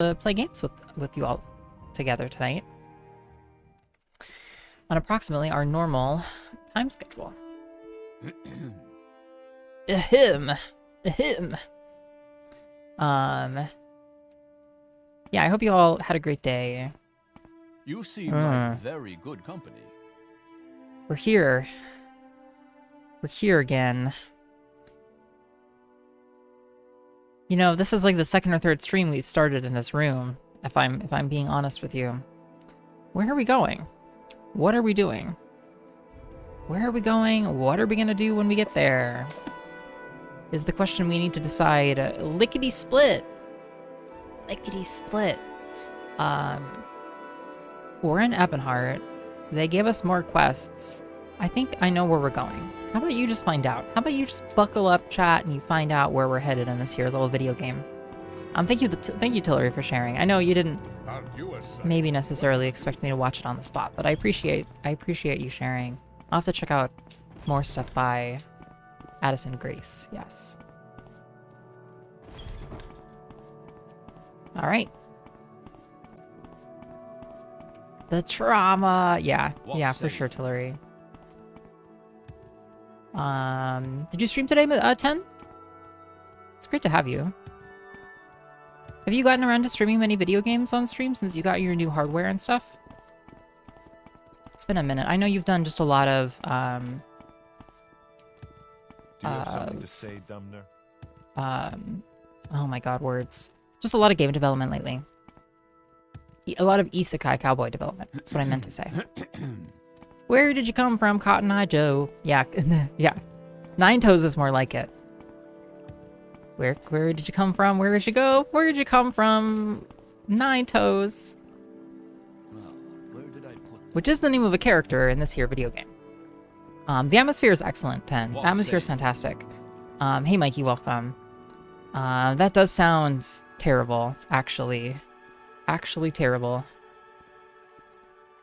to play games with you all together tonight on approximately our normal time schedule. Ahem. Yeah, I hope you all had a great day. You seem like very good company. We're here. We're here again. You know, this is like the second or third stream we've started in this room, if I'm being honest with you. Where are we going? What are we doing? Where are we going? What are we gonna do when we get there? Is the question we need to decide. Lickety split. Lickety split. We're in Ebonheart. They gave us more quests. I think I know where we're going. How about you just find out? How about you just buckle up, chat, and you find out where we're headed in this here little video game? Thank you, Tillery, for sharing. I know you didn't maybe necessarily expect me to watch it on the spot, but I appreciate you sharing. I'll have to check out more stuff by Addison Grace. Yes. All right. The trauma. Yeah, for sure, Tillery. Did you stream today, 10? It's great to have you. Have you gotten around to streaming many video games on stream since you got your new hardware and stuff? It's been a minute. I know you've done just a lot of, Do you have something to say, Dumner? Oh my god, words. Just a lot of game development lately. A lot of isekai cowboy development. That's what I meant to say. Where did you come from, Cotton Eye Joe? Yeah, yeah. Nine Toes is more like it. Where did you come from? Where did you go? Where did you come from? Nine Toes. Well, where did I put... Which is the name of a character in this here video game. The atmosphere is excellent, 10. The atmosphere is fantastic. Hey Mikey, welcome. That does sound terrible, actually. Actually terrible.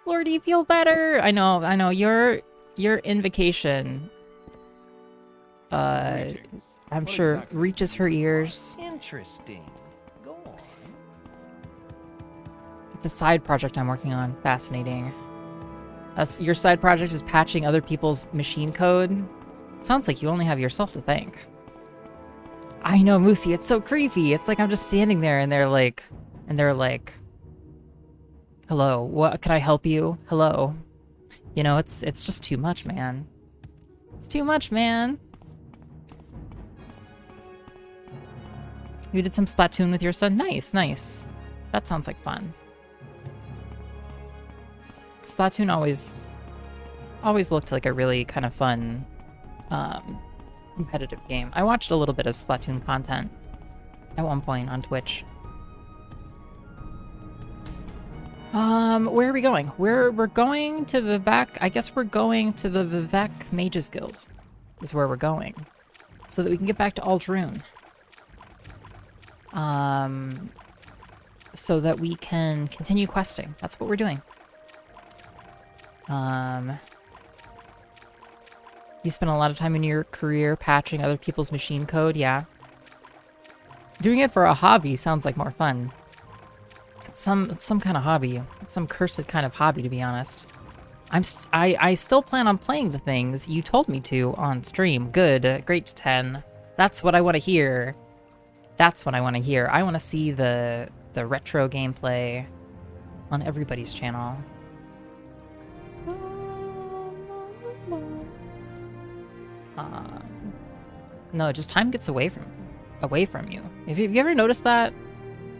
Lordy, feel better. I know. Your invocation, I'm sure reaches her ears. Interesting. Go on. It's a side project I'm working on. Fascinating. Your side project is patching other people's machine code. Sounds like you only have yourself to thank. I know, Moosey. It's so creepy. It's like I'm just standing there, and they're like, hello, what can I help you? Hello. You know, it's just too much, man. It's too much, man. You did some Splatoon with your son? Nice, nice. That sounds like fun. Splatoon always looked like a really kind of fun, competitive game. I watched a little bit of Splatoon content at one point on Twitch. Where are we going? We're going to Vivek. I guess we're going to the Vivek Mages Guild is where we're going. So that we can get back to Ald'ruhn. So that we can continue questing. That's what we're doing. You spend a lot of time in your career patching other people's machine code, yeah. Doing it for a hobby sounds like more fun. It's some kind of hobby. It's some cursed kind of hobby, to be honest. I still plan on playing the things you told me to on stream. Good, great 10. That's what I want to hear. That's what I want to hear. I want to see the retro gameplay on everybody's channel. No, just time gets away from you. Have you ever noticed that?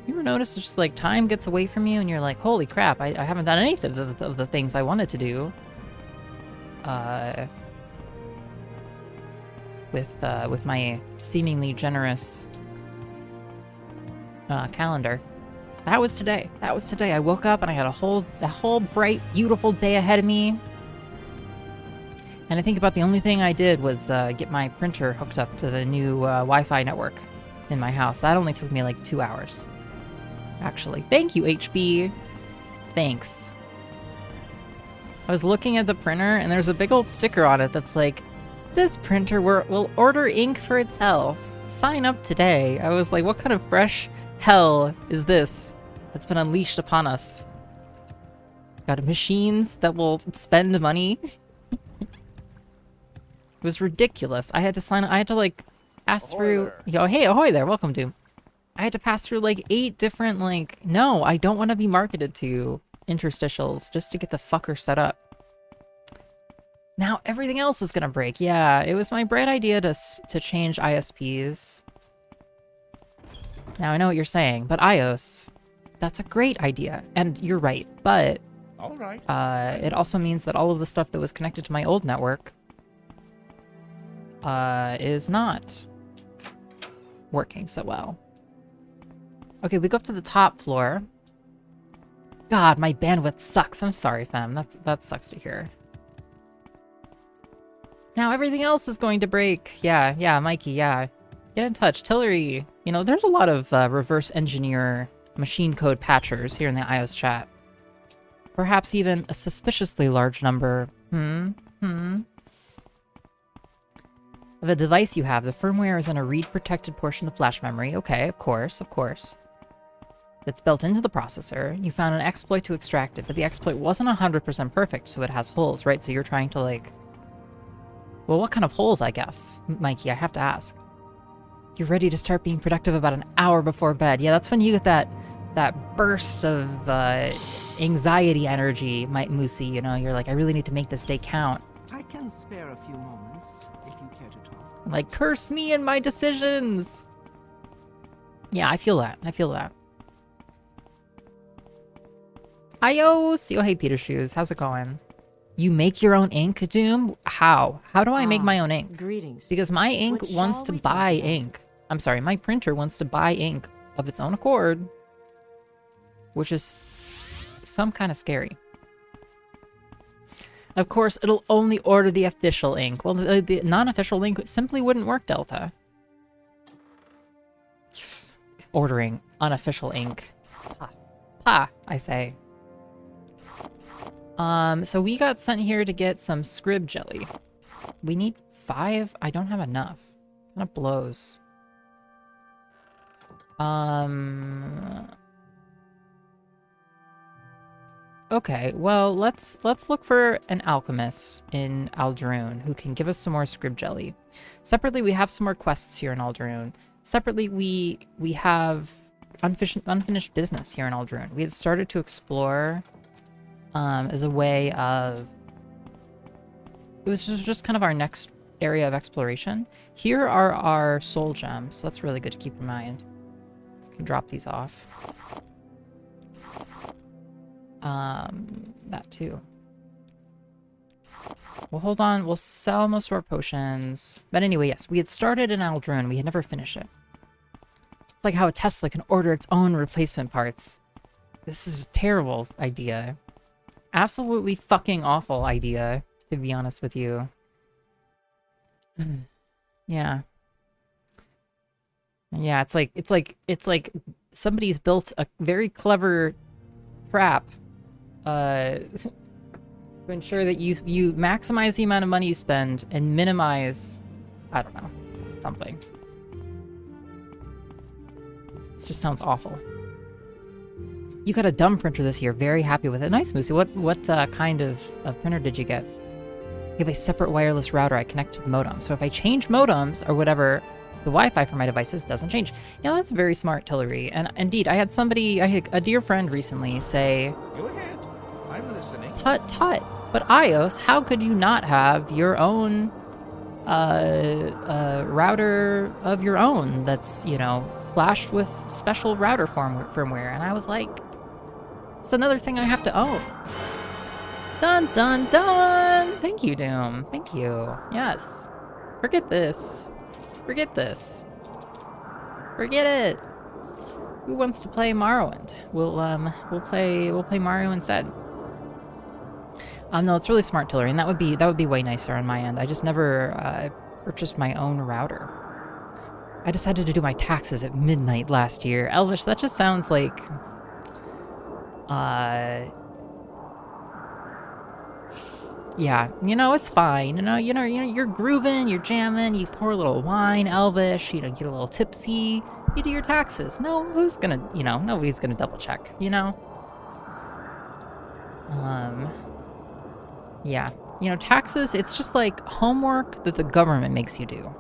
You ever notice it's just like time gets away from you and you're like, holy crap, I haven't done any of the things I wanted to do. With my seemingly generous calendar. That was today. I woke up and I had a whole bright, beautiful day ahead of me. And I think about the only thing I did was get my printer hooked up to the new Wi-Fi network in my house. That only took me like 2 hours. Actually. Thank you, HB. Thanks. I was looking at the printer and there's a big old sticker on it that's like, this printer will order ink for itself. Sign up today. I was like, what kind of fresh hell is this? that's been unleashed upon us. Got machines that will spend money. It was ridiculous. I had to like pass through. Yo, hey, ahoy there. Welcome to. I had to pass through like 8 different like. No, I don't want to be marketed to interstitials just to get the fucker set up. Now everything else is gonna break. Yeah, it was my bright idea to change ISPs. Now I know what you're saying, but iOS, that's a great idea, and you're right. But All right. it also means that all of the stuff that was connected to my old network is not working so well. Okay, we go up to the top floor. God, my bandwidth sucks. I'm sorry, fam. That sucks to hear. Now everything else is going to break. Yeah, Mikey, yeah. Get in touch. Tillery. You know, there's a lot of reverse engineer machine code patchers here in the iOS chat. Perhaps even a suspiciously large number. Of a device you have. The firmware is in a read-protected portion of flash memory. Okay, of course. That's built into the processor. You found an exploit to extract it, but the exploit wasn't 100% perfect, so it has holes, right? So you're trying to, like... Well, what kind of holes, I guess? Mikey, I have to ask. You're ready to start being productive about an hour before bed. Yeah, that's when you get that burst of anxiety energy, Moosey. You know, you're like, I really need to make this day count. I can spare a few moments if you care to talk. Like, curse me and my decisions. Yeah, I feel that. iios! Oh, hey, Peter Shoes. How's it going? You make your own ink, Doom? How? How do I make my own ink? Greetings. Because my ink wants to buy ink. I'm sorry, my printer wants to buy ink of its own accord, which is some kind of scary. Of course, it'll only order the official ink. Well, the non-official ink simply wouldn't work, Delta. Ordering unofficial ink. Ha, I say. So we got sent here to get some scrib jelly. We need 5. I don't have enough. Kind of blows. Okay, well, let's look for an alchemist in Ald'ruhn who can give us some more scrib jelly. Separately, we have some more quests here in Ald'ruhn. Separately, we have unfinished business here in Ald'ruhn. We had started to explore as a way of... It was just kind of our next area of exploration. Here are our soul gems. That's really good to keep in mind. You can drop these off. That too. We'll hold on. We'll sell most of our potions. But anyway, yes, we had started in Ald'ruhn. We had never finished it. It's like how a Tesla can order its own replacement parts. This is a terrible idea. Absolutely fucking awful idea, to be honest with you. Yeah. Yeah, it's like somebody's built a very clever trap to ensure that you maximize the amount of money you spend and minimize, I don't know, something. It just sounds awful. You got a dumb printer this year. Very happy with it. Nice, Moosey. What kind of printer did you get? I have a separate wireless router I connect to the modem. So if I change modems or whatever, the Wi-Fi for my devices doesn't change. Yeah, that's very smart, Tillery. And indeed, I had a dear friend recently say... Go ahead. I'm listening. Tut. But iOS, how could you not have your own router of your own that's, you know, flashed with special router firmware? And I was like... It's another thing I have to own. Dun, dun, dun! Thank you, Doom. Thank you. Yes. Forget this. Forget this. Forget it. Who wants to play Morrowind? We'll play Mario instead. No, it's really smart, Tillery, and that would be way nicer on my end. I just never purchased my own router. I decided to do my taxes at midnight last year. Elvish, that just sounds like... Yeah, you know, it's fine. You know, you're grooving, you're jamming, you pour a little wine, Elvish, you know, get a little tipsy, You do your taxes. No, who's gonna, you know, nobody's gonna double check, you know? Yeah. You know, taxes, it's just like homework that the government makes you do.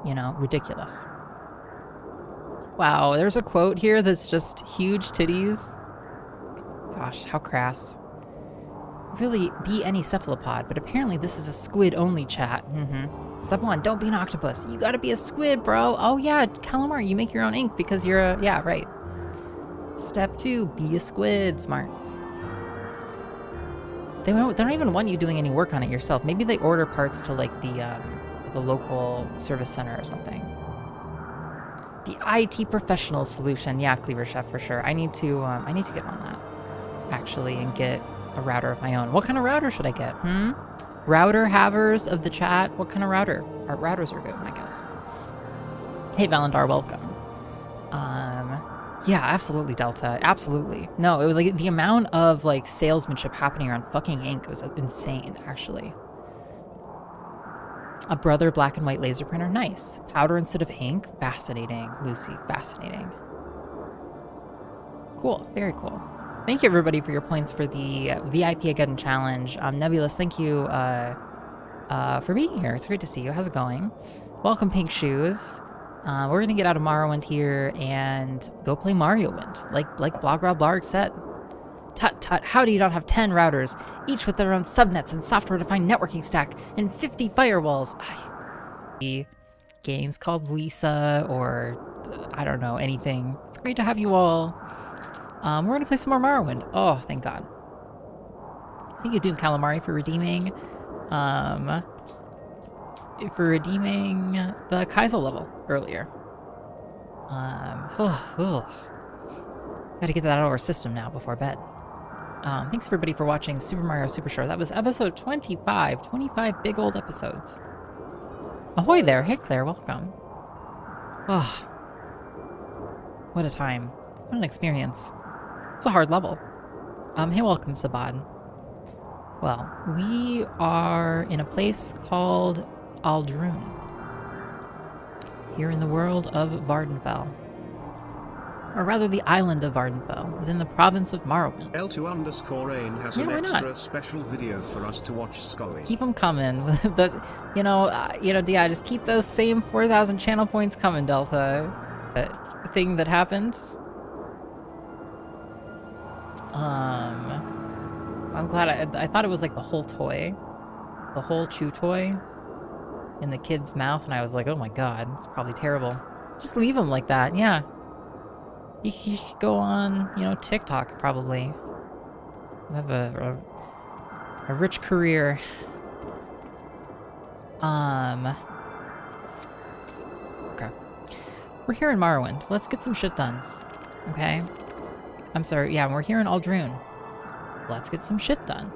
You know, ridiculous. Wow, there's a quote here that's just huge titties. Gosh, how crass. Really be any cephalopod, but apparently this is a squid-only chat. Step 1, don't be an octopus. You gotta be a squid, bro. Oh yeah, calamari, you make your own ink because you're a... Yeah, right. Step 2, be a squid. Smart. They don't even want you doing any work on it yourself. Maybe they order parts to like the local service center or something. The IT professional solution. Yeah, Cleaver Chef for sure. I need to get on that actually and get a router of my own. What kind of router should I get? Router havers of the chat. What kind of router? Our routers are good, I guess. Hey Valandar, welcome. Yeah, absolutely, Delta. Absolutely. No, it was like the amount of like salesmanship happening around fucking ink was insane, actually. A Brother black and white laser printer. Nice. Powder instead of ink. Fascinating, Lucy. Fascinating. Cool. Very cool. Thank you, everybody, for your points for the VIP Again challenge. Nebulous, thank you for being here. It's great to see you. How's it going? Welcome, Pink Shoes. We're gonna get out of Morrowind here and go play Morrowind, like Bloggerblog said. Tut tut, how do you not have 10 routers, each with their own subnets and software-defined networking stack, and 50 firewalls? Games called Lisa, or I don't know, anything. It's great to have you all. We're gonna play some more Morrowind. Oh, thank God. Thank you, Doom Calamari, for redeeming, the Kaizo level earlier. Gotta get that out of our system now before bed. Thanks everybody for watching Super Mario Super Show. That was episode 25. 25 big old episodes. Ahoy there. Hey Claire, welcome. Oh, what a time. What an experience. It's a hard level. Hey, welcome, Sabad. Well, we are in a place called Ald'ruhn, here in the world of Vardenfell. Or rather, the island of Vardenfell, within the province of Morrowind. L2_Ain has an extra special video for us to watch, Scully. Keep them coming. Yeah, just keep those same 4,000 channel points coming, Delta. Thing that happened. I'm glad I thought it was like the whole toy. The whole chew toy in the kid's mouth, and I was like, oh my God, it's probably terrible. Just leave him like that, yeah. You could go on, you know, TikTok probably. Have a rich career. Okay. We're here in Morrowind. Let's get some shit done. Okay? I'm sorry, yeah, we're here in Ald'ruhn. Let's get some shit done.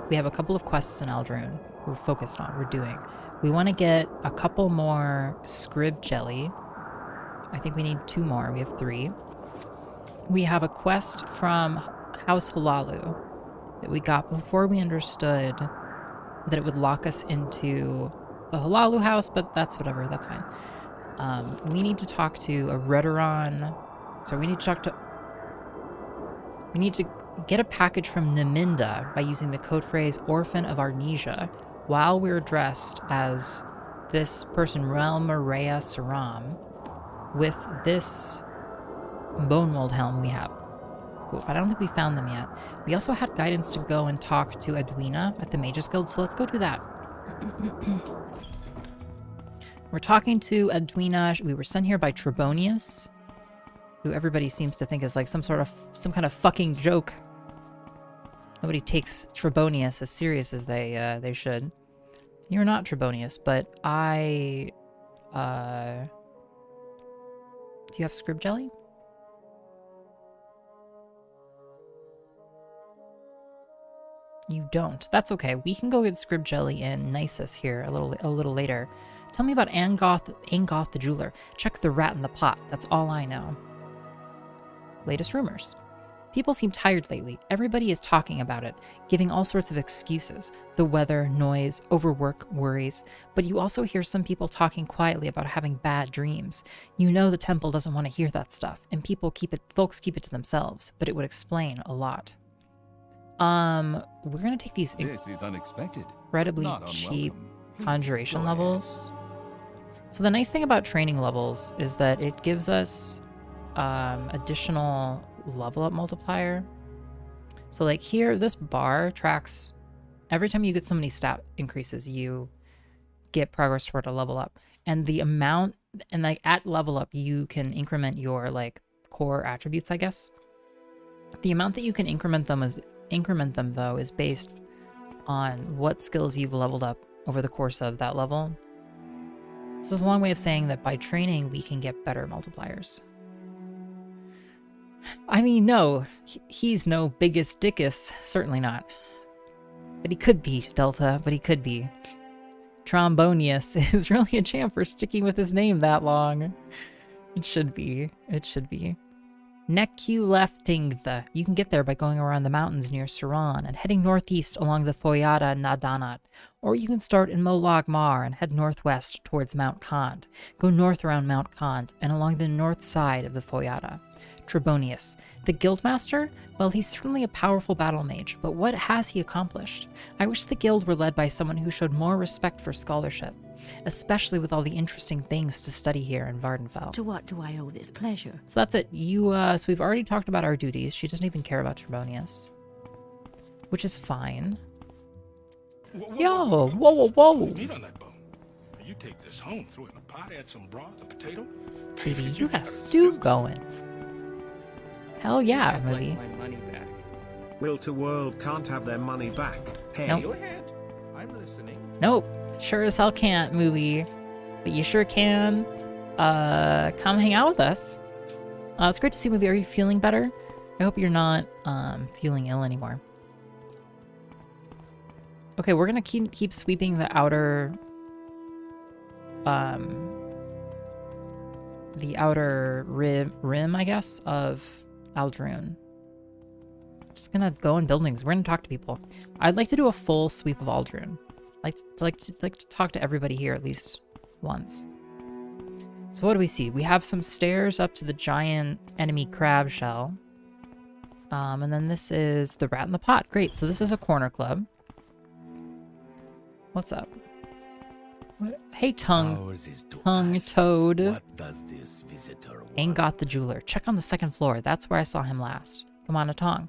We have a couple of quests in Ald'ruhn we're focused on, we're doing. We want to get a couple more scrib jelly. I think we need 2 more. We have 3. We have a quest from House Halalu that we got before we understood that it would lock us into the Halalu house, but that's whatever, that's fine. We need to talk to a Redoran. So we need to get a package from Naminda by using the code phrase Orphan of Arnesia while we're dressed as this person, Relmarea Saram, with this bone mold helm we have. I don't think we found them yet. We also had guidance to go and talk to Edwina at the Mages Guild, so let's go do that. We're talking to Edwina. We were sent here by Trebonius, who everybody seems to think is like some kind of fucking joke. Nobody takes Trebonius as serious as they should. You're not Trebonius, but I... Do you have scrib jelly? You don't. That's okay. We can go get scrib jelly in Nisus here a little later. Tell me about Angoth the jeweler. Check the rat in the pot. That's all I know. Latest rumors. People seem tired lately. Everybody is talking about it, giving all sorts of excuses. The weather, noise, overwork, worries. But you also hear some people talking quietly about having bad dreams. You know the temple doesn't want to hear that stuff, and folks keep it to themselves, but it would explain a lot. We're gonna take these This is unexpected. incredibly Not cheap unwelcome. conjuration Go ahead. levels. So the nice thing about training levels is that it gives us additional level up multiplier. So like here, this bar tracks every time you get so many stat increases, you get progress toward a level up. And the amount, and like at level up, you can increment your like core attributes, I guess. The amount that you can increment them though is based on what skills you've leveled up over the course of that level. This is a long way of saying that by training, we can get better multipliers. I mean, no, he's no biggest dickus, certainly not. But he could be, Delta, but he could be. Trombonius is really a champ for sticking with his name that long. It should be. Nekuleftingtha. You can get there by going around the mountains near Suran and heading northeast along the Foyada Nadanat. Or you can start in Molag Mar and head northwest towards Mount Kand. Go north around Mount Kand and along the north side of the Foyada. Trebonius. The Guildmaster? Well, he's certainly a powerful battle mage, but what has he accomplished? I wish the guild were led by someone who showed more respect for scholarship, especially with all the interesting things to study here in Vardenfell. To what do I owe this pleasure? So that's it. So we've already talked about our duties. She doesn't even care about Trebonius, which is fine. Yo, whoa. Meat on that bone. You take this home, throw it in a pot, add some broth, a potato. Baby, you got stew going. Hell yeah, movie. Like my money back. Will to World can't have their money back. Hey. Nope. Go ahead. I'm listening. Nope. Sure as hell can't, movie. But you sure can come hang out with us. It's great to see, movie. Are you feeling better? I hope you're not feeling ill anymore. Okay, we're gonna keep sweeping the outer rim, I guess, of Ald'ruhn. Just gonna go in buildings. We're gonna talk to people. I'd like to do a full sweep of Ald'ruhn. Like to talk to everybody here at least once. So what do we see? We have some stairs up to the giant enemy crab shell. And then this is the rat in the pot. Great. So this is a corner club. What's up? What? Hey, tongue toad. What does this visitor want? Angot the jeweler. Check on the second floor. That's where I saw him last. Kamana Tong.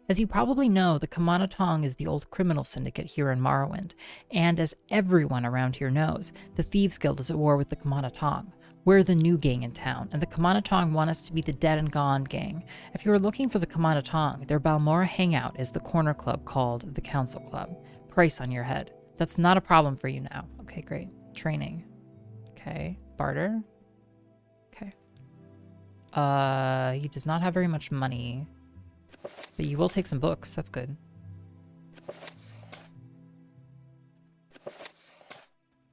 As you probably know, the Kamana Tong is the old criminal syndicate here in Morrowind. And as everyone around here knows, the Thieves Guild is at war with the Kamana Tong. We're the new gang in town, and the Kamana Tong want us to be the dead and gone gang. If you are looking for the Kamana Tong, their Balmora hangout is the corner club called the Council Club. Price on your head. That's not a problem for you now. Okay, great. Training. Okay. Barter. Okay. He does not have very much money. But you will take some books. That's good.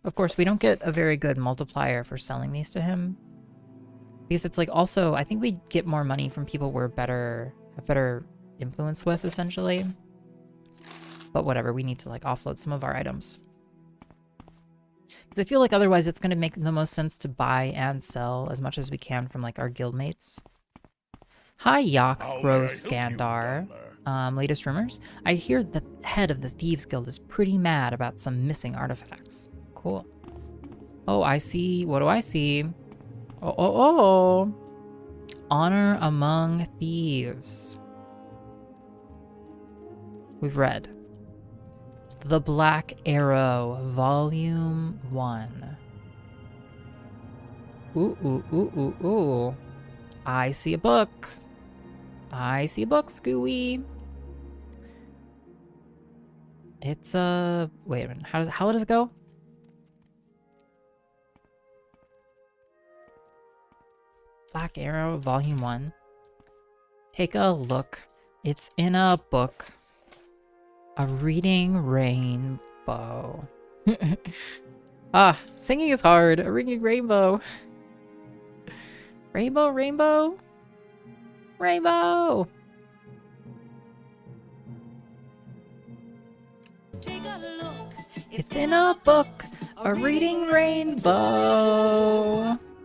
Of course, we don't get a very good multiplier for selling these to him. Because it's like also, I think we get more money from people we're have better influence with, essentially. But whatever, we need to like offload some of our items. Because I feel like otherwise it's going to make the most sense to buy and sell as much as we can from like our guildmates. Hi, Yak Rose Skandar. Latest rumors? I hear the head of the Thieves Guild is pretty mad about some missing artifacts. Cool. Oh, I see. What do I see? Oh. Honor Among Thieves. We've read. The Black Arrow, Volume 1. Ooh. I see a book. Scooey. It's wait a minute. How does it go? Black Arrow, Volume 1. Take a look. It's in a book. A reading rainbow. Singing is hard. A ringing rainbow. Rainbow. It's in a book, a reading rainbow.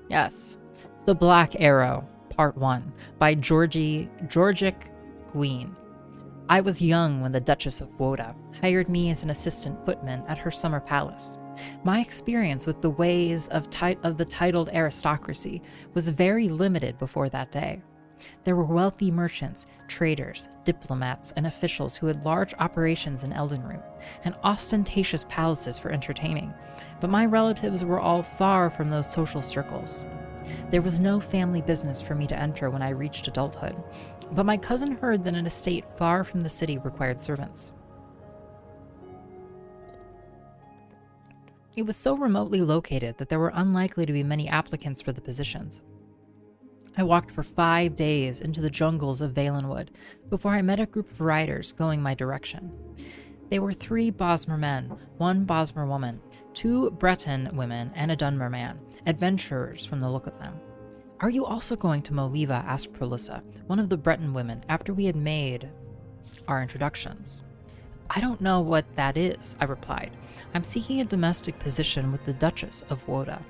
Yes. The Black Arrow, Part 1, by Georgic Gween. I was young when the Duchess of Woda hired me as an assistant footman at her summer palace. My experience with the ways of the titled aristocracy was very limited before that day. There were wealthy merchants, traders, diplomats, and officials who had large operations in Ald'ruhn and ostentatious palaces for entertaining, but my relatives were all far from those social circles. There was no family business for me to enter when I reached adulthood, but my cousin heard that an estate far from the city required servants. It was so remotely located that there were unlikely to be many applicants for the positions. I walked for 5 days into the jungles of Valenwood before I met a group of riders going my direction. They were 3 Bosmer men, 1 Bosmer woman, 2 Breton women, and a Dunmer man, adventurers from the look of them. "Are you also going to Moliva?" asked Prolissa, one of the Breton women, after we had made our introductions. "I don't know what that is," I replied. "I'm seeking a domestic position with the Duchess of Woda."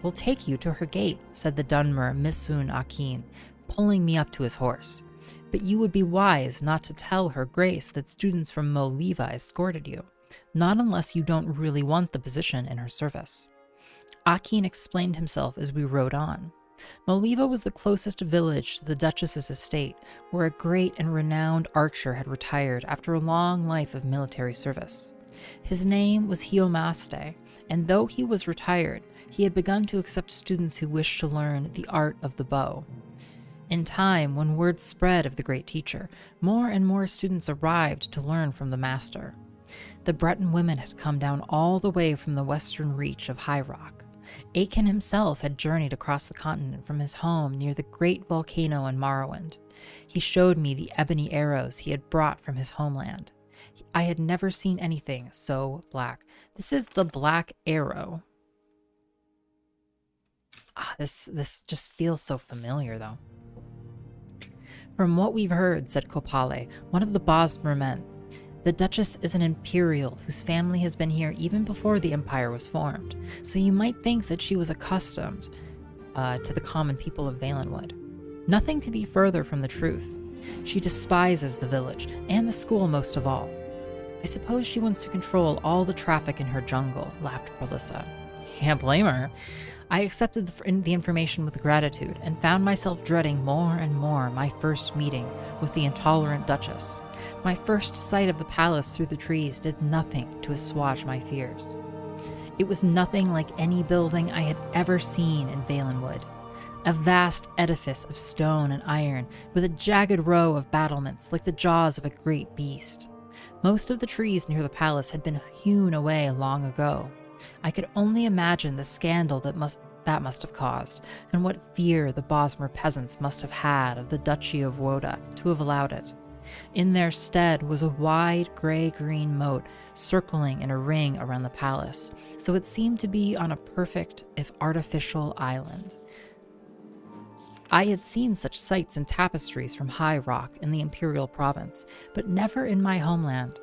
"We'll take you to her gate," said the Dunmer Misun Akin, pulling me up to his horse. "But you would be wise not to tell her grace that students from Moliva escorted you, not unless you don't really want the position in her service." Akin explained himself as we rode on. Moliva was the closest village to the Duchess's estate, where a great and renowned archer had retired after a long life of military service. His name was Hiomaste, and though he was retired, he had begun to accept students who wished to learn the art of the bow. In time, when word spread of the great teacher, more and more students arrived to learn from the master. The Breton women had come down all the way from the western reach of High Rock. Aiken himself had journeyed across the continent from his home near the great volcano in Morrowind. He showed me the ebony arrows he had brought from his homeland. I had never seen anything so black. This is the Black Arrow. This just feels so familiar, though. "From what we've heard," said Kopale, one of the Bosmer men, "the Duchess is an imperial whose family has been here even before the empire was formed, so you might think that she was accustomed to the common people of Valenwood. Nothing could be further from the truth. She despises the village, and the school most of all. I suppose she wants to control all the traffic in her jungle," laughed Prolissa. "Can't blame her." I accepted the information with gratitude and found myself dreading more and more my first meeting with the intolerant Duchess. My first sight of the palace through the trees did nothing to assuage my fears. It was nothing like any building I had ever seen in Valenwood. A vast edifice of stone and iron with a jagged row of battlements like the jaws of a great beast. Most of the trees near the palace had been hewn away long ago. I could only imagine the scandal that must have caused, and what fear the Bosmer peasants must have had of the Duchy of Woda to have allowed it. In their stead was a wide gray-green moat circling in a ring around the palace, so it seemed to be on a perfect, if artificial, island. I had seen such sights and tapestries from High Rock in the Imperial Province, but never in my homeland.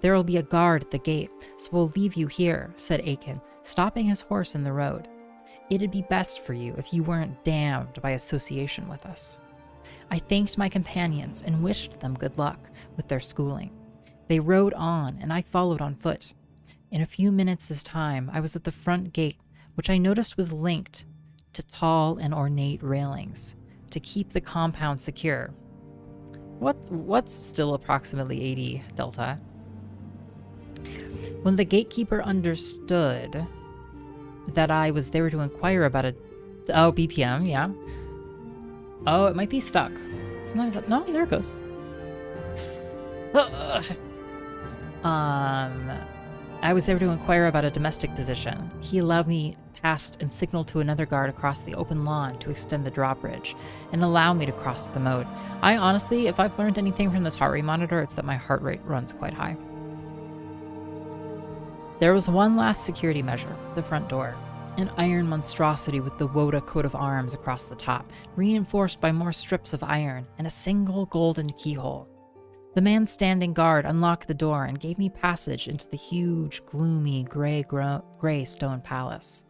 "There will be a guard at the gate, so we'll leave you here," said Aiken, stopping his horse in the road. "It'd be best for you if you weren't damned by association with us." I thanked my companions and wished them good luck with their schooling. They rode on, and I followed on foot. In a few minutes' time, I was at the front gate, which I noticed was linked to tall and ornate railings to keep the compound secure. What's still approximately 80 delta? When the gatekeeper understood that I was there to inquire about BPM, yeah. Oh, it might be stuck. It's not, no, there it goes. I was there to inquire about a domestic position. He allowed me past and signaled to another guard across the open lawn to extend the drawbridge and allow me to cross the moat. I honestly, if I've learned anything from this heart rate monitor, it's that my heart rate runs quite high. There was one last security measure, the front door. An iron monstrosity with the Woda coat of arms across the top, reinforced by more strips of iron and a single golden keyhole. The man standing guard unlocked the door and gave me passage into the huge, gloomy, gray stone palace.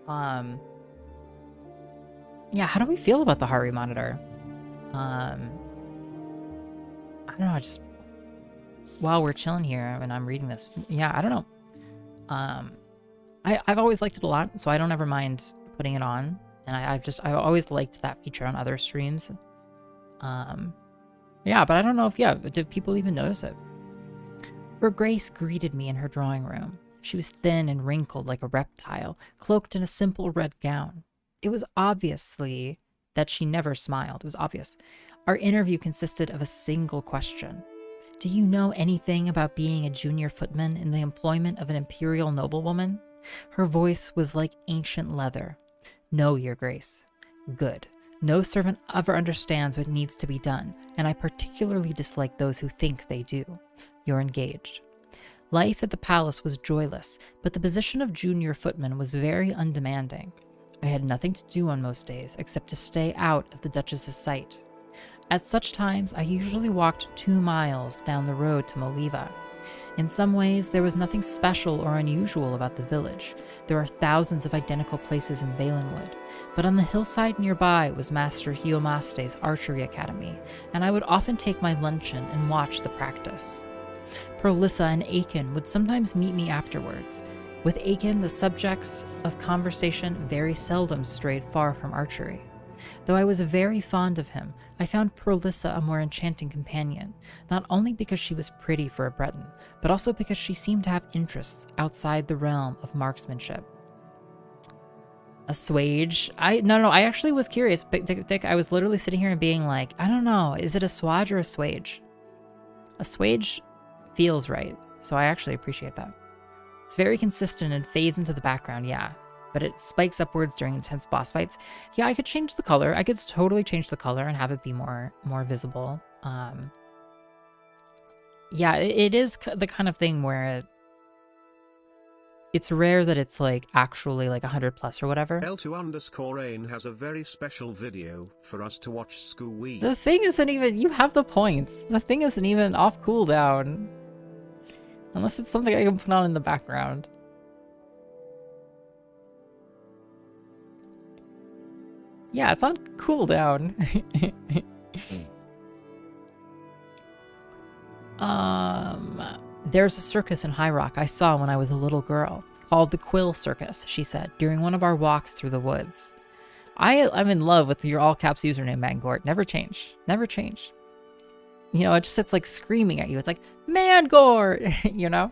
Yeah, how do we feel about the heart rate monitor? I don't know, while we're chilling here and I'm reading this, yeah, I don't know. I've always liked it a lot, so I don't ever mind putting it on. And I've always liked that feature on other streams. Yeah, but I don't know if, did people even notice it? Her Grace greeted me in her drawing room. She was thin and wrinkled like a reptile, cloaked in a simple red gown. It was obviously that she never smiled. It was obvious. Our interview consisted of a single question. Do you know anything about being a junior footman in the employment of an imperial noblewoman? Her voice was like ancient leather. No, Your Grace. Good. No servant ever understands what needs to be done, and I particularly dislike those who think they do. You're engaged. Life at the palace was joyless, but the position of junior footman was very undemanding. I had nothing to do on most days except to stay out of the Duchess's sight. At such times, I usually walked 2 miles down the road to Moliva. In some ways, there was nothing special or unusual about the village. There are thousands of identical places in Valenwood, but on the hillside nearby was Master Hiomaste's archery academy, and I would often take my luncheon and watch the practice. Prolissa and Aiken would sometimes meet me afterwards. With Aiken, the subjects of conversation very seldom strayed far from archery. Though I was very fond of him, I found Prolissa a more enchanting companion, not only because she was pretty for a Breton, but also because she seemed to have interests outside the realm of marksmanship. Assuage? No, I actually was curious, but Dick, I was literally sitting here and being like, I don't know, is it assuage or assuage? Assuage feels right, so I actually appreciate that. It's very consistent and fades into the background, yeah. But it spikes upwards during intense boss fights. Yeah, I could change the color. I could totally change the color and have it be more visible. Yeah, it is the kind of thing where it's rare that it's like actually like 100+ or whatever. L2_Rain has a very special video for us to watch Scooey. The thing isn't even, you have the points. The thing isn't even off cooldown. Unless it's something I can put on in the background. Yeah, it's on cooldown. There's a circus in High Rock I saw when I was a little girl, called the Quill Circus, she said, during one of our walks through the woods. I'm in love with your all caps username, Mangort. Never change. Never change. You know, it's like screaming at you. It's like, Mangort! You know?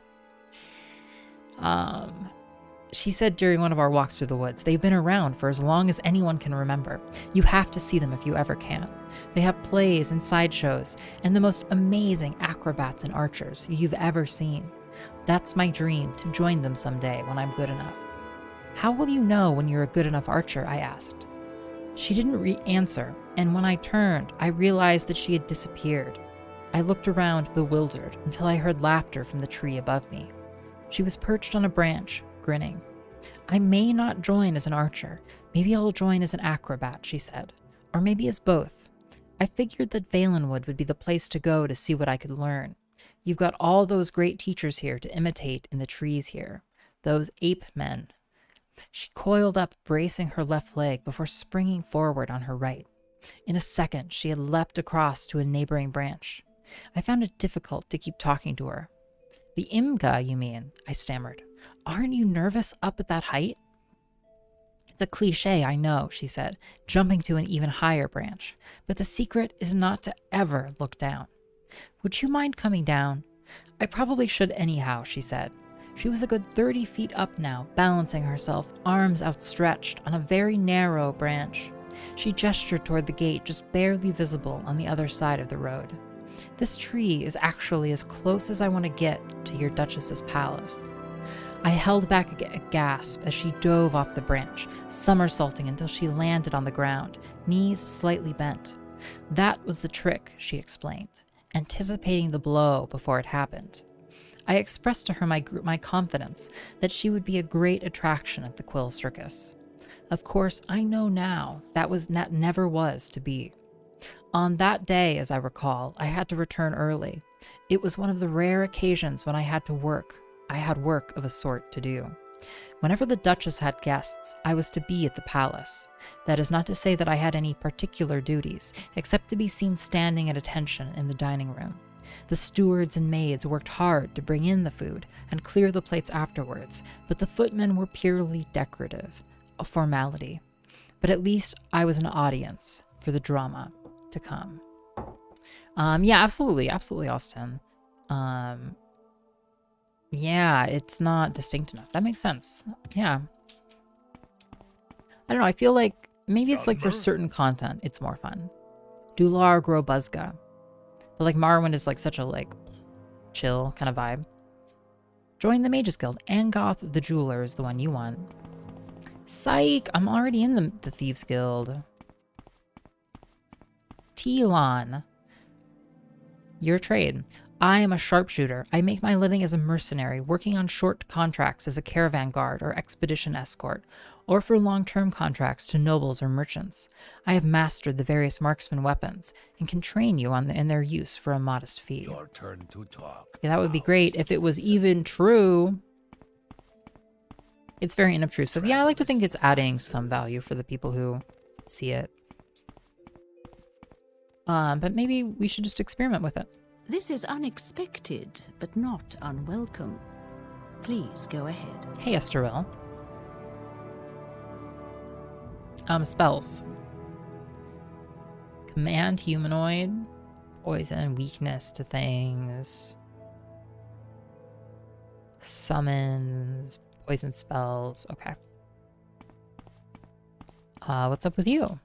She said during one of our walks through the woods, they've been around for as long as anyone can remember. You have to see them if you ever can. They have plays and sideshows, and the most amazing acrobats and archers you've ever seen. That's my dream, to join them someday when I'm good enough. How will you know when you're a good enough archer? I asked. She didn't answer, and when I turned, I realized that she had disappeared. I looked around bewildered until I heard laughter from the tree above me. She was perched on a branch, grinning. I may not join as an archer. Maybe I'll join as an acrobat, she said. Or maybe as both. I figured that Valenwood would be the place to go to see what I could learn. You've got all those great teachers here to imitate in the trees here. Those ape men. She coiled up, bracing her left leg before springing forward on her right. In a second, she had leapt across to a neighboring branch. I found it difficult to keep talking to her. The Imga, you mean? I stammered. Aren't you nervous up at that height? It's a cliche, I know, she said, jumping to an even higher branch. But the secret is not to ever look down. Would you mind coming down? I probably should anyhow, she said. She was a good 30 feet up now, balancing herself, arms outstretched, on a very narrow branch. She gestured toward the gate, just barely visible on the other side of the road. This tree is actually as close as I want to get to your Duchess's palace. I held back a gasp as she dove off the branch, somersaulting until she landed on the ground, knees slightly bent. That was the trick, she explained, anticipating the blow before it happened. I expressed to her my confidence that she would be a great attraction at the Quill Circus. Of course, I know now that never was to be. On that day, as I recall, I had to return early. It was one of the rare occasions when I had work of a sort to do. Whenever the Duchess had guests, I was to be at the palace. That is not to say that I had any particular duties, except to be seen standing at attention in the dining room. The stewards and maids worked hard to bring in the food and clear the plates afterwards, but the footmen were purely decorative, a formality. But at least I was an audience for the drama to come. Yeah, absolutely, Austin. Yeah, it's not distinct enough. That makes sense. Yeah. I don't know, I feel like maybe it's like for certain content, it's more fun. Dular Grow Buzzga. But like Morrowind is like such a like chill kind of vibe. Join the Mages Guild. Angoth the Jeweler is the one you want. Psych! I'm already in the Thieves Guild. Telon. Your trade. I am a sharpshooter. I make my living as a mercenary, working on short contracts as a caravan guard or expedition escort, or for long-term contracts to nobles or merchants. I have mastered the various marksman weapons and can train you in their use for a modest fee. Your turn to talk. Yeah, that would be great if it was even true. It's very unobtrusive. Yeah, I like to think it's adding some value for the people who see it. But maybe we should just experiment with it. This is unexpected, but not unwelcome. Please go ahead. Hey, Esteril. Spells. Command humanoid. Poison, weakness to things. Summons, poison spells. Okay. What's up with you?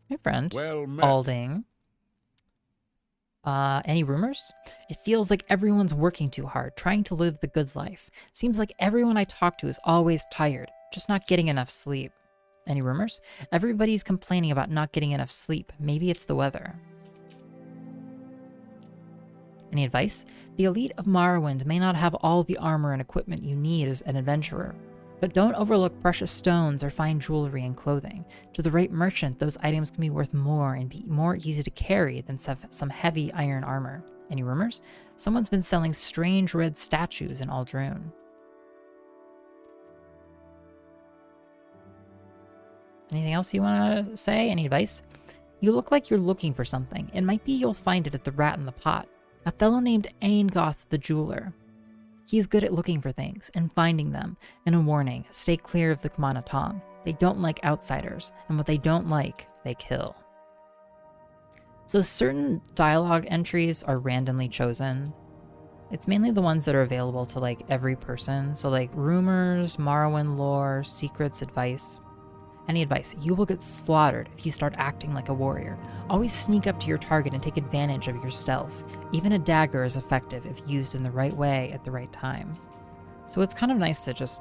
Hey, friend. Well met. Alding. Any rumors? It feels like everyone's working too hard, trying to live the good life. Seems like everyone I talk to is always tired, just not getting enough sleep. Any rumors? Everybody's complaining about not getting enough sleep. Maybe it's the weather. Any advice? The elite of Morrowind may not have all the armor and equipment you need as an adventurer, but don't overlook precious stones or fine jewelry and clothing. To the right merchant, those items can be worth more and be more easy to carry than some heavy iron armor. Any rumors? Someone's been selling strange red statues in Ald'ruhn. Anything else you want to say? Any advice? You look like you're looking for something. It might be you'll find it at the Rat in the Pot. A fellow named Angoth the Jeweler. He's good at looking for things and finding them. And a warning, stay clear of the Kumanatong. They don't like outsiders, and what they don't like, they kill. So certain dialogue entries are randomly chosen. It's mainly the ones that are available to like every person. So like rumors, Morrowind lore, secrets, advice. Any advice? You will get slaughtered if you start acting like a warrior. Always sneak up to your target and take advantage of your stealth. Even a dagger is effective if used in the right way at the right time. So it's kind of nice to just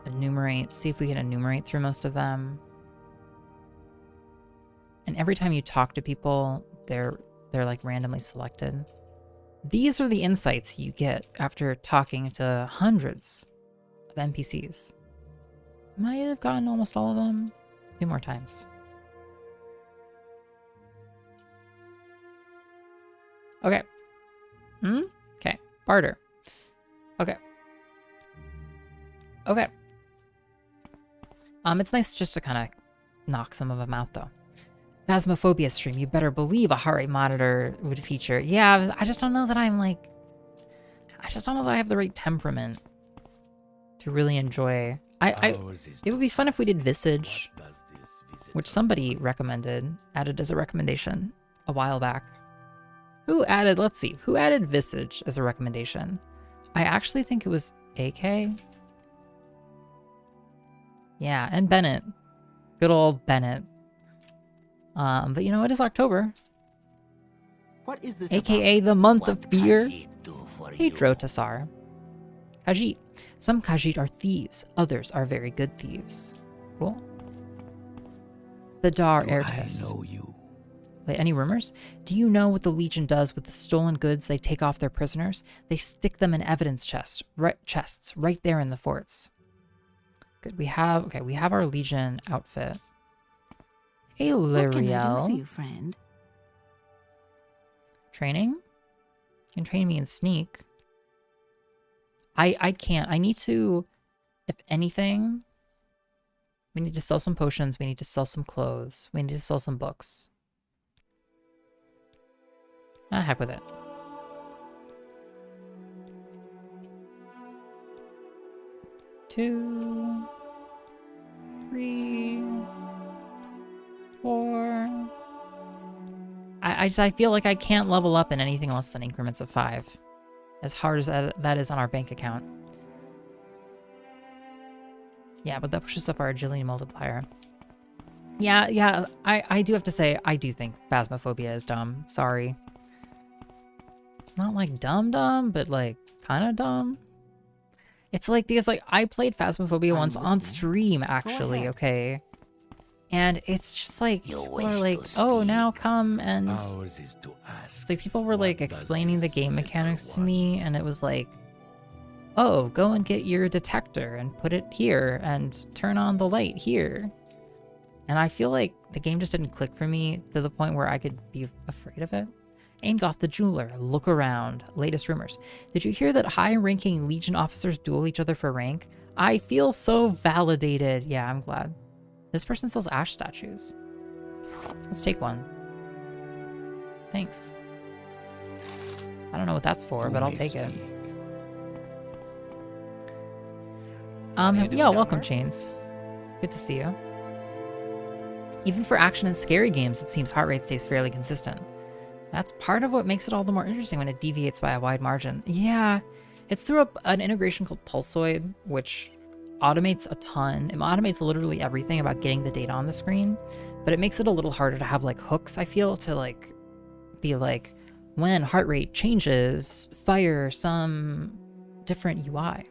enumerate, see if we can enumerate through most of them. And every time you talk to people, they're like randomly selected. These are the insights you get after talking to hundreds of NPCs. Might have gotten almost all of them a few more times. Okay. Okay. Barter. Okay. Okay. It's nice just to kind of knock some of them out, though. Phasmophobia stream. You better believe a heart rate monitor would feature. Yeah, I just don't know that I'm like... I just don't know that I have the right temperament to really enjoy... It would be fun if we did Visage, which somebody recommended, added as a recommendation a while back. Who added, let's see, who added Visage as a recommendation? I actually think it was AK. Yeah, and Bennett. Good old Bennett. But you know, it is October. What is this AKA about? the month of fear. Hey, Hey, Drotasar. Khajiit. Some Khajiit are thieves, others are very good thieves. Cool. The Dar I Ertis. know you. Wait, any rumors? Do you know what the Legion does with the stolen goods they take off their prisoners? They stick them in evidence chests right there in the forts. Good. We have our Legion outfit. I Hey, What can I do for L'Oreal. you, friend? Training? You can train me in sneak. I can't. I need to, if anything, we need to sell some potions. We need to sell some clothes. We need to sell some books. Ah, heck with it. Two, 3, 4. I feel like I can't level up in anything less than increments of 5. As hard as that is on our bank account. Yeah, but that pushes up our agility multiplier. Yeah, I do have to say, I do think Phasmophobia is dumb. Sorry. Not like dumb, but like kind of dumb. It's like, because like I played Phasmophobia once on stream, actually, okay? And it's just like, people are like, oh, now come and... It's like people were like explaining the game mechanics to me, and it was like, oh, go and get your detector and put it here and turn on the light here. And I feel like the game just didn't click for me to the point where I could be afraid of it. Aingoth the Jeweler, look around. Latest rumors. Did you hear that high-ranking Legion officers duel each other for rank? I feel so validated. Yeah, I'm glad. This person sells ash statues. Let's take one. Thanks. I don't know what that's for, but I'll take it. Yeah, welcome, Chains. Good to see you. Even for action and scary games, it seems heart rate stays fairly consistent. That's part of what makes it all the more interesting when it deviates by a wide margin. Yeah, it's through an integration called Pulsoid, which automates a ton. It automates literally everything about getting the data on the screen, but it makes it a little harder to have like hooks, I feel, to like be like, when heart rate changes, fire some different UI.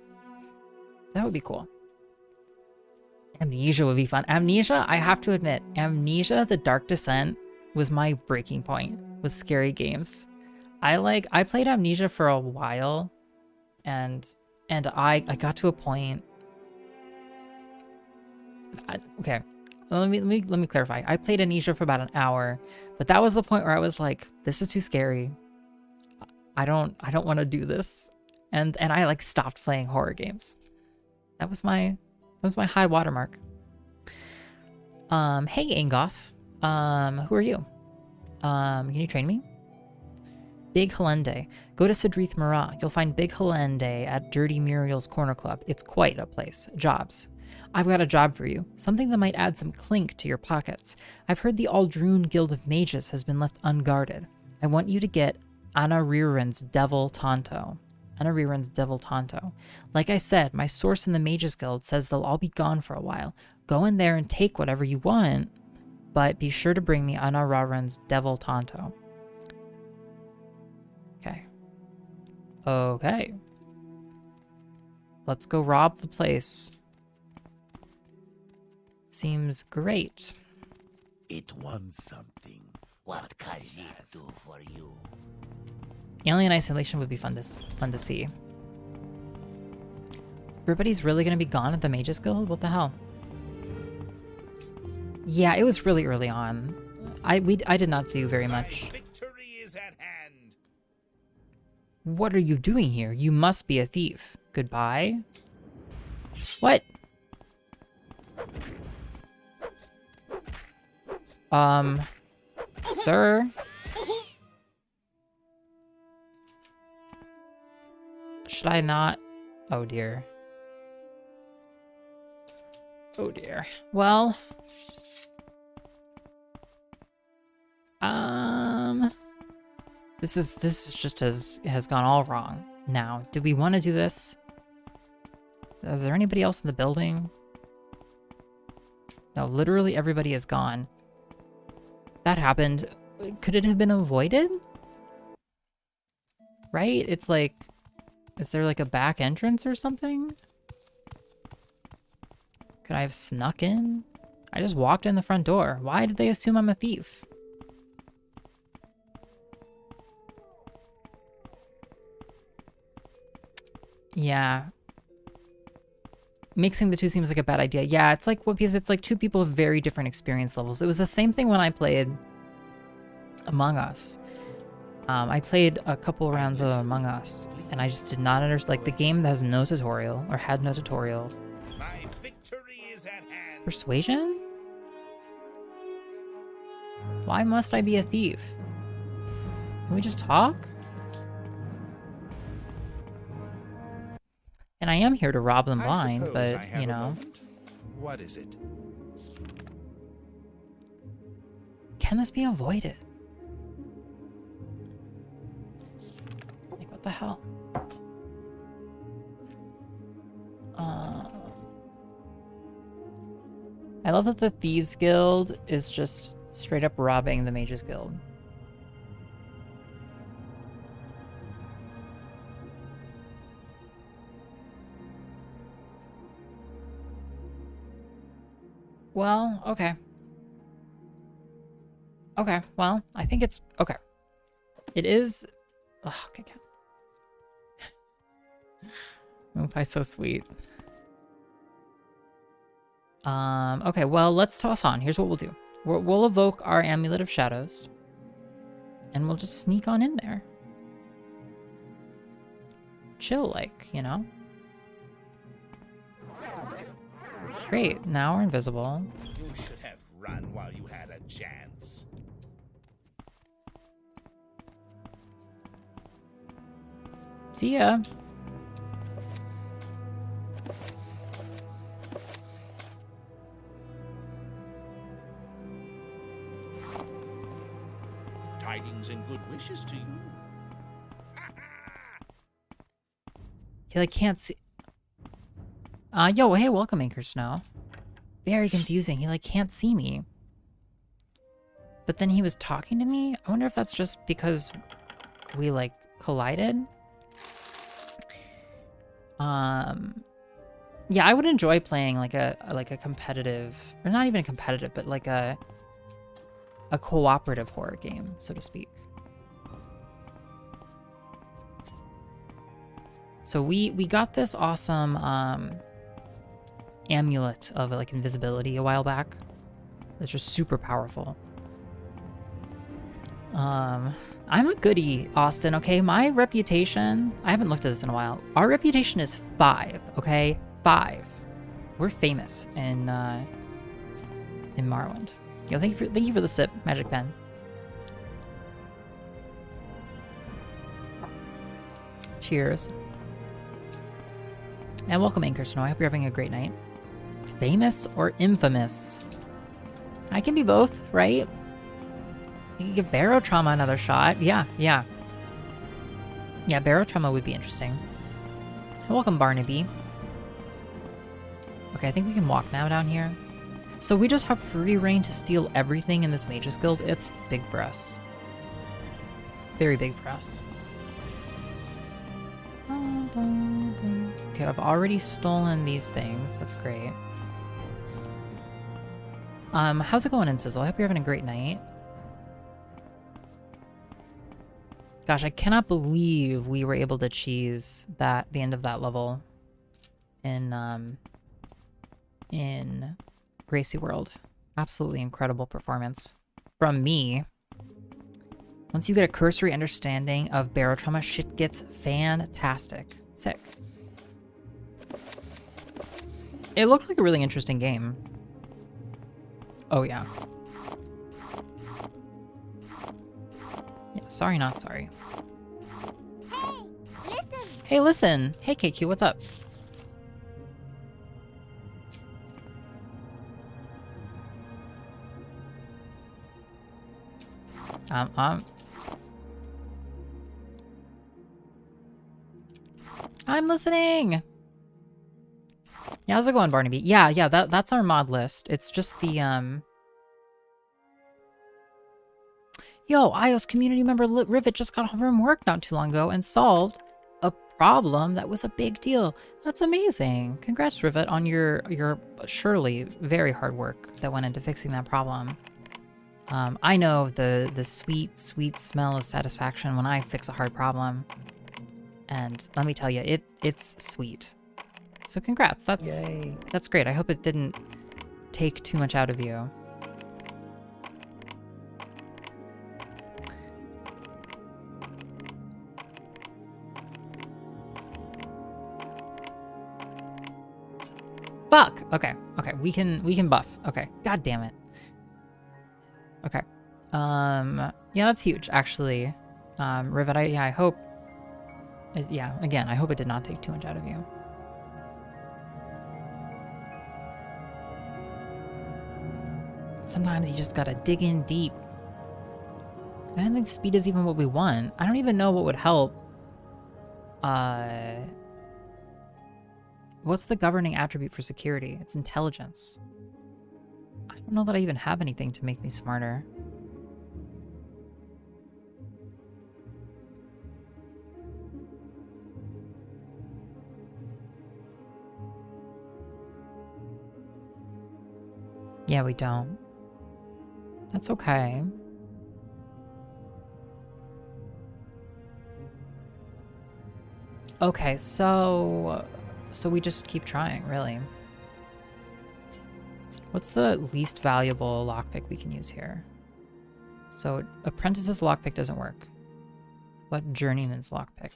That would be cool. Amnesia would be fun. Amnesia, I have to admit, Amnesia, The Dark Descent was my breaking point with scary games. I played Amnesia for a while, and I got to a point. Okay, let me clarify. I played Amnesia for about an hour, but that was the point where I was like, this is too scary. I don't want to do this, and I like stopped playing horror games. That was my high watermark. Hey Aingoth. Who are you? Can you train me? Big Helende. Go to Cedrith Marat. You'll find Big Helende at Dirty Muriel's Corner Club. It's quite a place. Jobs. I've got a job for you. Something that might add some clink to your pockets. I've heard the Ald'ruhn Guild of Mages has been left unguarded. I want you to get Anna Riren's Devil Tonto. Anna Riren's Devil Tonto. Like I said, my source in the Mages Guild says they'll all be gone for a while. Go in there and take whatever you want, but be sure to bring me Anna Riren's Devil Tonto. Okay. Okay. Let's go rob the place. Seems great. It wants something. What can it do for you? Alien Isolation would be fun to see. Everybody's really gonna be gone at the Mages Guild? What the hell? Yeah, it was really early on. I did not do very much. Victory is at hand. What are you doing here? You must be a thief. Goodbye. What? Sir? Should I not? Oh dear. Oh dear. Well. This is just has gone all wrong. Now, do we want to do this? Is there anybody else in the building? No, literally everybody is gone. That happened. Could it have been avoided? Right? It's like, is there like a back entrance or something? Could I have snuck in? I just walked in the front door. Why did they assume I'm a thief? Yeah. mixing the two seems like a bad idea. Yeah, it's like because it's like two people with very different experience levels. It was the same thing when I played Among Us. I played a couple rounds of Among Us, and I just did not understand. Like the game that has no tutorial or had no tutorial. My victory is at hand. Persuasion? Why must I be a thief? Can we just talk? And I am here to rob them blind, but, you know. What is it? Can this be avoided? Like, what the hell? I love that the Thieves Guild is just straight up robbing the Mages Guild. Well, okay. Okay, well, I think it's... Okay. It is... Ugh, okay. Moonpie's so sweet. Okay, well, let's toss on. Here's what we'll do. We'll evoke our Amulet of Shadows. And we'll just sneak on in there. Chill, like, you know? Great, now we're invisible. You should have run while you had a chance. See ya. Tidings and good wishes to you. He like can't see. Yo, hey, welcome, Anchor Snow. Very confusing. He like can't see me. But then he was talking to me. I wonder if that's just because we like collided. Yeah, I would enjoy playing like a competitive, or not even a competitive, but like a cooperative horror game, so to speak. So we got this awesome amulet of like invisibility a while back. It's just super powerful. I'm a goodie, Austin, okay? My reputation, I haven't looked at this in a while. Our reputation is 5, okay? 5. We're famous in Morrowind. Yo, thank you for the sip, Magic Pen. Cheers. And welcome, Anchor Snow. I hope you're having a great night. Famous or infamous? I can be both, right? You could give Barotrauma another shot. Yeah. Yeah, Barotrauma would be interesting. Welcome, Barnaby. Okay, I think we can walk now down here. So we just have free reign to steal everything in this Mages Guild. It's big for us. It's very big for us. Okay, I've already stolen these things. That's great. How's it going in Sizzle? I hope you're having a great night. Gosh, I cannot believe we were able to cheese the end of that level in Gracie World. Absolutely incredible performance from me. Once you get a cursory understanding of Barotrauma, shit gets fantastic. Sick. It looked like a really interesting game. Oh yeah. Yeah, sorry, not sorry. Hey, listen! Hey, KQ, what's up? I'm listening! Yeah, how's it going, Barnaby? Yeah, that's our mod list. It's just the, Yo, iios community member Rivet just got home from work not too long ago and solved a problem that was a big deal. That's amazing. Congrats, Rivet, on your surely very hard work that went into fixing that problem. I know the sweet, sweet smell of satisfaction when I fix a hard problem. And let me tell you, it's sweet. So congrats. That's great. I hope it didn't take too much out of you. Fuck. Okay. Okay. We can buff. Okay. God damn it. Okay. Yeah, that's huge, actually. Rivet, I hope... Yeah, again, I hope it did not take too much out of you. Sometimes you just gotta dig in deep. I don't think speed is even what we want. I don't even know what would help. What's the governing attribute for security? It's intelligence. I don't know that I even have anything to make me smarter. Yeah, we don't. That's okay. Okay, so we just keep trying, really. What's the least valuable lockpick we can use here? So apprentice's lockpick doesn't work. What journeyman's lockpick?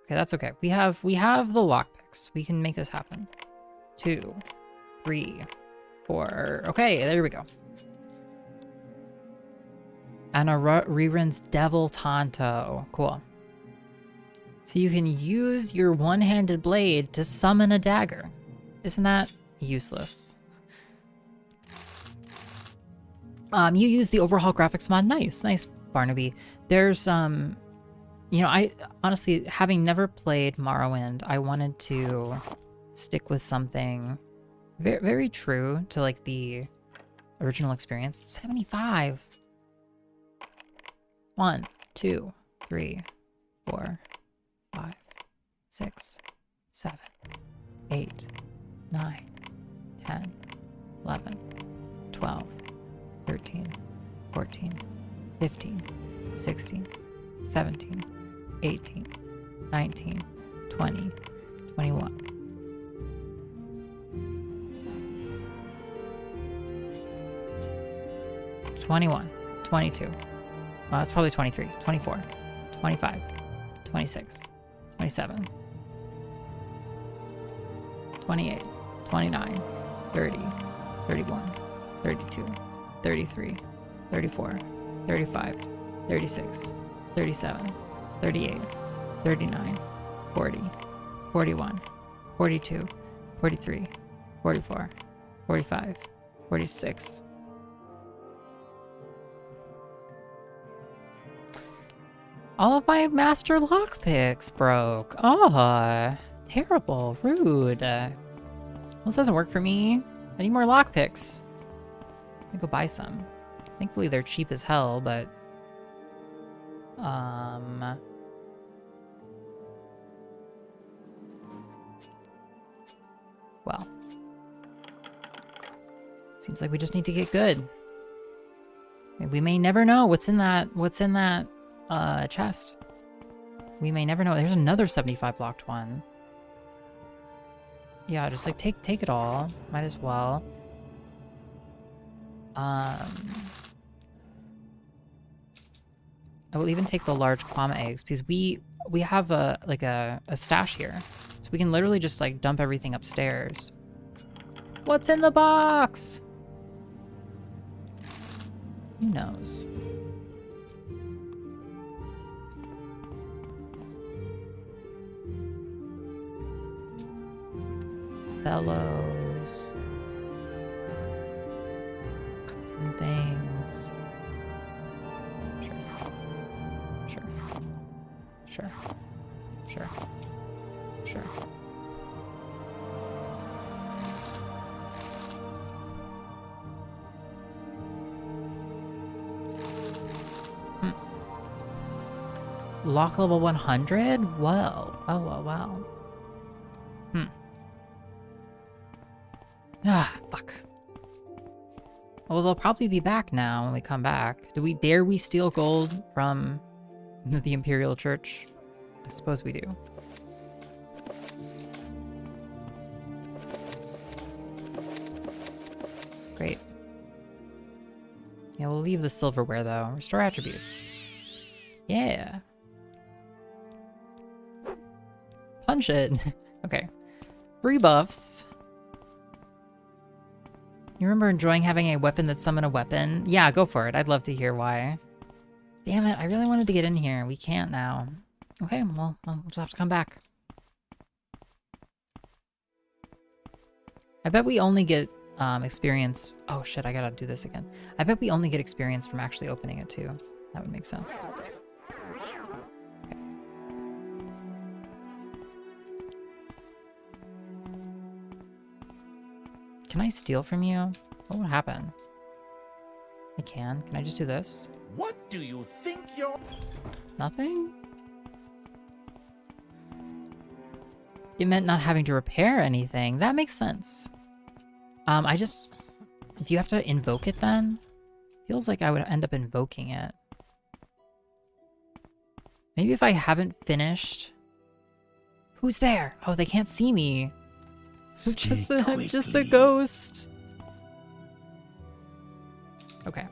Okay, that's okay. We have the lockpicks. We can make this happen. 2, 3, 4. Okay, there we go. And a Ririn's Devil Tonto. Cool. So you can use your one-handed blade to summon a dagger. Isn't that useless? You use the overhaul graphics mod. Nice, nice, Barnaby. There's you know, I honestly, having never played Morrowind, I wanted to stick with something very, very true to like the original experience. 75. 1, 2, 3, 4, 5, 6, 7, 8, 9, 10, 11, 12, 13, 14, 15, 16, 17, 18, 19, 20, 21. $21, $22. Well, that's probably 23, 24, 25, 26, 27, 28, 29, 30, 31, 32, 33, 34, 35, 36, 37, 38, 39, 40, 41, 42, 43, 44, 45, 46. All of my master lockpicks broke. Oh, terrible, rude. Well, this doesn't work for me. I need more lockpicks. Let me go buy some. Thankfully, they're cheap as hell, but... Well. Seems like we just need to get good. We may never know what's in that chest. We may never know. There's another 75 locked one. Yeah, just like take it all. Might as well. I will even take the large Kwama eggs because we have a stash here. So we can literally just like dump everything upstairs. What's in the box? Who knows? Bellows. Cups and things. Sure. Lock level 100? Well. Wow. Ah, fuck. Well, they'll probably be back now when we come back. Dare we steal gold from the Imperial Church? I suppose we do. Great. Yeah, we'll leave the silverware though. Restore attributes. Yeah. Punch it. Okay. Free buffs. You remember enjoying having a weapon that summoned a weapon? Yeah, go for it. I'd love to hear why. Damn it, I really wanted to get in here. We can't now. Okay, well, we'll just have to come back. I bet we only get experience. Oh shit, I gotta do this again. I bet we only get experience from actually opening it too. That would make sense. Okay. Can I steal from you? What would happen? I can. Can I just do this? What do you think you're... Nothing? It meant not having to repair anything. That makes sense. Do you have to invoke it then? Feels like I would end up invoking it. Maybe if I haven't finished... Who's there? Oh, they can't see me. I'm just a ghost. Okay.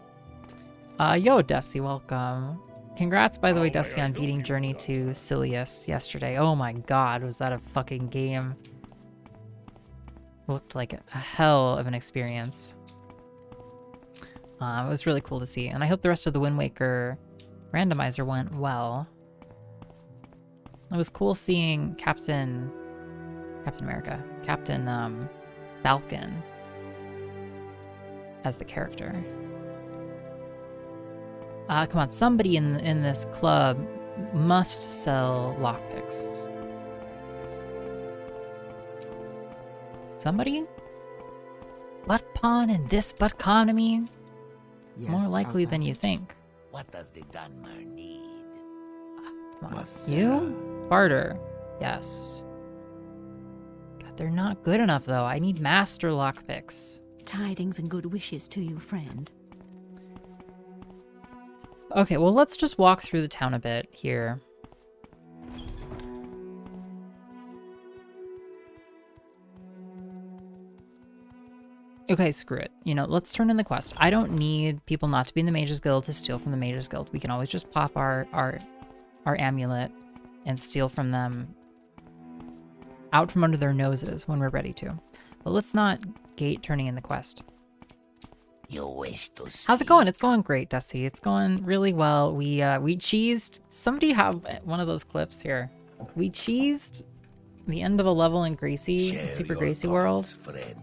Yo, Desi, welcome. Congrats, by the way, Desi, on beating Journey to Silius yesterday. Oh my god, was that a fucking game. Looked like a hell of an experience. It was really cool to see, and I hope the rest of the Wind Waker randomizer went well. It was cool seeing Captain Falcon as the character. Come on, somebody in this club must sell lockpicks. Somebody? Butt pawn in this butt economy? Yes, More likely I'll than you think. What does the Dunmer need? Come on. You? Barter. Yes. God, they're not good enough though. I need master lockpicks. Tidings and good wishes to you, friend. Okay, well, let's just walk through the town a bit here. Okay, screw it. You know, let's turn in the quest. I don't need people not to be in the Mages Guild to steal from the Mages Guild. We can always just pop our amulet and steal from them out from under their noses when we're ready to. But let's not gate turning in the quest. You wish to speak. How's it going? It's going great, Desi. It's going really well. We cheesed. Somebody have one of those clips here. We cheesed the end of a level in Gracie, Super Gracie World. Friend.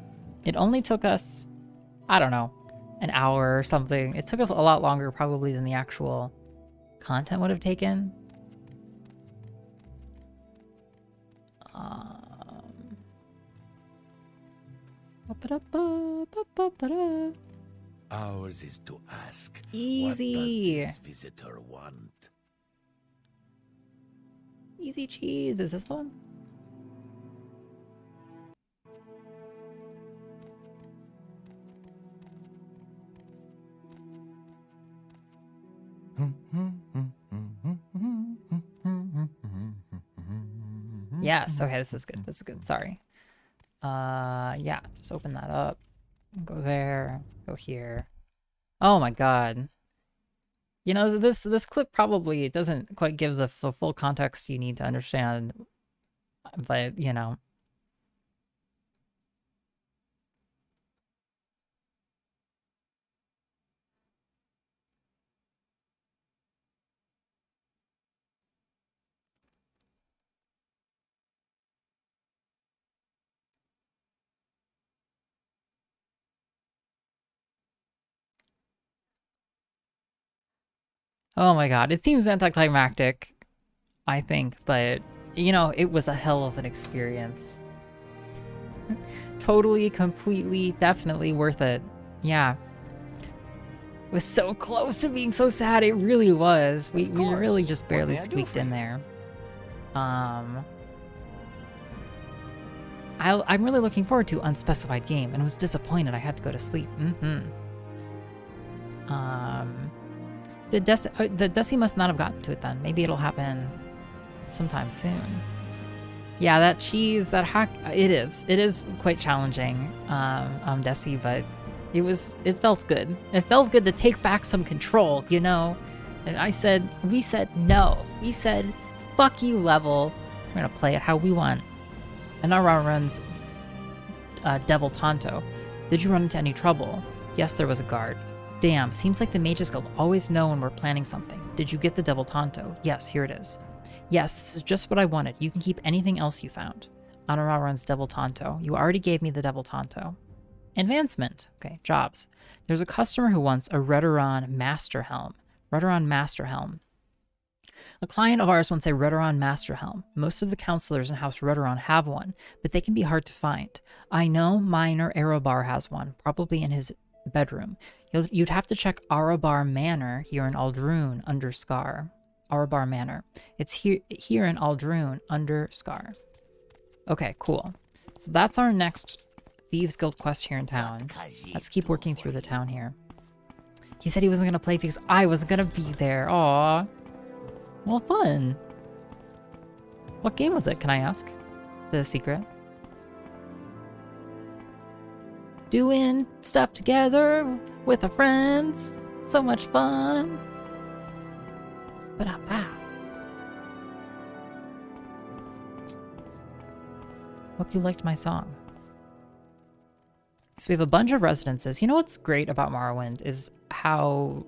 It only took us, I don't know, an hour or something. It took us a lot longer probably than the actual content would have taken. Ours is to ask. Easy. What does this visitor want? Easy cheese. Is this the one? Yes. Okay, this is good. This is good. Sorry. Yeah, just open that up. Go there. Go here. Oh my god. You know, this clip probably doesn't quite give the full context you need to understand, but you know. Oh my god, it seems anticlimactic, I think, but, you know, it was a hell of an experience. Totally, completely, definitely worth it. Yeah. It was so close to being so sad, it really was. We really just barely squeaked in there. I'm really looking forward to Unspecified Game, and was disappointed I had to go to sleep. The Desi must not have gotten to it then. Maybe it'll happen sometime soon. Yeah, that cheese, that hack, it is quite challenging, Desi, but it felt good. It felt good to take back some control, you know? And we said no. We said, fuck you, level. We're gonna play it how we want. And Nara runs Devil Tonto. Did you run into any trouble? Yes, there was a guard. Damn, seems like the Mages Guild always know when we're planning something. Did you get the Devil Tonto? Yes, here it is. Yes, this is just what I wanted. You can keep anything else you found. Anara runs Devil Tonto. You already gave me the Devil Tonto. Advancement. Okay, jobs. There's a customer who wants a Redoran Master Helm. Redoran Master Helm. A client of ours wants a Redoran Master Helm. Most of the counselors in House Redoran have one, but they can be hard to find. I know Minor Arabar has one, probably in his bedroom. You'd have to check Arabar Manor here in Ald'ruhn under Scar. Arabar Manor. It's here in Ald'ruhn under Scar. Okay, cool. So that's our next Thieves Guild quest here in town. Let's keep working through the town here. He said he wasn't gonna play because I wasn't gonna be there. Aww. Well, fun. What game was it, can I ask? The secret? Doing stuff together with our friends. So much fun. Ba-da-ba. Hope you liked my song. So we have a bunch of residences. You know what's great about Morrowind is how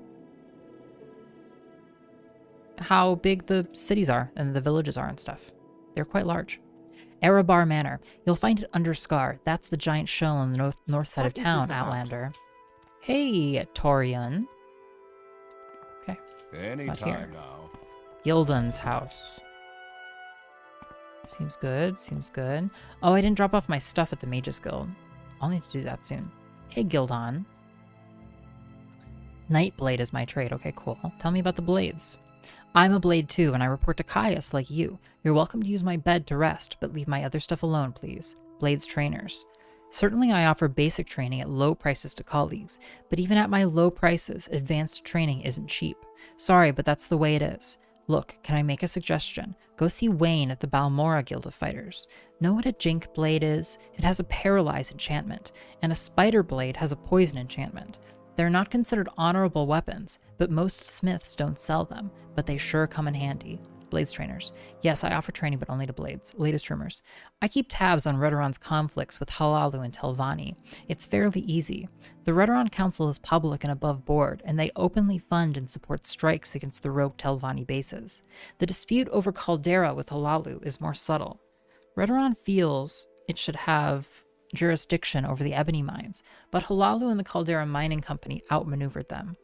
big the cities are and the villages are and stuff. They're quite large. Arabar Manor. You'll find it under Scar. That's the giant shell on the north side of town, Outlander. Hey, Torian. Okay. Anytime now. Gildan's house. Seems good, seems good. Oh, I didn't drop off my stuff at the Mages Guild. I'll need to do that soon. Hey, Gildan. Nightblade is my trade. Okay, cool. Tell me about the blades. I'm a blade too, and I report to Caius like you. You're welcome to use my bed to rest, but leave my other stuff alone, please. Blades trainers. Certainly I offer basic training at low prices to colleagues, but even at my low prices, advanced training isn't cheap. Sorry, but that's the way it is. Look, can I make a suggestion? Go see Wayne at the Balmora Guild of Fighters. Know what a Jink blade is? It has a paralyze enchantment, and a spider blade has a poison enchantment. They're not considered honorable weapons, but most smiths don't sell them, but they sure come in handy. Blades trainers. Yes, I offer training, but only to blades. Latest rumors. I keep tabs on Redoran's conflicts with Halalu and Telvanni. It's fairly easy. The Redoran Council is public and above board, and they openly fund and support strikes against the rogue Telvanni bases. The dispute over Caldera with Halalu is more subtle. Redoran feels it should have jurisdiction over the ebony mines, but Halalu and the Caldera Mining Company outmaneuvered them.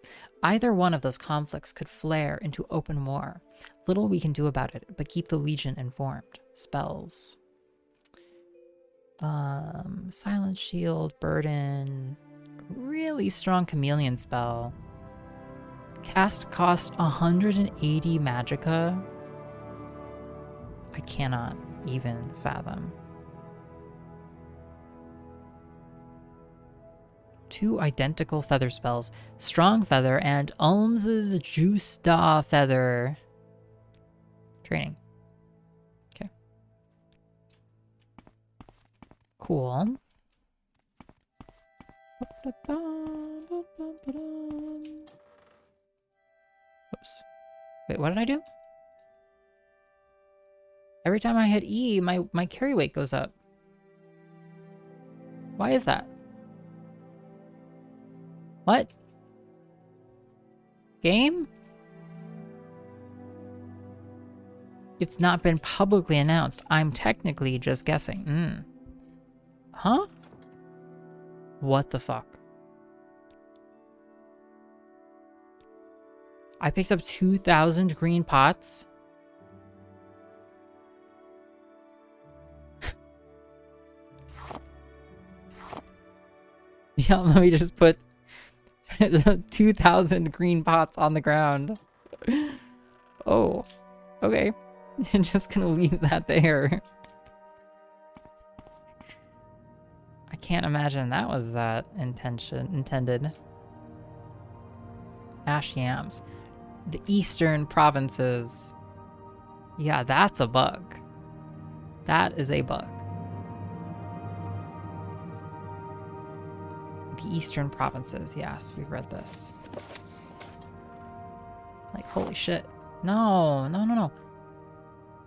Either one of those conflicts could flare into open war. Little we can do about it, but keep the Legion informed. Spells. Silent Shield, Burden. Really strong Chameleon spell. Cast cost 180 magicka. I cannot even fathom. 2 identical feather spells. Strong Feather and Ulm's Justa Feather. Training. Okay. Cool. Oops. Wait, what did I do? Every time I hit E, my carry weight goes up. Why is that? What? Game? It's not been publicly announced. I'm technically just guessing. Huh? What the fuck? I picked up 2,000 green pots. Yeah, let me just put 2,000 green pots on the ground. Oh, okay. I'm just gonna leave that there. I can't imagine that was that intended. Ash yams. The eastern provinces. Yeah, that's a bug. That is a bug. The eastern provinces. Yes, we've read this. Like, holy shit. No, no, no, no.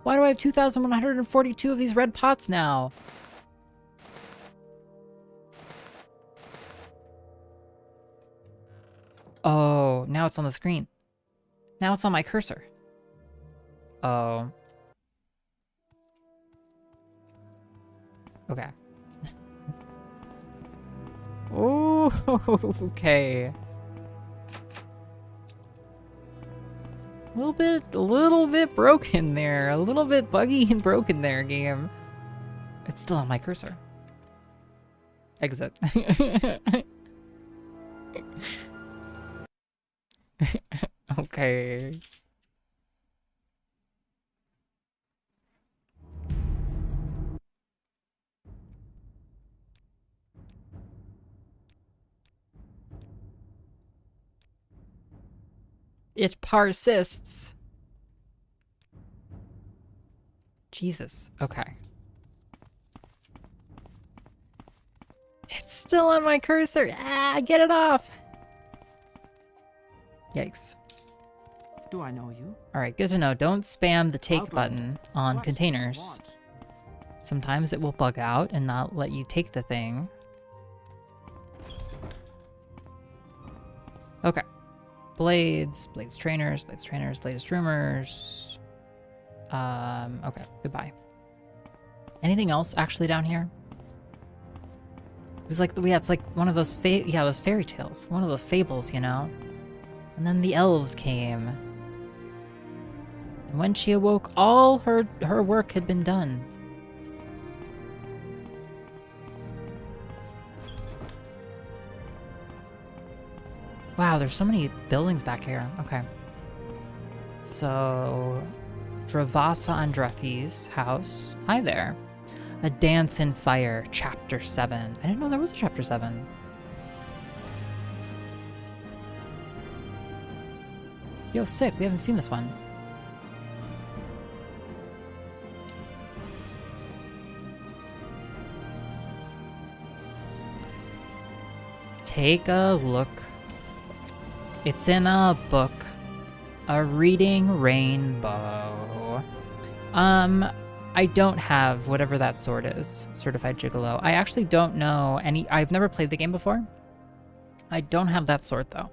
Why do I have 2,142 of these red pots now? Oh, now it's on the screen. Now it's on my cursor. Oh. Okay. Oh, okay. A little bit broken there. A little bit buggy and broken there, game. It's still on my cursor. Exit. Okay. It persists. Jesus. Okay. It's still on my cursor. Ah, get it off. Yikes. Do I know you? All right, good to know. Don't spam the take button on containers. Sometimes it will bug out and not let you take the thing. Okay. Blades trainers, latest rumors. Okay, goodbye. Anything else actually down here? It was like, yeah, it's like one of those those fairy tales. One of those fables, you know? And then the elves came. And when she awoke, all her work had been done. Wow, there's so many buildings back here. Okay. So, Dravasa Andrathi's house. Hi there. A Dance in Fire, Chapter 7. I didn't know there was a Chapter 7. Yo, sick. We haven't seen this one. Take a look. It's in a book. A reading rainbow. I don't have whatever that sword is. Certified Gigolo. I actually don't know any. I've never played the game before. I don't have that sword though.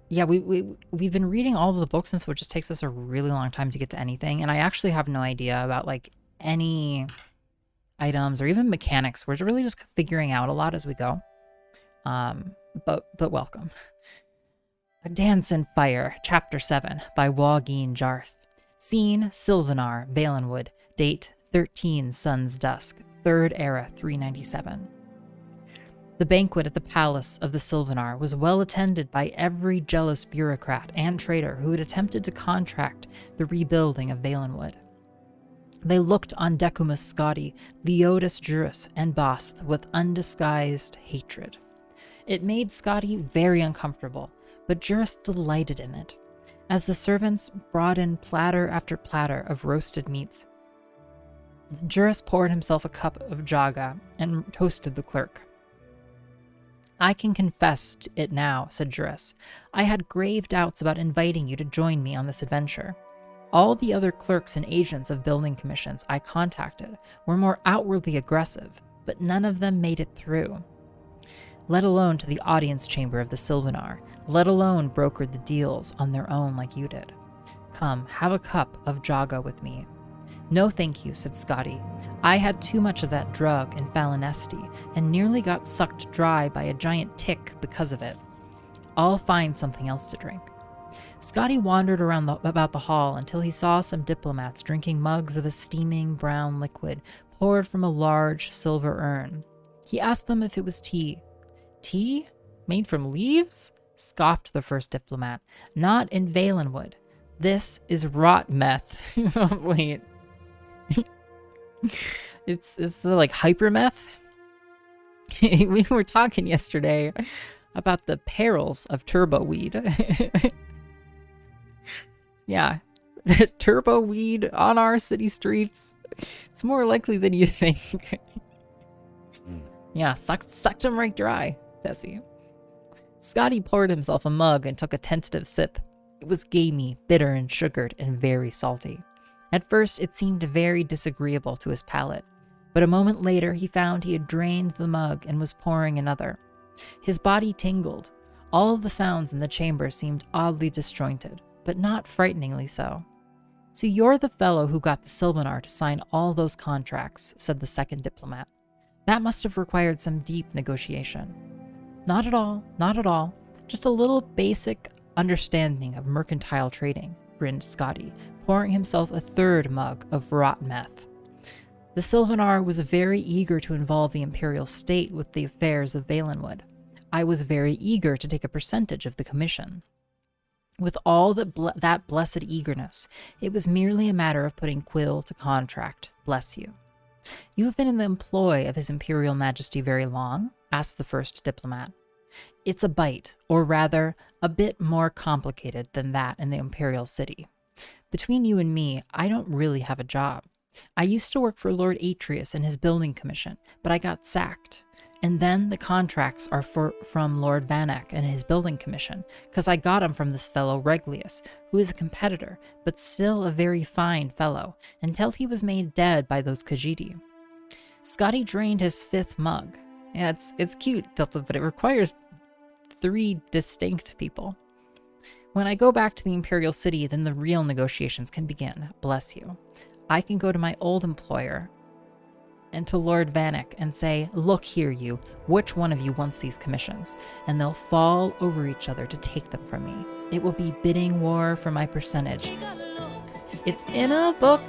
Yeah, we've been reading all of the books, and so it just takes us a really long time to get to anything. And I actually have no idea about like any items or even mechanics. We're really just figuring out a lot as we go. But welcome. A Dance in Fire, Chapter 7 by Wogeen Jarth. Scene, Sylvanar, Valenwood. Date, 13 Sun's Dusk, 3rd Era, 397. The banquet at the palace of the Sylvanar was well attended by every jealous bureaucrat and traitor who had attempted to contract the rebuilding of Valenwood. They looked on Decumus Scotty, Leotis Jurus, and Both with undisguised hatred. It made Scotty very uncomfortable, but Jurus delighted in it. As the servants brought in platter after platter of roasted meats, Jurus poured himself a cup of jaga and toasted the clerk. I can confess it now, said Jurus. I had grave doubts about inviting you to join me on this adventure. All the other clerks and agents of building commissions I contacted were more outwardly aggressive, but none of them made it through. Let alone to the audience chamber of the Sylvanar, let alone brokered the deals on their own like you did. Come, have a cup of jaga with me. No thank you, said Scotty. I had too much of that drug in Falinesti and nearly got sucked dry by a giant tick because of it. I'll find something else to drink. Scotty wandered around about the hall until he saw some diplomats drinking mugs of a steaming brown liquid poured from a large silver urn. He asked them if it was tea. Tea? Made from leaves? Scoffed the first diplomat. Not in Valenwood. This is rot meth. Wait. It's like hyper meth? We were talking yesterday about the perils of turbo weed. Yeah, turbo weed on our city streets. It's more likely than you think. Yeah, sucked him right dry, Tessie. Scotty poured himself a mug and took a tentative sip. It was gamey, bitter and sugared, and very salty. At first, it seemed very disagreeable to his palate, but a moment later he found he had drained the mug and was pouring another. His body tingled. All of the sounds in the chamber seemed oddly disjointed, but not frighteningly so. "So you're the fellow who got the Sylvanar to sign all those contracts," said the second diplomat. "That must have required some deep negotiation." Not at all. Just a little basic understanding of mercantile trading," grinned Scotty, pouring himself a third mug of rot meth. "The Sylvanar was very eager to involve the Imperial State with the affairs of Valenwood. I was very eager to take a percentage of the commission. With all that blessed eagerness, it was merely a matter of putting quill to contract, bless you." "You have been in the employ of His Imperial Majesty very long?" asked the first diplomat. "It's a bite, or rather, a bit more complicated than that in the Imperial City. Between you and me, I don't really have a job. I used to work for Lord Atreus and his building commission, but I got sacked. And then the contracts are from Lord Vanek and his building commission, because I got them from this fellow Reglius, who is a competitor, but still a very fine fellow, until he was made dead by those Khajiit." Scotty drained his fifth mug. Yeah, it's cute, Tilted, but it requires 3 distinct people. "When I go back to the Imperial City, then the real negotiations can begin, bless you. I can go to my old employer and to Lord Vanek and say, 'Look here, you, which one of you wants these commissions?' And they'll fall over each other to take them from me. It will be bidding war for my percentage. It's in a book,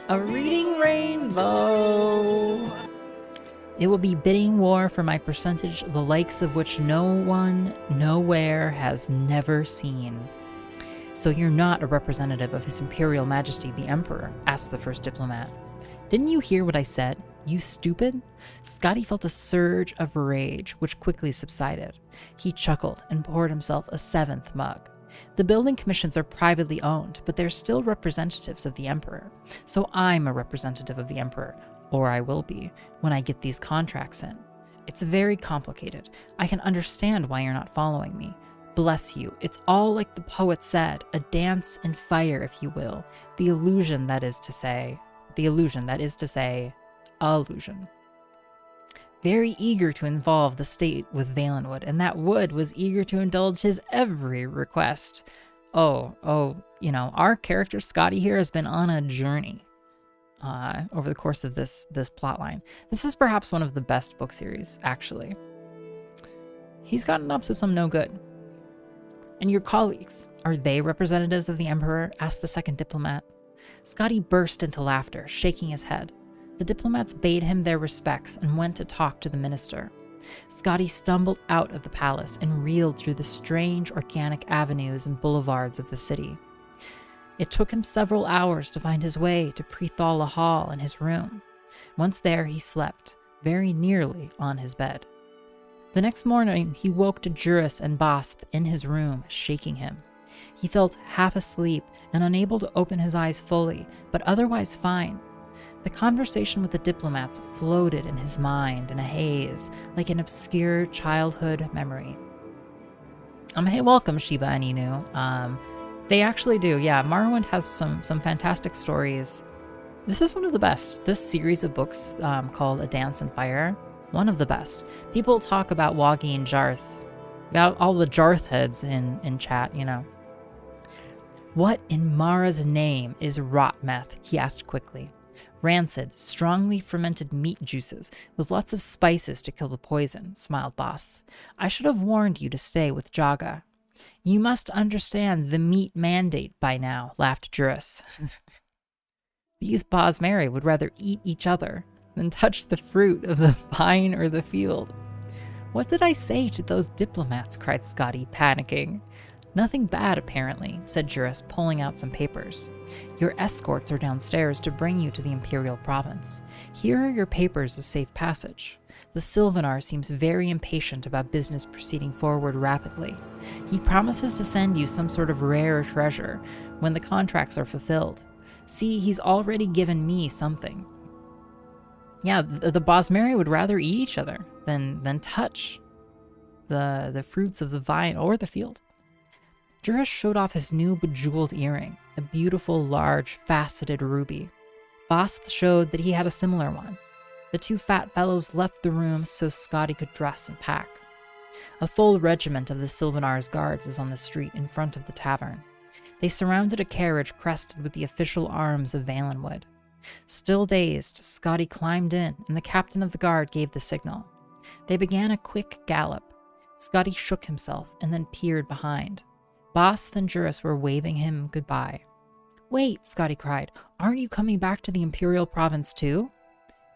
a reading rainbow. It will be bidding war for my percentage, the likes of which no one, nowhere, has never seen." "So you're not a representative of His Imperial Majesty the Emperor?" asked the first diplomat. "Didn't you hear what I said? You stupid?" Scotty felt a surge of rage, which quickly subsided. He chuckled and poured himself a 7th mug. "The building commissions are privately owned, but they're still representatives of the Emperor. So I'm a representative of the Emperor, or I will be, when I get these contracts in. It's very complicated. I can understand why you're not following me. Bless you, it's all like the poet said, a dance in fire, if you will. The illusion that is to say, illusion. Very eager to involve the state with Valenwood, and that Wood was eager to indulge his every request. Our character Scotty here has been on a journey over the course of this plotline. This is perhaps one of the best book series, actually. He's gotten up to some no good. "And your colleagues, are they representatives of the Emperor?" asked the second diplomat. Scotty burst into laughter, shaking his head. The diplomats bade him their respects and went to talk to the minister. Scotty stumbled out of the palace and reeled through the strange organic avenues and boulevards of the city. It took him several hours to find his way to Prethala Hall and his room. Once there, he slept, very nearly on his bed. The next morning, he woke to Juris and Bast in his room, shaking him. He felt half asleep and unable to open his eyes fully, but otherwise fine. The conversation with the diplomats floated in his mind in a haze, like an obscure childhood memory. Hey, welcome, Shiba and Inu. They actually do, yeah. Morrowind has some fantastic stories. This is one of the best. This series of books called A Dance in Fire, one of the best. People talk about Woggy and Jarth. Got all the Jarth heads in chat, you know. "What in Mara's name is rot meth?" he asked quickly. "Rancid, strongly fermented meat juices with lots of spices to kill the poison," smiled Both. "I should have warned you to stay with Jaga." "You must understand the meat mandate by now," laughed Juris. "These Bosmeri would rather eat each other than touch the fruit of the vine or the field." "What did I say to those diplomats?" cried Scotty, panicking. "Nothing bad, apparently," said Juris, pulling out some papers. "Your escorts are downstairs to bring you to the Imperial Province. Here are your papers of safe passage. The Sylvanar seems very impatient about business proceeding forward rapidly. He promises to send you some sort of rare treasure when the contracts are fulfilled. See, he's already given me something. Yeah, the Bosmeri would rather eat each other than touch the fruits of the vine or the field. Juris showed off his new bejeweled earring, a beautiful, large, faceted ruby. Bost showed that he had a similar one. The two fat fellows left the room so Scotty could dress and pack. A full regiment of the Sylvanar's guards was on the street in front of the tavern. They surrounded a carriage crested with the official arms of Valenwood. Still dazed, Scotty climbed in, and the captain of the guard gave the signal. They began a quick gallop. Scotty shook himself and then peered behind. Bost and Juris were waving him goodbye. "Wait," Scotty cried. "Aren't you coming back to the Imperial province too?"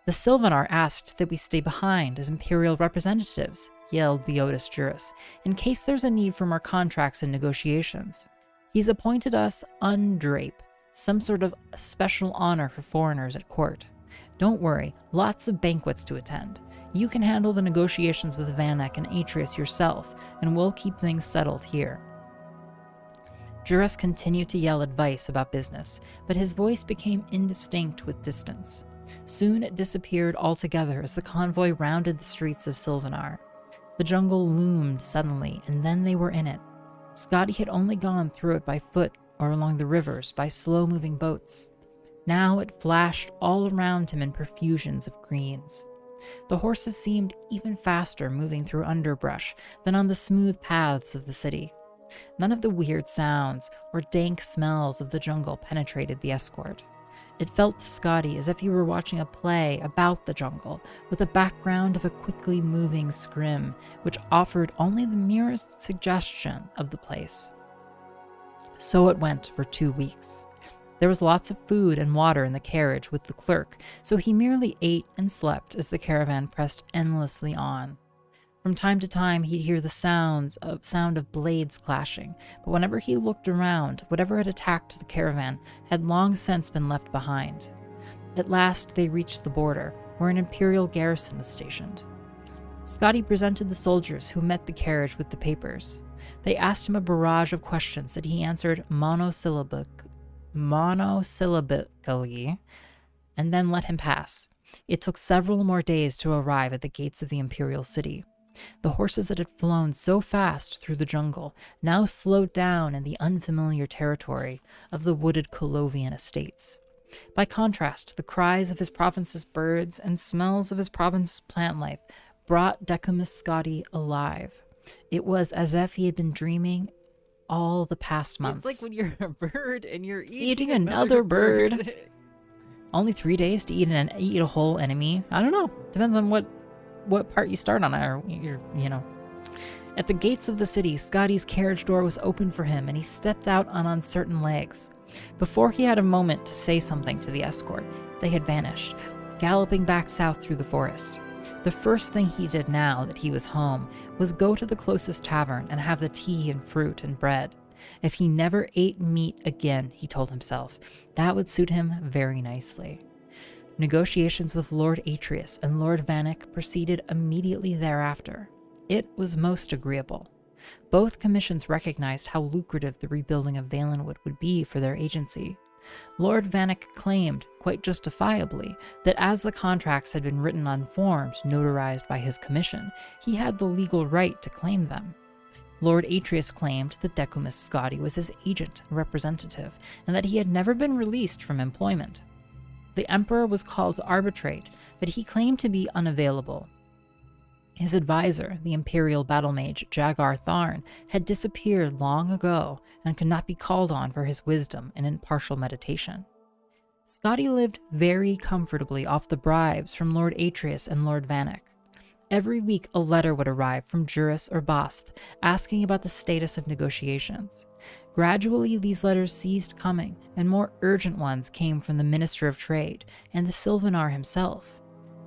"The Sylvanar asked that we stay behind as Imperial representatives," yelled the Otis Juris, "in case there's a need for more contracts and negotiations. He's appointed us undrape, some sort of special honor for foreigners at court. Don't worry, lots of banquets to attend. You can handle the negotiations with Vanek and Atreus yourself, and we'll keep things settled here." Juris continued to yell advice about business, but his voice became indistinct with distance. Soon it disappeared altogether as the convoy rounded the streets of Sylvanar. The jungle loomed suddenly, and then they were in it. Scotty had only gone through it by foot or along the rivers by slow-moving boats. Now it flashed all around him in profusions of greens. The horses seemed even faster moving through underbrush than on the smooth paths of the city. None of the weird sounds or dank smells of the jungle penetrated the escort. It felt to Scotty as if he were watching a play about the jungle, with a background of a quickly moving scrim, which offered only the merest suggestion of the place. So it went for 2 weeks. There was lots of food and water in the carriage with the clerk, so he merely ate and slept as the caravan pressed endlessly on. From time to time, he'd hear the sound of blades clashing, but whenever he looked around, whatever had attacked the caravan had long since been left behind. At last, they reached the border, where an imperial garrison was stationed. Scotty presented the soldiers who met the carriage with the papers. They asked him a barrage of questions that he answered monosyllabically, and then let him pass. It took several more days to arrive at the gates of the imperial city. The horses that had flown so fast through the jungle now slowed down in the unfamiliar territory of the wooded Colovian estates. By contrast, the cries of his province's birds and smells of his province's plant life brought Decumus Scotty alive. It was as if he had been dreaming all the past months. It's like when you're a bird and you're eating another bird. Only 3 days to eat a whole enemy? I don't know. Depends on what part you start on, or At the gates of the city, Scotty's carriage door was open for him, and he stepped out on uncertain legs. Before he had a moment to say something to the escort, they had vanished, galloping back south through the forest. The first thing he did now that he was home was go to the closest tavern and have the tea and fruit and bread. If he never ate meat again, he told himself, that would suit him very nicely. Negotiations with Lord Atreus and Lord Vanek proceeded immediately thereafter. It was most agreeable. Both commissions recognized how lucrative the rebuilding of Valenwood would be for their agency. Lord Vanek claimed, quite justifiably, that as the contracts had been written on forms notarized by his commission, he had the legal right to claim them. Lord Atreus claimed that Decumus Scotty was his agent and representative, and that he had never been released from employment. The Emperor was called to arbitrate, but he claimed to be unavailable. His advisor, the Imperial battle mage Jagar Tharn, had disappeared long ago and could not be called on for his wisdom and impartial meditation. Scotty lived very comfortably off the bribes from Lord Atreus and Lord Vanek. Every week a letter would arrive from Juris or Bost asking about the status of negotiations. Gradually, these letters ceased coming, and more urgent ones came from the Minister of Trade and the Sylvanar himself.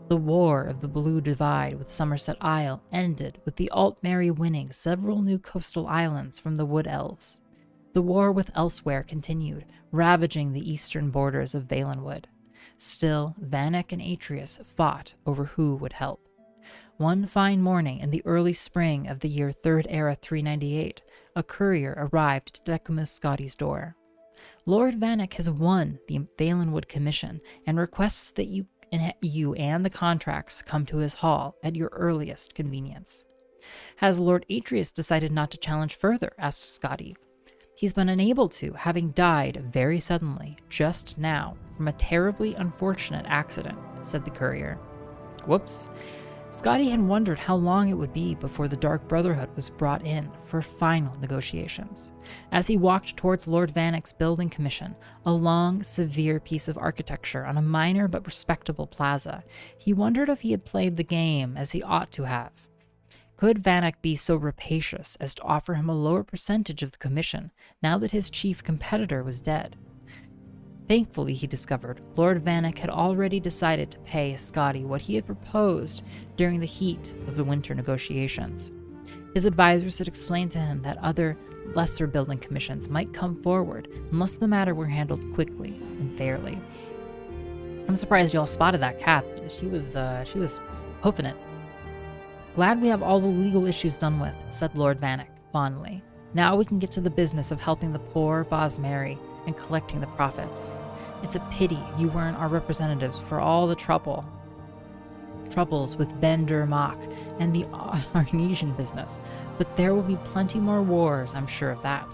The War of the Blue Divide with Somerset Isle ended with the Altmeri winning several new coastal islands from the Wood Elves. The war with Elsewhere continued, ravaging the eastern borders of Valenwood. Still, Vanek and Atreus fought over who would help. One fine morning in the early spring of the year 3rd Era 398, a courier arrived at Decumus Scotty's door. Lord Vanek has won the Valenwood Commission and requests that you and the contracts come to his hall at your earliest convenience. Has Lord Atreus decided not to challenge further? Asked Scotty. He's been unable to, having died very suddenly, just now, from a terribly unfortunate accident, said the courier. Whoops. Scotty had wondered how long it would be before the Dark Brotherhood was brought in for final negotiations. As he walked towards Lord Vanek's building commission, a long, severe piece of architecture on a minor but respectable plaza, he wondered if he had played the game as he ought to have. Could Vanek be so rapacious as to offer him a lower percentage of the commission now that his chief competitor was dead? Thankfully, he discovered, Lord Vanek had already decided to pay Scotty what he had proposed during the heat of the winter negotiations. His advisors had explained to him that other, lesser building commissions might come forward unless the matter were handled quickly and fairly. I'm surprised y'all spotted that cat. She was hoofing it. Glad we have all the legal issues done with, said Lord Vanek fondly. Now we can get to the business of helping the poor Bosmeri and collecting the profits. It's a pity you weren't our representatives for all the troubles with Bender Mock and the Arnesian business, but there will be plenty more wars, I'm sure of that.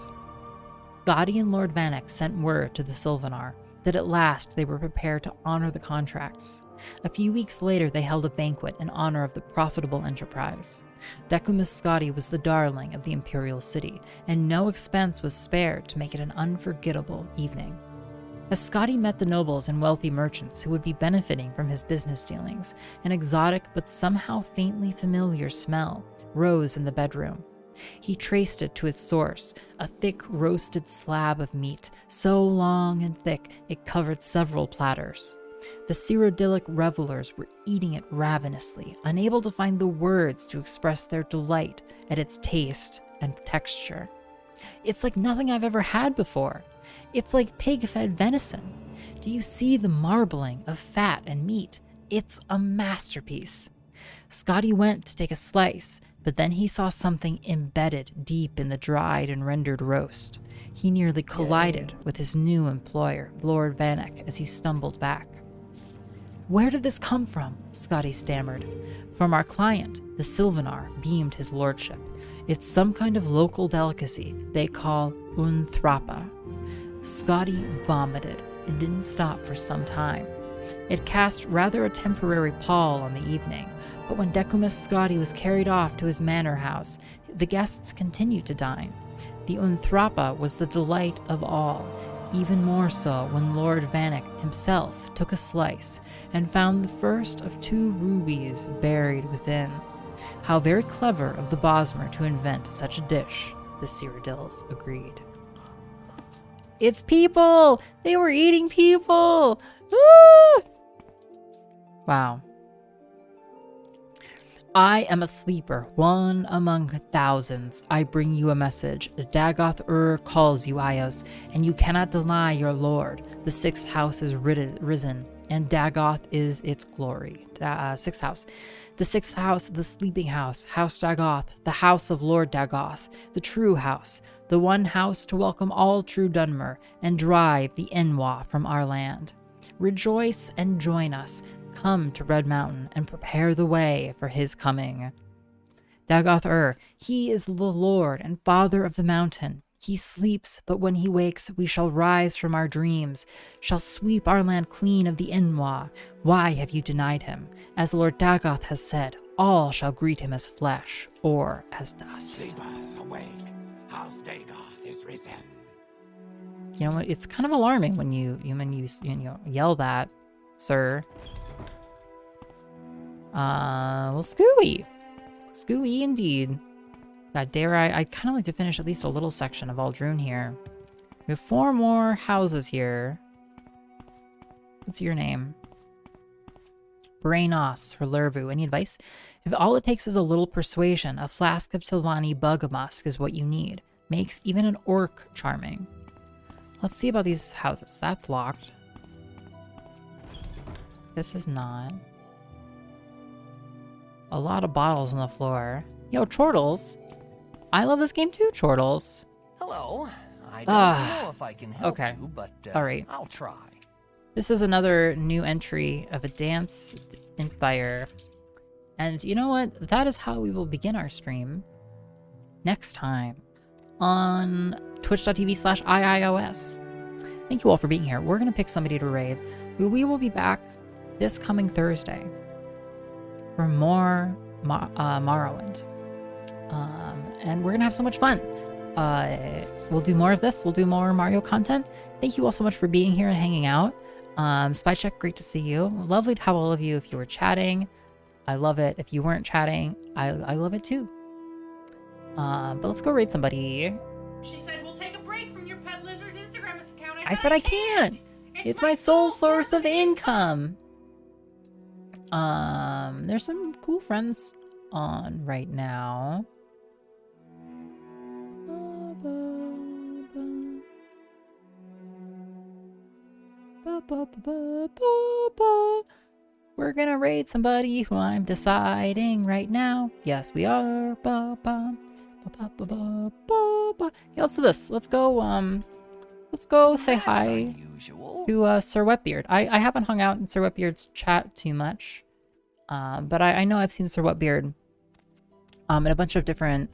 Scotty and Lord Vanek sent word to the Sylvanar that at last they were prepared to honor the contracts. A few weeks later, they held a banquet in honor of the profitable enterprise. Decumus Scotty was the darling of the imperial city, and no expense was spared to make it an unforgettable evening. As Scotty met the nobles and wealthy merchants who would be benefiting from his business dealings, an exotic but somehow faintly familiar smell rose in the bedroom. He traced it to its source, a thick roasted slab of meat, so long and thick it covered several platters. The Cyrodiilic revelers were eating it ravenously, unable to find the words to express their delight at its taste and texture. It's like nothing I've ever had before. It's like pig-fed venison. Do you see the marbling of fat and meat? It's a masterpiece. Scotty went to take a slice, but then he saw something embedded deep in the dried and rendered roast. He nearly collided with his new employer, Lord Vanek, as he stumbled back. Where did this come from? Scotty stammered. From our client, the Sylvanar, beamed his lordship. It's some kind of local delicacy they call unthrapa. Scotty vomited and didn't stop for some time. It cast rather a temporary pall on the evening, but when Decumus Scotty was carried off to his manor house, the guests continued to dine. The unthrapa was the delight of all, even more so when Lord Vanek himself took a slice and found the first of 2 rubies buried within. How very clever of the Bosmer to invent such a dish, the Cyrodiils agreed. It's people! They were eating people! Ah! Wow. I am a sleeper, one among thousands. I bring you a message. Dagoth calls you, Ios, and you cannot deny your lord. The 6th house is risen, and Dagoth is its glory. 6th house. The 6th house, the sleeping house, House Dagoth, the house of Lord Dagoth, the true house, the one house to welcome all true Dunmer and drive the Enwa from our land. Rejoice and join us. Come to Red Mountain and prepare the way for his coming. Dagoth he is the Lord and Father of the mountain. He sleeps, but when he wakes, we shall rise from our dreams, shall sweep our land clean of the Enwa. Why have you denied him? As Lord Dagoth has said, all shall greet him as flesh or as dust. Sleepers awake. House Dagoth is risen. You know, it's kind of alarming when you yell that, sir. Well, Scooey. Scooey indeed. God dare I'd kind of like to finish at least a little section of Ald'ruhn here. We have 4 more houses here. What's your name? Brainos, or Lervu. Any advice? If all it takes is a little persuasion, a flask of Tilvani Bugmusk is what you need. Makes even an orc charming. Let's see about these houses. That's locked. This is not. A lot of bottles on the floor. Yo, Chortles. I love this game too, Chortles. Hello. I don't know if I can help you, but all right. I'll try. This is another new entry of A Dance in Fire. And you know what? That is how we will begin our stream next time on twitch.tv/iios. Thank you all for being here. We're going to pick somebody to raid. We will be back this coming Thursday for more Morrowind. And we're going to have so much fun. We'll do more of this. We'll do more Mario content. Thank you all so much for being here and hanging out. Spycheck, great to see you. Lovely to have all of you if you were chatting. I love it. If you weren't chatting, I love it too. But let's go raid somebody. She said we'll take a break from your pet lizard's Instagram account. I said I can't. It's my sole source of income. There's some cool friends on right now. We're gonna raid somebody who I'm deciding right now. Yes, we are. Let's do this. Let's go say hi to Sir Wetbeard. I haven't hung out in Sir Wetbeard's chat too much, but I know I've seen Sir Wetbeard in a bunch of different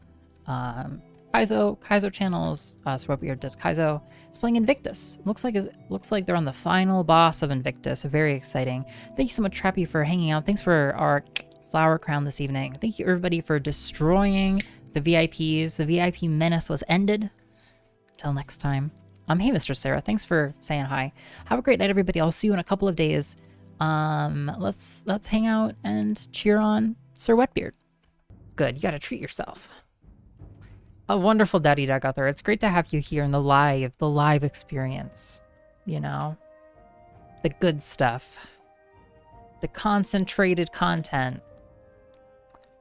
Kaizo channels. Sir Wetbeard does Kaizo. It's playing Invictus. Looks like they're on the final boss of Invictus. Very exciting. Thank you so much, Trappy, for hanging out. Thanks for our flower crown this evening. Thank you everybody for destroying the VIPs. The VIP menace was ended. Till next time. Hey, Mr. Sarah. Thanks for saying hi. Have a great night, everybody. I'll see you in a couple of days. Let's hang out and cheer on Sir Wetbeard. It's good. You gotta treat yourself. A wonderful Daddy Doug out there. It's great to have you here in the live experience. You know, the good stuff, the concentrated content.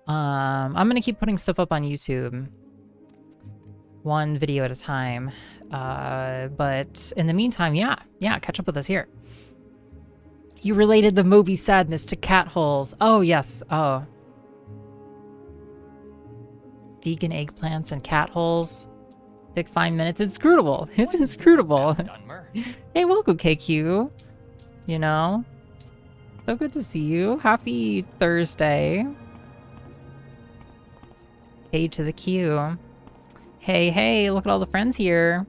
I'm gonna keep putting stuff up on YouTube, one video at a time. But in the meantime, yeah, catch up with us here. You related the Moby sadness to cat holes. Oh yes. Oh. Vegan eggplants and cat holes. Big fine minutes. Inscrutable. It's inscrutable. Hey, welcome, KQ. You know, so good to see you. Happy Thursday. A to the Q. Hey, look at all the friends here.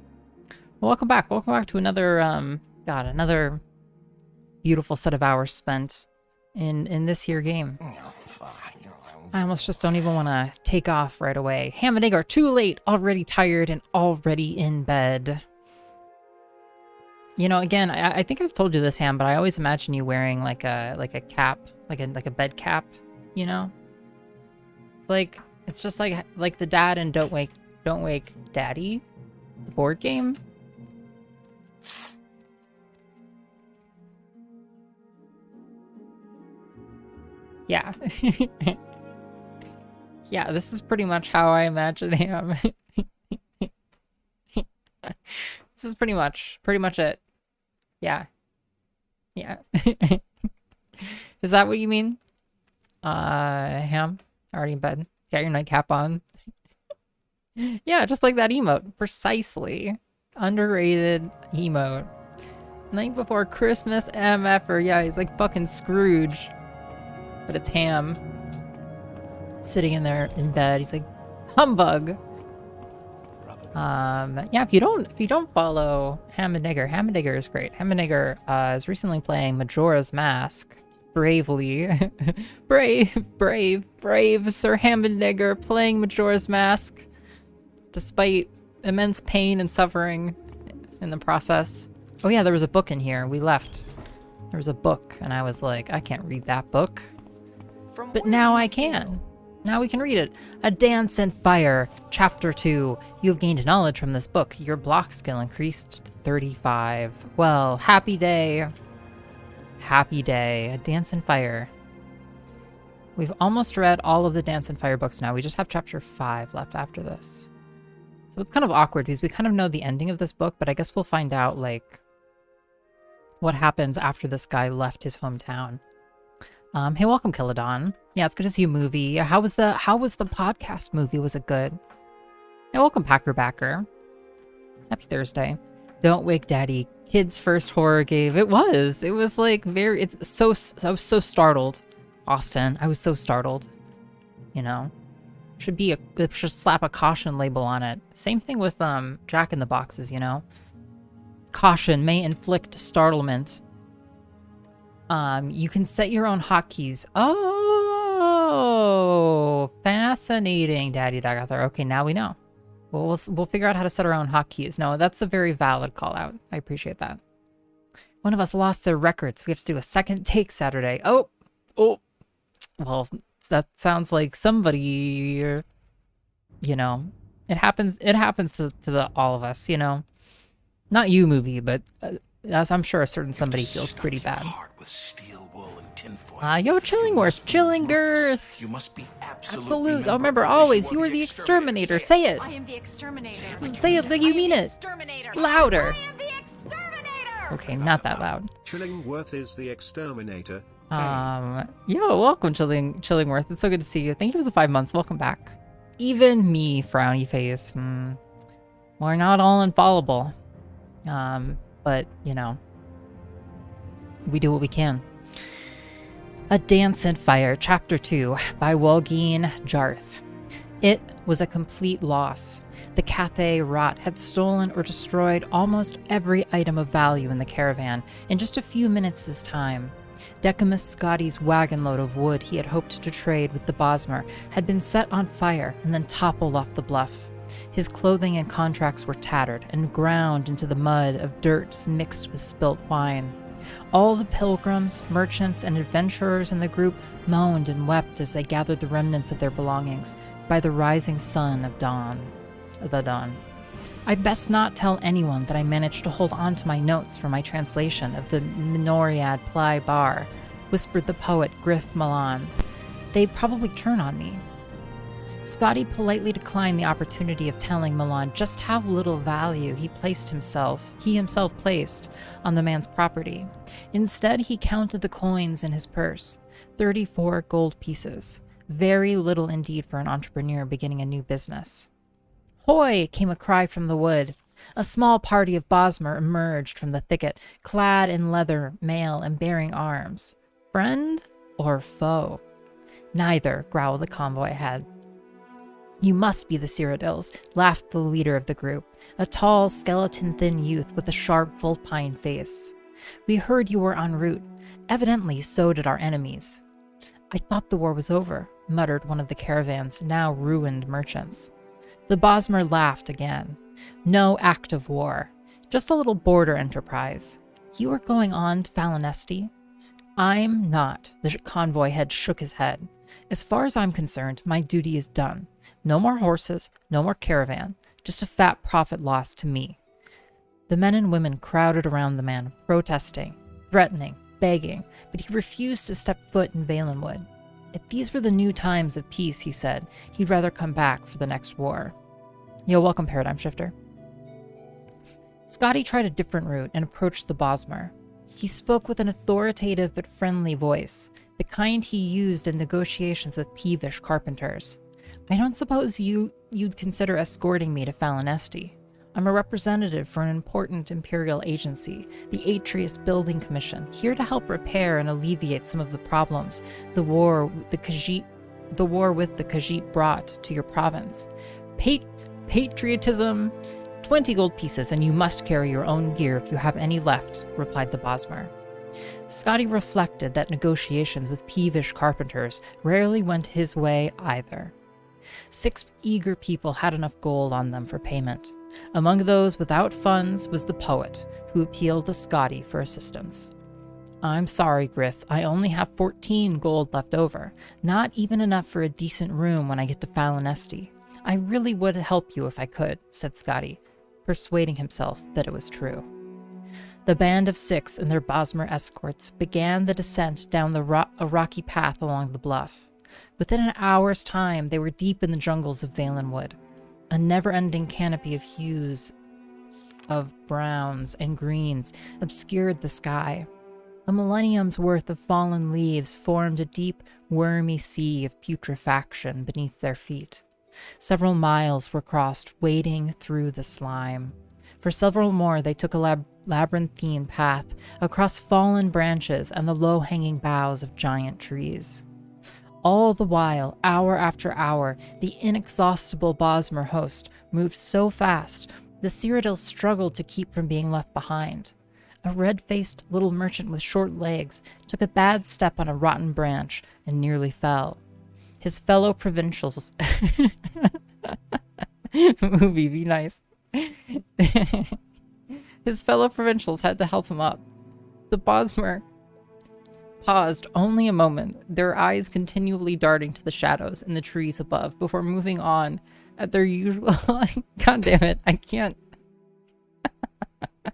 Welcome back. Welcome back to another, another beautiful set of hours spent in this here game. I almost just don't even want to take off right away. Ham and egg are too late, already tired and already in bed. You know, again, I think I've told you this, Ham, but I always imagine you wearing like a cap, like a bed cap, you know? Like, it's just like the dad in Don't Wake Daddy, the board game. Yeah. Yeah, this is pretty much how I imagine him. This is pretty much it. Yeah. Is that what you mean? Ham? Already in bed. Got your nightcap on. Yeah, just like that emote. Precisely. Underrated emote. Night before Christmas MF'er. Yeah, he's like fucking Scrooge. But it's Ham. Sitting in there in bed. He's like, humbug. Yeah, if you don't follow Ham and Nigger is great. Ham and Nigger is recently playing Majora's Mask. Bravely. brave Sir Ham and Nigger playing Majora's Mask. Despite immense pain and suffering in the process. Oh yeah, there was a book in here. We left. There was a book, and I was like, I can't read that book. But now I can. Now we can read it. A Dance in Fire, Chapter 2. You have gained knowledge from this book. Your block skill increased to 35. Well, happy day. Happy day. A Dance in Fire. We've almost read all of the Dance in Fire books now. We just have Chapter 5 left after this. So it's kind of awkward because we kind of know the ending of this book, but I guess we'll find out, like, what happens after this guy left his hometown. Hey, welcome, Killadon. Yeah, it's good to see you, movie. How was the podcast movie? Was it good? Hey, welcome, Packerbacker. Happy Thursday. Don't Wake Daddy. Kid's first horror game. It was like very, I was so startled, Austin. I was so startled. You know? Should slap a caution label on it. Same thing with Jack in the Boxes, you know? Caution may inflict startlement. You can set your own hotkeys. Oh, fascinating, Daddy Dagather. Okay, now we know. We'll figure out how to set our own hotkeys. No, that's a very valid call out. I appreciate that. One of us lost their records. We have to do a second take Saturday. Oh. Well, that sounds like somebody, you know, it happens to all of us, you know. Not you, movie, but as I'm sure a certain somebody feels pretty bad. Yo, Chillingworth, Chillingirth. You must be absolute. Oh, remember, always, you are the exterminator. Say it. I am the exterminator. Say it like you mean it. Louder. I am the exterminator. Okay, not that loud. Chillingworth is the exterminator. Yo, welcome, Chillingworth. It's so good to see you. Thank you for the 5 months. Welcome back. Even me, frowny face. We're not all infallible. But, you know, we do what we can. A Dance and Fire, Chapter 2, by Walgeen Jarth. It was a complete loss. The Cathay rot had stolen or destroyed almost every item of value in the caravan in just a few minutes' time. Decimus Scotty's wagon load of wood he had hoped to trade with the Bosmer had been set on fire and then toppled off the bluff. His clothing and contracts were tattered and ground into the mud of dirt mixed with spilt wine. All the pilgrims, merchants, and adventurers in the group moaned and wept as they gathered the remnants of their belongings by the rising sun of dawn. I best not tell anyone that I managed to hold on to my notes for my translation of the Minoriad Ply Bar, whispered the poet Griff Milan. They'd probably turn on me. Scotty politely declined the opportunity of telling Milan just how little value he himself placed on the man's property. Instead, he counted the coins in his purse, 34 gold pieces. Very little indeed for an entrepreneur beginning a new business. "Hoy!" came a cry from the wood. A small party of Bosmer emerged from the thicket, clad in leather mail and bearing arms. Friend or foe? Neither, growled the convoy ahead. "You must be the Cyrodiils," laughed the leader of the group, a tall, skeleton-thin youth with a sharp, vulpine face. "We heard you were en route. Evidently, so did our enemies." "I thought the war was over," muttered one of the caravan's now ruined merchants. The Bosmer laughed again. "No active war. Just a little border enterprise. You are going on to Falinesti?" "I'm not." The convoy head shook his head. "As far as I'm concerned, my duty is done. No more horses, no more caravan, just a fat profit loss to me." The men and women crowded around the man, protesting, threatening, begging, but he refused to step foot in Valenwood. If these were the new times of peace, he said, he'd rather come back for the next war. Yo, welcome, Paradigm Shifter. Scotty tried a different route and approached the Bosmer. He spoke with an authoritative but friendly voice, the kind he used in negotiations with peevish carpenters. "I don't suppose you'd consider escorting me to Falinesti. I'm a representative for an important imperial agency, the Atreus Building Commission, here to help repair and alleviate some of the problems the war with the Khajiit brought to your province. Patriotism, 20 gold pieces, and you must carry your own gear if you have any left," replied the Bosmer. Scotty reflected that negotiations with peevish carpenters rarely went his way either. 6 eager people had enough gold on them for payment. Among those without funds was the poet, who appealed to Scotty for assistance. "I'm sorry, Griff, I only have 14 gold left over, not even enough for a decent room when I get to Falinesti. I really would help you if I could," said Scotty, persuading himself that it was true. The band of 6 and their Bosmer escorts began the descent down a rocky path along the bluff. Within an hour's time, they were deep in the jungles of Valenwood. A never-ending canopy of hues of browns and greens obscured the sky. A millennium's worth of fallen leaves formed a deep, wormy sea of putrefaction beneath their feet. Several miles were crossed, wading through the slime. For several more, they took a labyrinthine path across fallen branches and the low-hanging boughs of giant trees. All the while, hour after hour, the inexhaustible Bosmer host moved so fast, the Cyrodiils struggled to keep from being left behind. A red-faced little merchant with short legs took a bad step on a rotten branch and nearly fell. His fellow provincials... Movie, be nice. His fellow provincials had to help him up. The Bosmer paused only a moment, their eyes continually darting to the shadows in the trees above before moving on at their usual... God damn it, I can't...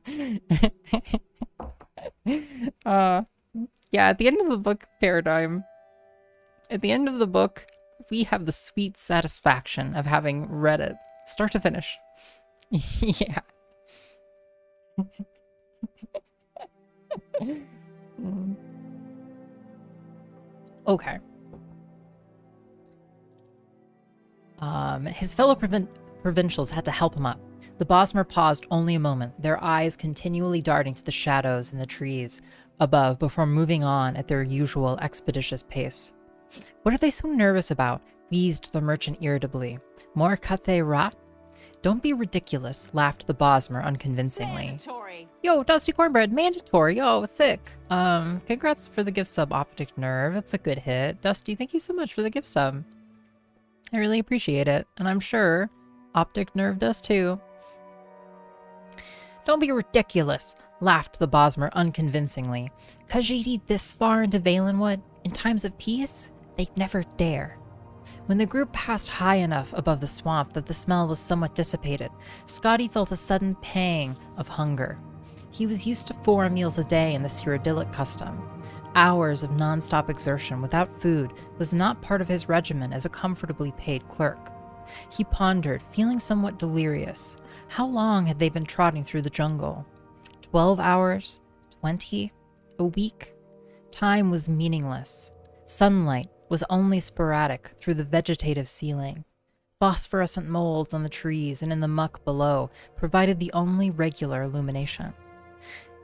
Yeah, at the end of the book, Paradigm, at the end of the book, we have the sweet satisfaction of having read it, start to finish. Yeah. Okay. His fellow provincials had to help him up. The Bosmer paused only a moment, their eyes continually darting to the shadows in the trees above before moving on at their usual expeditious pace. What are they so nervous about? Wheezed the merchant irritably. More Cathay rot? Don't be ridiculous, laughed the Bosmer unconvincingly. Mandatory. Yo, Dusty Cornbread, mandatory. Yo, sick. Congrats for the gift sub, Optic Nerve. It's a good hit. Dusty, thank you so much for the gift sub. I really appreciate it, and I'm sure Optic Nerve does too. Don't be ridiculous, laughed the Bosmer unconvincingly. Khajiit this far into Valenwood, in times of peace, they'd never dare. When the group passed high enough above the swamp that the smell was somewhat dissipated, Scotty felt a sudden pang of hunger. He was used to 4 meals a day in the Cyrodiilic custom. Hours of non-stop exertion without food was not part of his regimen as a comfortably paid clerk. He pondered, feeling somewhat delirious. How long had they been trotting through the jungle? 12 hours? 20? A week? Time was meaningless. Sunlight was only sporadic through the vegetative ceiling. Phosphorescent molds on the trees and in the muck below provided the only regular illumination.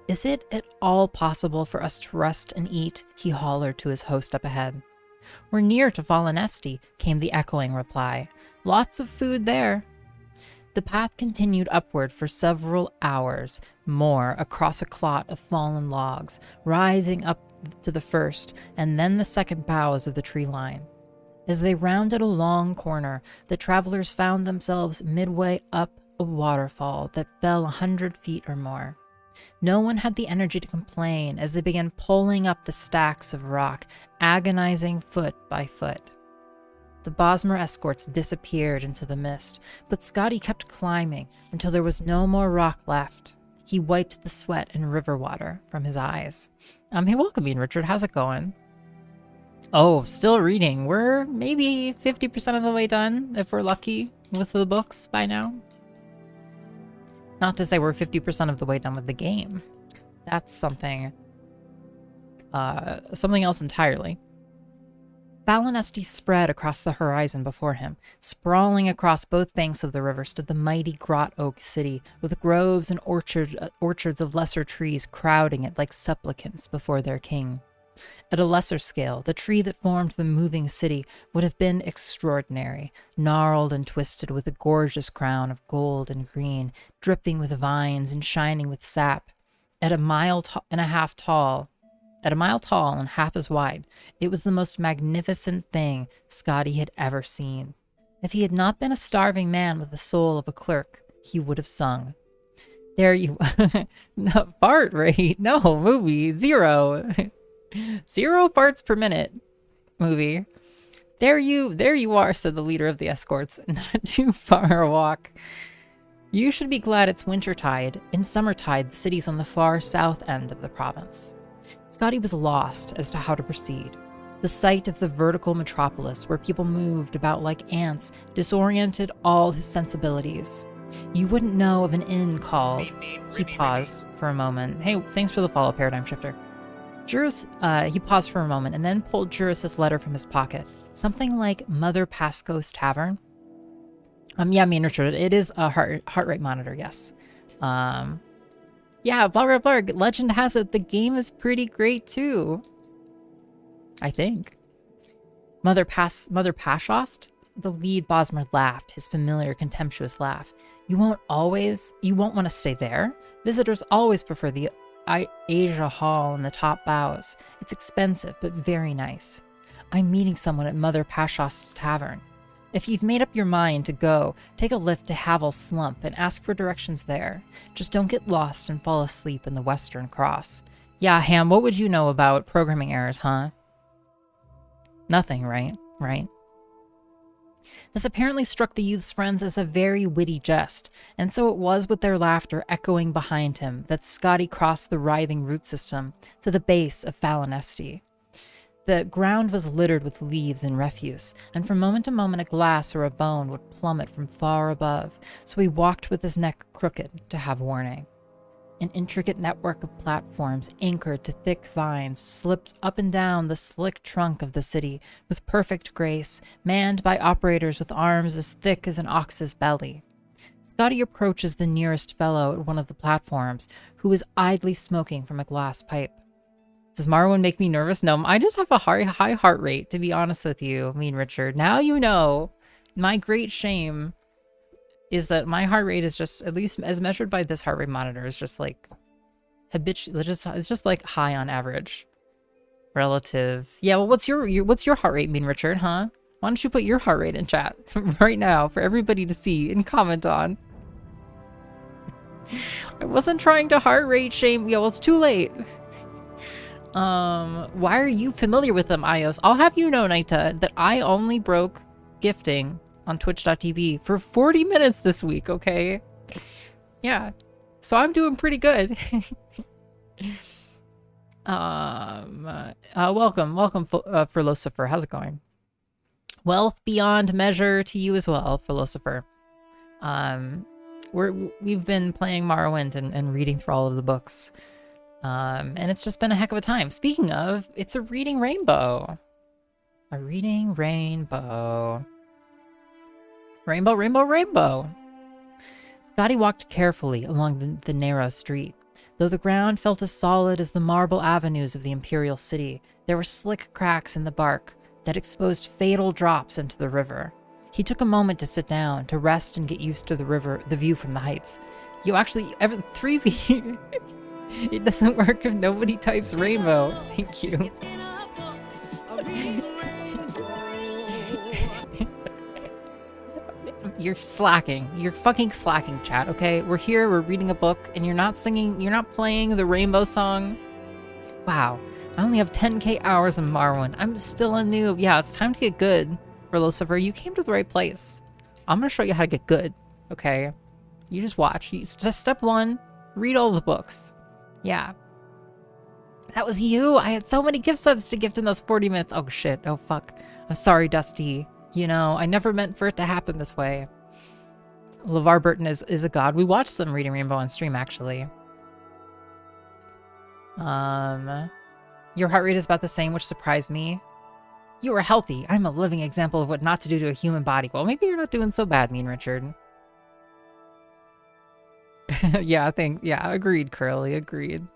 Is it at all possible for us to rest and eat? He hollered to his host up ahead. We're near to Valenesti, came the echoing reply. Lots of food there. The path continued upward for several hours more across a clot of fallen logs, rising up to the first and then the second boughs of the tree line. As they rounded a long corner, the travelers found themselves midway up a waterfall that fell 100 feet or more. No one had the energy to complain as they began pulling up the stacks of rock, agonizing foot by foot. The Bosmer escorts disappeared into the mist, but Scotty kept climbing until there was no more rock left. He wiped the sweat and river water from his eyes. Hey, welcome in, Richard. How's it going? Oh, still reading. We're maybe 50% of the way done, if we're lucky, with the books by now. Not to say we're 50% of the way done with the game. That's something else entirely. Valenesti spread across the horizon before him. Sprawling across both banks of the river stood the mighty Grot Oak city, with groves and orchards of lesser trees crowding it like supplicants before their king. At a lesser scale, the tree that formed the moving city would have been extraordinary, gnarled and twisted with a gorgeous crown of gold and green, dripping with vines and shining with sap. At a mile and half tall and half as wide, it was the most magnificent thing Scotty had ever seen. If he had not been a starving man with the soul of a clerk, he would have sung. There you... No, fart rate. No, movie. 0. 0 farts per minute. Movie. There you are, said the leader of the escorts. Not too far a walk. You should be glad it's wintertide. In summertide, the city's on the far south end of the province. Scotty was lost as to how to proceed. The sight of the vertical metropolis, where people moved about like ants, disoriented all his sensibilities. You wouldn't know of an inn called... He paused for a moment. Hey, thanks for the follow, Paradigm Shifter. Juris, he paused for a moment and then pulled Juris's letter from his pocket. Something like Mother Pasco's Tavern. Yeah, me and Richard, it is a heart rate monitor, yes. Yeah, blah, blah, blah. Legend has it the game is pretty great too. I think. Mother Pashost? The lead Bosmer laughed, his familiar contemptuous laugh. You won't want to stay there. Visitors always prefer the Asia Hall in the top bows. It's expensive, but very nice. I'm meeting someone at Mother Pashost's Tavern. If you've made up your mind to go, take a lift to Havel Slump and ask for directions there. Just don't get lost and fall asleep in the Western Cross. Yeah, Ham, what would you know about programming errors, huh? Nothing, right? Right. This apparently struck the youth's friends as a very witty jest, and so it was with their laughter echoing behind him that Scotty crossed the writhing root system to the base of Falinesti. The ground was littered with leaves and refuse, and from moment to moment a glass or a bone would plummet from far above, so he walked with his neck crooked to have warning. An intricate network of platforms anchored to thick vines slipped up and down the slick trunk of the city with perfect grace, manned by operators with arms as thick as an ox's belly. Scotty approaches the nearest fellow at one of the platforms, who is idly smoking from a glass pipe. Does Morrowind make me nervous? No, I just have a high heart rate, to be honest with you, me and Richard. Now you know. My great shame is that my heart rate is just, at least as measured by this heart rate monitor, is just like it's just like high on average. Relative. Yeah, well, what's your heart rate mean, Richard, huh? Why don't you put your heart rate in chat right now for everybody to see and comment on? I wasn't trying to heart rate shame. Yeah, well, it's too late. Why are you familiar with them, iios? I'll have you know, Naita, that I only broke gifting on twitch.tv for 40 minutes this week, okay? Yeah. So I'm doing pretty good. Welcome, Philosopher. How's it going? Wealth beyond measure to you as well, Philosopher. We've been playing Morrowind and reading through all of the books. And it's just been a heck of a time. Speaking of, it's a reading rainbow. A reading rainbow. Rainbow, rainbow, rainbow. Scotty walked carefully along the narrow street. Though the ground felt as solid as the marble avenues of the Imperial City, there were slick cracks in the bark that exposed fatal drops into the river. He took a moment to sit down, to rest and get used to the view from the heights. You actually, 3B... It doesn't work if nobody types rainbow. Thank you. You're slacking. You're fucking slacking, chat, okay? We're here, we're reading a book, and you're not playing the rainbow song? Wow. I only have 10k hours in Morrowind. I'm still a noob. Yeah, it's time to get good, Philosopher. You came to the right place. I'm gonna show you how to get good, okay? You just watch. Just step 1, read all the books. Yeah. That was you. I had so many gift subs to gift in those 40 minutes. Oh, shit. Oh, fuck. I'm sorry, Dusty. You know, I never meant for it to happen this way. LeVar Burton is a god. We watched some Reading Rainbow on stream, actually. Your heart rate is about the same, which surprised me. You are healthy. I'm a living example of what not to do to a human body. Well, maybe you're not doing so bad, Mean Richard. Yeah, agreed, Curly, agreed.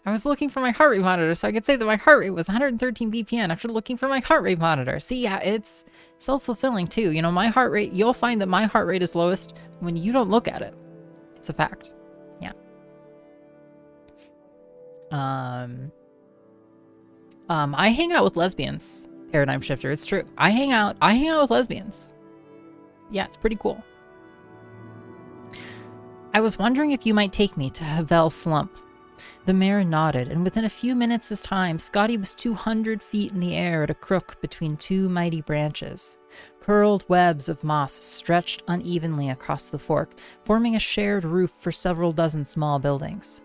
I was looking for my heart rate monitor so I could say that my heart rate was 113 BPM after looking for my heart rate monitor. See, yeah, it's self-fulfilling too. You know, my heart rate, you'll find that my heart rate is lowest when you don't look at it. It's a fact. Yeah. I hang out with lesbians, Paradigm Shifter. It's true. I hang out with lesbians. Yeah, it's pretty cool. I was wondering if you might take me to Havel Slump. The mayor nodded, and within a few minutes' time, Scotty was 200 feet in the air at a crook between two mighty branches. Curled webs of moss stretched unevenly across the fork, forming a shared roof for several dozen small buildings.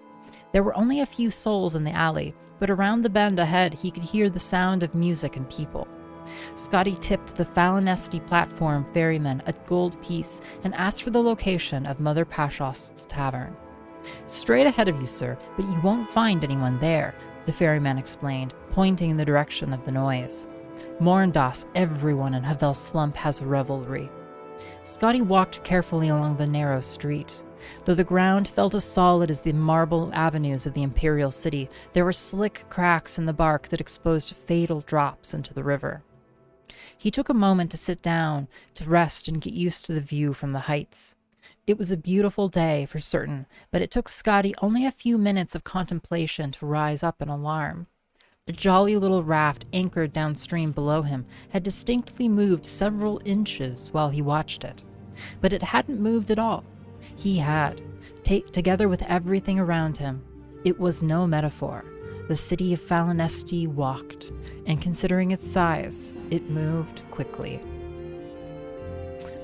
There were only a few souls in the alley, but around the bend ahead he could hear the sound of music and people. Scotty tipped the Falinesti platform ferryman a gold piece and asked for the location of Mother Pashost's Tavern. Straight ahead of you, sir, but you won't find anyone there, the ferryman explained, pointing in the direction of the noise. Morandas, everyone in Havel Slump has revelry. Scotty walked carefully along the narrow street. Though the ground felt as solid as the marble avenues of the Imperial City, there were slick cracks in the bark that exposed fatal drops into the river. He took a moment to sit down, to rest and get used to the view from the heights. It was a beautiful day, for certain, but it took Scotty only a few minutes of contemplation to rise up in alarm. A jolly little raft anchored downstream below him had distinctly moved several inches while he watched it. But it hadn't moved at all. He had, together with everything around him. It was no metaphor. The city of Falinesti walked, and considering its size, it moved quickly.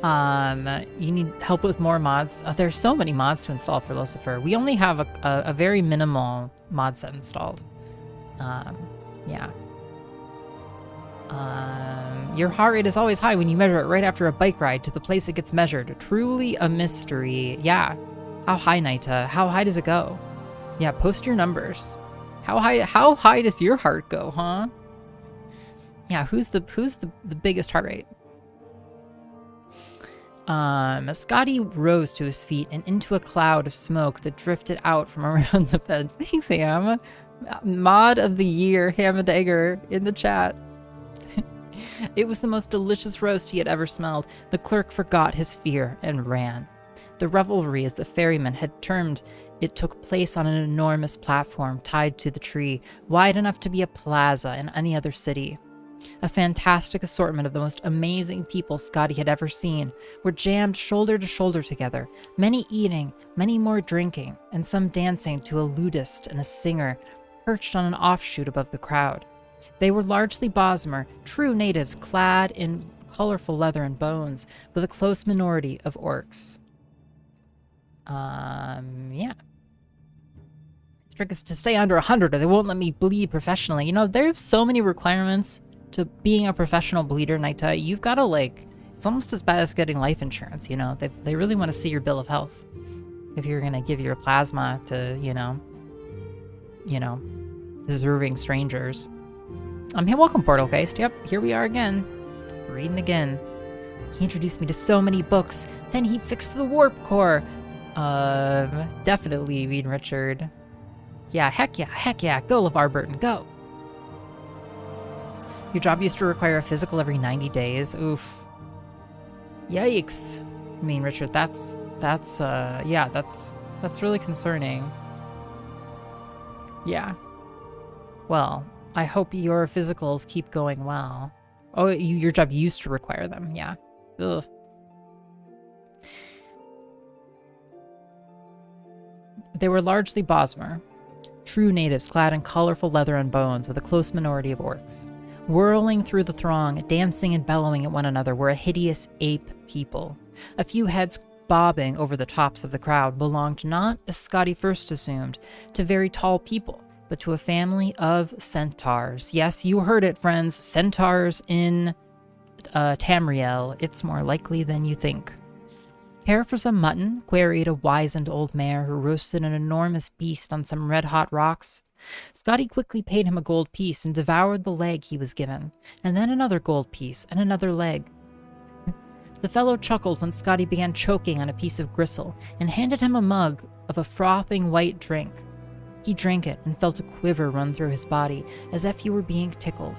You need help with more mods? There's so many mods to install for Lucifer. We only have a very minimal mod set installed. Yeah. Your heart rate is always high when you measure it right after a bike ride to the place it gets measured. Truly a mystery. Yeah. How high, Naita? How high does it go? Yeah, post your numbers. How high does your heart go, huh? Yeah, who's the biggest heart rate? Scotty rose to his feet and into a cloud of smoke that drifted out from around the bed. Thanks, Ham. Mod of the year, Hamadegger, in the chat. It was the most delicious roast he had ever smelled. The clerk forgot his fear and ran. The revelry, as the ferryman had termed it, took place on an enormous platform tied to the tree, wide enough to be a plaza in any other city. A fantastic assortment of the most amazing people Scotty had ever seen were jammed shoulder to shoulder together, many eating, many more drinking, and some dancing to a lutist and a singer perched on an offshoot above the crowd. They were largely Bosmer, true natives clad in colorful leather and bones, with a close minority of orcs. Yeah. It's trick is to stay under 100 or they won't let me bleed professionally. You know, there's so many requirements to being a professional bleeder, Naita. You've got to, like, it's almost as bad as getting life insurance, you know? They really want to see your bill of health. If you're going to give your plasma to, you know, deserving strangers. Hey, welcome, Portalgeist. Yep, here we are again. Reading again. He introduced me to so many books. Then he fixed the warp core. Definitely, Reed Richard. Yeah, heck yeah. Go, LeVar Burton, go. Your job used to require a physical every 90 days. Oof. Yikes. I mean, Richard, that's really concerning. Yeah. Well, I hope your physicals keep going well. Oh, your job used to require them. Yeah. Ugh. They were largely Bosmer, true natives clad in colorful leather and bones, with a close minority of orcs. Whirling through the throng, dancing and bellowing at one another, were a hideous ape people. A few heads bobbing over the tops of the crowd belonged not, as Scotty first assumed, to very tall people, but to a family of centaurs. Yes, you heard it, friends. Centaurs in Tamriel. It's more likely than you think. Care for some mutton? Queried a wizened old mare who roasted an enormous beast on some red-hot rocks. Scotty quickly paid him a gold piece and devoured the leg he was given, and then another gold piece and another leg. The fellow chuckled when Scotty began choking on a piece of gristle and handed him a mug of a frothing white drink. He drank it and felt a quiver run through his body, as if he were being tickled.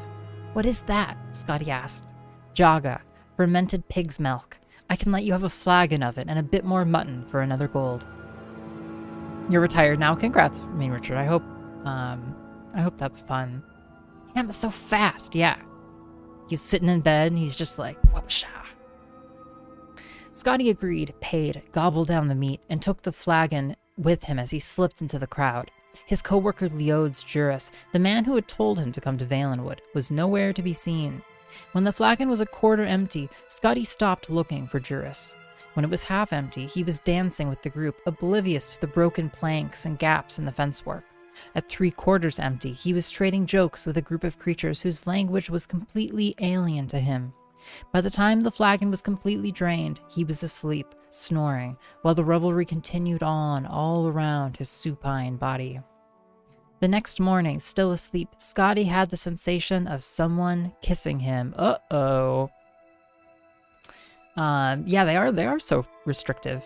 "What is that?" Scotty asked. "Jaga, fermented pig's milk. I can let you have a flagon of it and a bit more mutton for another gold." You're retired now. Congrats, Richard. I hope that's fun. Damn, it's so fast. Yeah. He's sitting in bed and he's just like, whoopsha. Scotty agreed, paid, gobbled down the meat, and took the flagon with him as he slipped into the crowd. His co-worker Leodes Juris, the man who had told him to come to Valenwood, was nowhere to be seen. When the flagon was a quarter empty, Scotty stopped looking for Juris. When it was half empty, he was dancing with the group, oblivious to the broken planks and gaps in the fencework. At 3/4 empty, he was trading jokes with a group of creatures whose language was completely alien to him. By the time the flagon was completely drained, he was asleep, snoring, while the revelry continued on all around his supine body. The next morning, still asleep, Scotty had the sensation of someone kissing him. Uh-oh. Yeah, they are so restrictive.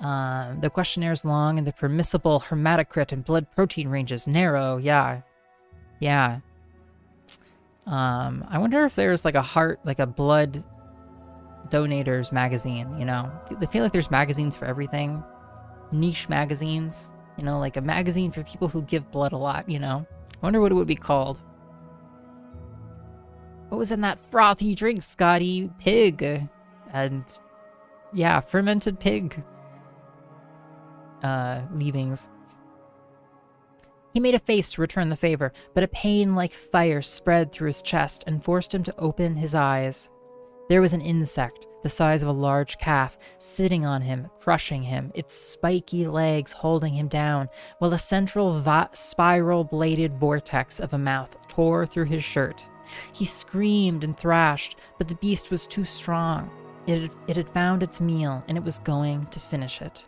The questionnaire is long and the permissible hematocrit and blood protein ranges narrow. Yeah. I wonder if there's like a blood donators magazine, you know? I feel like there's magazines for everything. Niche magazines, you know, like a magazine for people who give blood a lot, you know? I wonder what it would be called. What was in that frothy drink, Scotty? Pig. And yeah, fermented pig leavings. He made a face to return the favor, but a pain like fire spread through his chest and forced him to open his eyes. There was an insect, the size of a large calf, sitting on him, crushing him, its spiky legs holding him down, while a central spiral-bladed vortex of a mouth tore through his shirt. He screamed and thrashed, but the beast was too strong. It had found its meal, and it was going to finish it.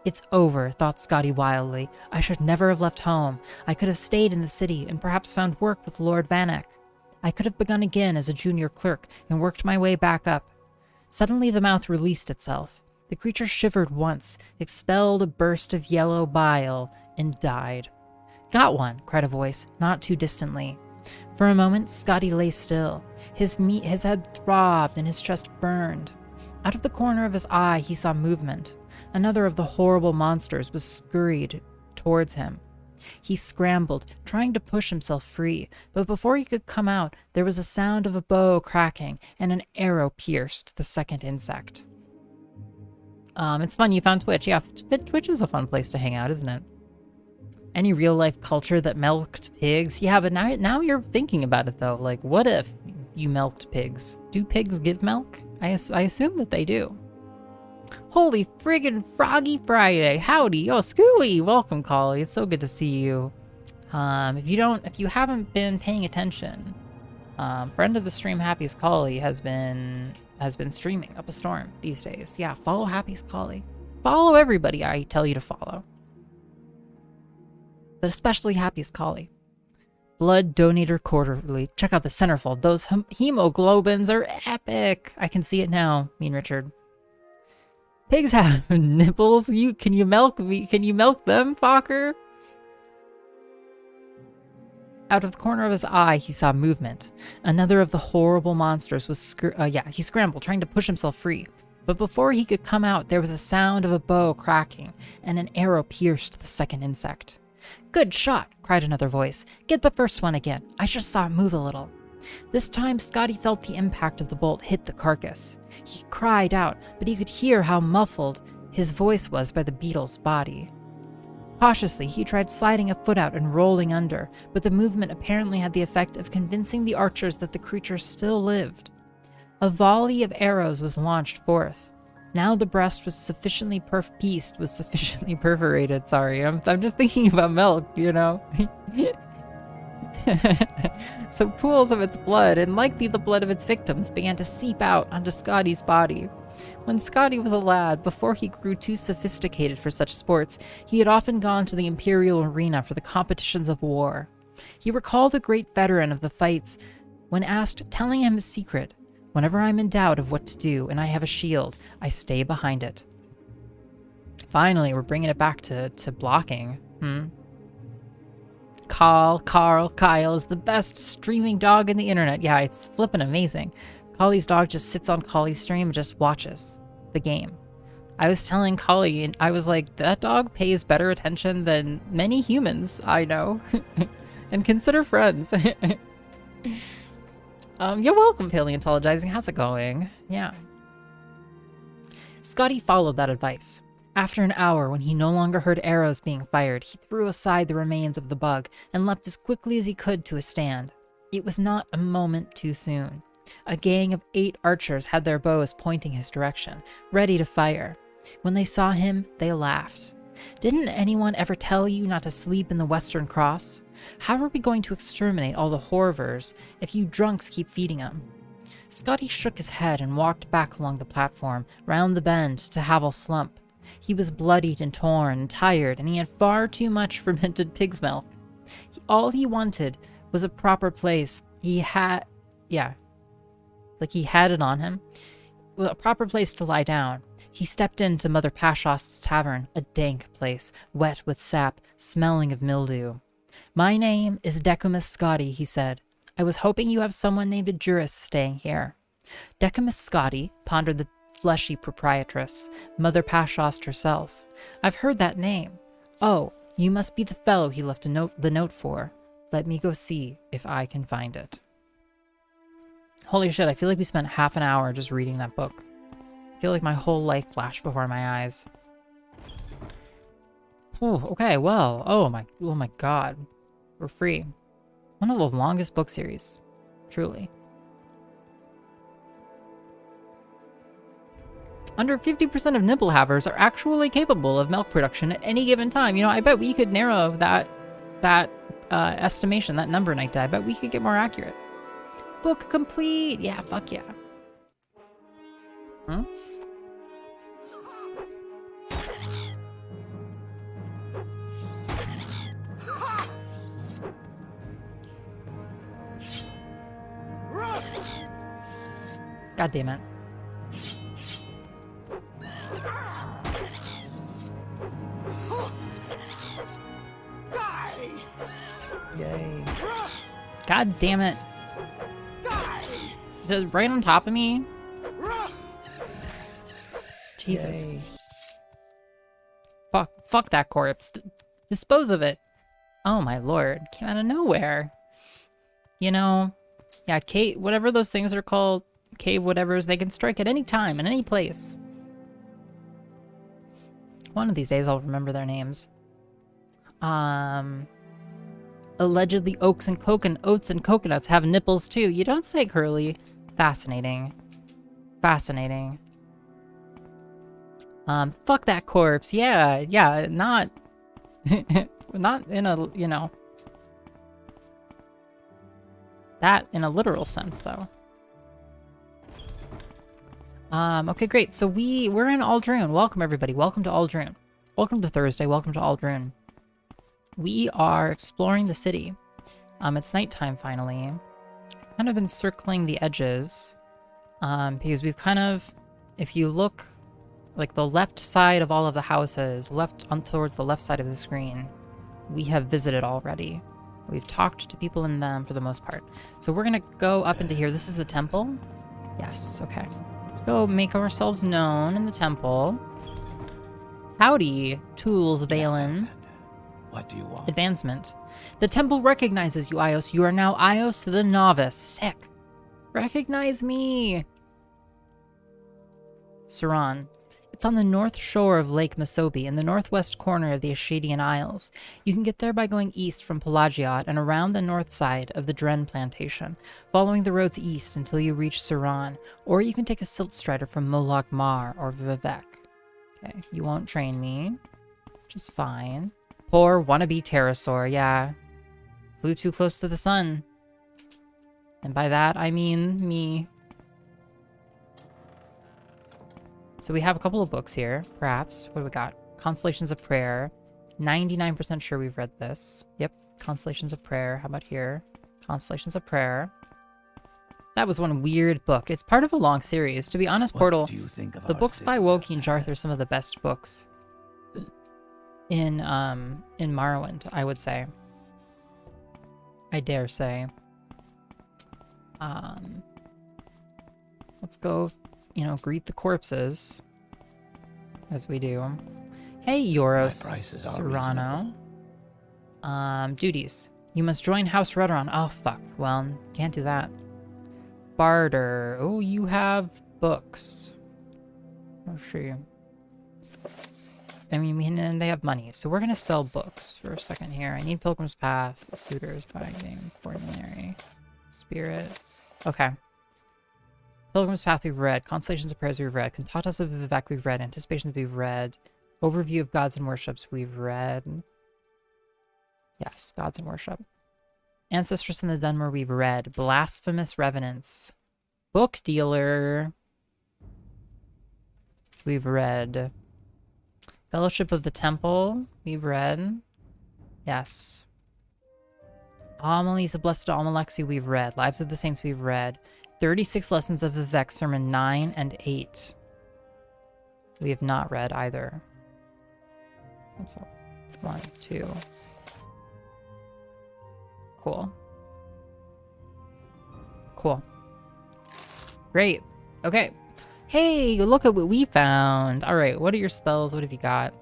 It's over, thought Scotty wildly. I should never have left home. I could have stayed in the city and perhaps found work with Lord Vanek. I could have begun again as a junior clerk and worked my way back up. Suddenly the mouth released itself. The creature shivered once, expelled a burst of yellow bile, and died. Got one, cried a voice, not too distantly. For a moment, Scotty lay still. His head throbbed and his chest burned. Out of the corner of his eye, he saw movement. Another of the horrible monsters was scurried towards him. He scrambled, trying to push himself free, but before he could come out, there was a sound of a bow cracking, and an arrow pierced the second insect. It's fun you found Twitch. Yeah, Twitch is a fun place to hang out, isn't it? Any real-life culture that milked pigs? Yeah, but now you're thinking about it, though. Like, what if you milked pigs? Do pigs give milk? I assume that they do. Holy friggin' Froggy Friday. Howdy. Oh, Scooey. Welcome, Collie. It's so good to see you. If you haven't been paying attention, friend of the stream, Happy's Collie, has been streaming Up a Storm these days. Yeah, follow Happy's Collie. Follow everybody I tell you to follow. But especially Happy's Collie. Blood Donator Quarterly. Check out the centerfold. Those hemoglobins are epic. I can see it now, Mean Richard. Pigs have nipples. Can you milk me? Can you milk them, Fokker? Out of the corner of his eye, he saw movement. Another of the horrible monsters was he scrambled, trying to push himself free. But before he could come out, there was a sound of a bow cracking, and an arrow pierced the second insect. Good shot, cried another voice. Get the first one again. I just saw it move a little. This time, Scotty felt the impact of the bolt hit the carcass. He cried out, but he could hear how muffled his voice was by the beetle's body. Cautiously, he tried sliding a foot out and rolling under, but the movement apparently had the effect of convincing the archers that the creature still lived. A volley of arrows was launched forth. Now the breast was sufficiently perforated. Sorry, I'm just thinking about milk, you know. So pools of its blood, and likely the blood of its victims, began to seep out onto Scotty's body. When Scotty was a lad, before he grew too sophisticated for such sports, he had often gone to the Imperial arena for the competitions of war. He recalled a great veteran of the fights when asked, telling him his secret. Whenever I'm in doubt of what to do and I have a shield, I stay behind it. Finally, we're bringing it back to blocking. Kyle is the best streaming dog in the internet. Yeah, it's flippin' amazing. Collie's dog just sits on Collie's stream and just watches the game. I was telling Collie, and I was like, that dog pays better attention than many humans I know and consider friends. You're welcome, Paleontologizing. How's it going? Yeah. Scotty followed that advice. After an hour, when he no longer heard arrows being fired, he threw aside the remains of the bug and leapt as quickly as he could to a stand. It was not a moment too soon. A gang of 8 archers had their bows pointing his direction, ready to fire. When they saw him, they laughed. Didn't anyone ever tell you not to sleep in the Western Cross? How are we going to exterminate all the horvers if you drunks keep feeding them? Scotty shook his head and walked back along the platform, round the bend to Havel Slump. He was bloodied and torn and tired, and he had far too much fermented pig's milk. All he wanted was a proper place. He had it on him. A proper place to lie down. He stepped into Mother Pashost's tavern, a dank place, wet with sap, smelling of mildew. My name is Decumus Scotty, he said. I was hoping you have someone named Juris staying here. Decumus Scotty, pondered the fleshy proprietress, Mother Pashost herself. I've heard that name. Oh, you must be the fellow he left the note for. Let me go see if I can find it. Holy shit, I feel like we spent half an hour just reading that book. I feel like my whole life flashed before my eyes. Oh, okay, well, oh my god. We're free. One of the longest book series. Truly. Under 50% of nipple havers are actually capable of milk production at any given time. You know, I bet we could narrow that estimation, that number, Night Dad. I bet we could get more accurate. Book complete! Yeah, fuck yeah. Huh? God damn it. Yay. God damn it. Is it right on top of me? Jesus. Yay. Fuck that corpse. Dispose of it. Oh my lord. Came out of nowhere. You know, yeah, cave, whatever those things are called, cave whatevers, they can strike at any time, in any place. One of these days I'll remember their names. Allegedly oats and coconuts have nipples too. You don't say, Curly. Fascinating. Fascinating. Fuck that corpse. Yeah, not... not in a, you know... That in a literal sense, though. Okay, great. So we're in Ald'ruhn. Welcome, everybody. Welcome to Ald'ruhn. Welcome to Thursday. Welcome to Ald'ruhn. We are exploring the city. It's nighttime, finally. I've kind of been circling the edges. Because we've kind of... If you look, like, the left side of all of the houses, towards the left side of the screen, we have visited already. We've talked to people in them for the most part. So we're gonna go up into here. This is the temple? Yes, okay. Let's go make ourselves known in the temple. Howdy, Tools Valen. What do you want? Advancement. The temple recognizes you, iios. You are now iios the Novice. Sick. Recognize me. Suran. It's on the north shore of Lake Misobi, in the northwest corner of the Ashadian Isles. You can get there by going east from Pelagiot and around the north side of the Dren Plantation, following the roads east until you reach Suran, or you can take a silt strider from Molag Mar or Vivek. Okay, you won't train me, which is fine. Poor wannabe pterosaur, yeah. Flew too close to the sun. And by that, I mean me. So we have a couple of books here, perhaps. What do we got? Constellations of Prayer. 99% sure we've read this. Yep, Constellations of Prayer. How about here? Constellations of Prayer. That was one weird book. It's part of a long series. To be honest, Portal, the books by Woki and Jarth are some of the best books in Morrowind, I would say. I dare say. Let's go, you know, greet the corpses, as we do. Hey, Yoros Serrano. Duties. You must join House Redderon. Oh, fuck. Well, can't do that. Barter. Oh, you have books. Oh, sure. I mean, and they have money, so we're gonna sell books for a second here. I need Pilgrim's Path, Suitors, Buying Game, Formulary, Spirit. Okay. Pilgrim's Path we've read, Constellations of Prayers we've read, Cantatas of Vivek we've read, Anticipations we've read, Overview of Gods and Worships we've read. Yes, Gods and Worship. Ancestress in the Dunmer we've read, Blasphemous Revenants. Book dealer. We've read. Fellowship of the Temple. We've read. Yes. Homilies of Blessed Almalexi. We've read. Lives of the Saints. We've read. 36 Lessons of Vivek. Sermon 9 and 8. We have not read either. That's all. 1, 2. Cool. Cool. Great. Okay. Hey, look at what we found. All right, what are your spells? What have you got?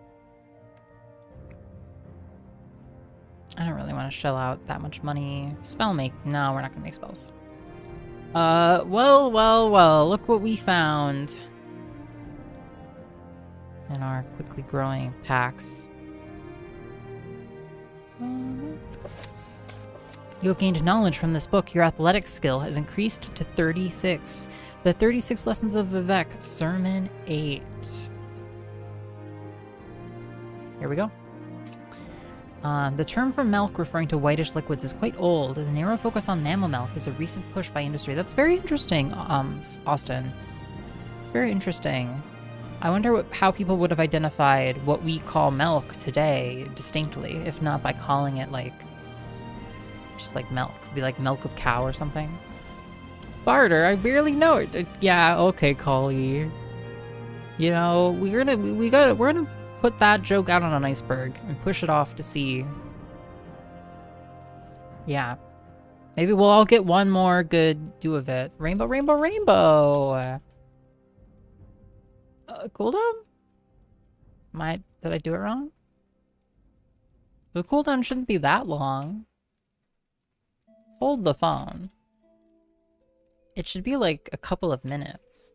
I don't really want to shell out that much money. Spell make. No, we're not going to make spells. Well. Look what we found. In our quickly growing packs. You have gained knowledge from this book. Your athletic skill has increased to 36. The 36 Lessons of Vivek, Sermon 8. Here we go. The term for milk referring to whitish liquids is quite old. The narrow focus on mammal milk is a recent push by industry. That's very interesting, Austin. It's very interesting. I wonder how people would have identified what we call milk today distinctly, if not by calling it like, just like milk. It'd be like milk of cow or something. Barter, I barely know it. Yeah, okay, Collie. You know, we're gonna put that joke out on an iceberg and push it off to sea. Yeah. Maybe we'll all get one more good do of it. Rainbow, rainbow, rainbow. Cooldown? Did I do it wrong? The cooldown shouldn't be that long. Hold the phone. It should be like a couple of minutes.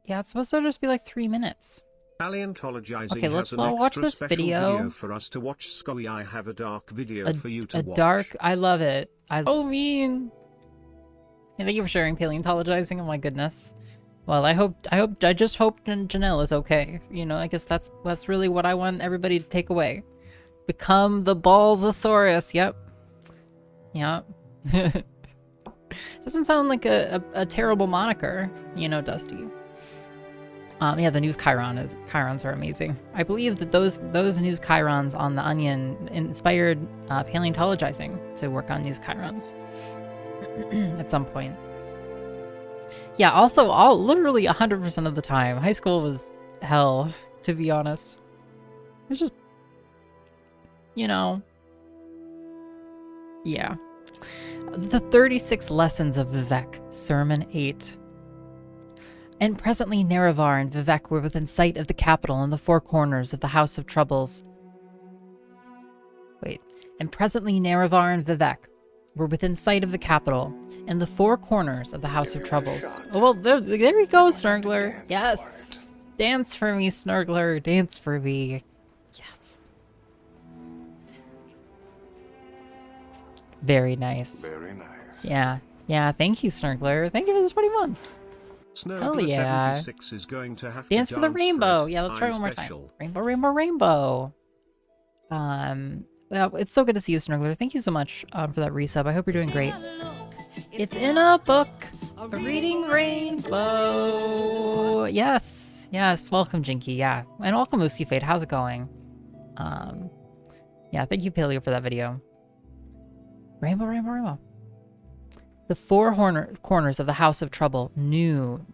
Yeah, it's supposed to just be like 3 minutes. Paleontologizing okay, let's has an watch this special video for us to watch. Scoey, I have a dark video for you to watch. Dark, I love it. Oh, mean. And thank you for sharing paleontologizing. Oh my goodness. Well, I just hope Janelle is okay. You know, I guess that's really what I want everybody to take away. Become the Ballsasaurus. Yep. Doesn't sound like a terrible moniker, you know, Dusty. Yeah, the news chirons are amazing. I believe that those news chirons on the Onion inspired paleontologizing to work on news chirons at some point. Yeah, also, literally 100% of the time, high school was hell, to be honest. It's just, you know, yeah. The 36 Lessons of Vivek, Sermon 8. And presently Nerevar and Vivek were within sight of the capital in the four corners of the House of Troubles. Wait. And presently Nerevar and Vivek were within sight of the capital in the four corners of the House of Troubles. Oh, well, there we go, Snurgler. Yes. Dance for me, Snurgler. Dance for me. Yes. Very nice. Very nice. Yeah. Yeah, thank you, Snurgler. Thank you for the 20 months. Hell yeah. Is going to have dance to for the rainbow. Yeah, let's try I'm one more special. time. Rainbow, rainbow, rainbow. Well, it's so good to see you, Snurgler. Thank you so much for that resub. I hope you're doing great. It's in a book. A reading rainbow. Yes. Yes. Welcome, Jinky. Yeah. And welcome, Moosey Fade. How's it going? Yeah, thank you, Paleo, for that video. Rainbow, rainbow, rainbow. The four corners of the House of Troubles knew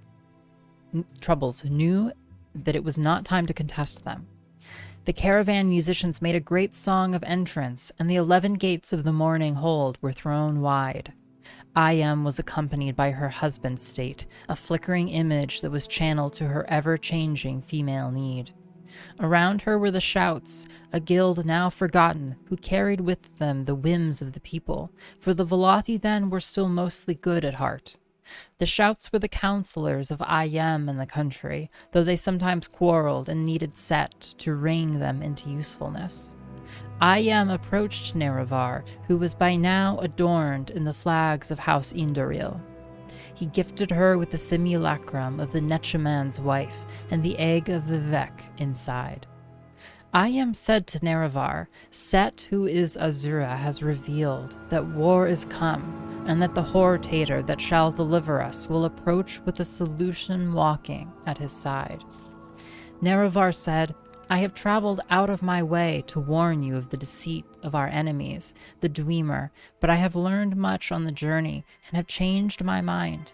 that it was not time to contest them. The caravan musicians made a great song of entrance, and the 11 gates of the morning hold were thrown wide. Iam was accompanied by her husband's state, a flickering image that was channeled to her ever-changing female need. Around her were the shouts, a guild now forgotten, who carried with them the whims of the people, for the Velothi then were still mostly good at heart. The shouts were the counselors of Iam in the country, though they sometimes quarreled and needed set to rein them into usefulness. Iam approached Nerevar, who was by now adorned in the flags of House Indoril. He gifted her with the simulacrum of the Nechaman's wife and the egg of Vivek inside. Iam said to Nerevar, Set, who is Azura, has revealed that war is come, and that the Hortator that shall deliver us will approach with a solution walking at his side. Nerevar said, I have traveled out of my way to warn you of the deceit of our enemies, the Dwemer, but I have learned much on the journey and have changed my mind.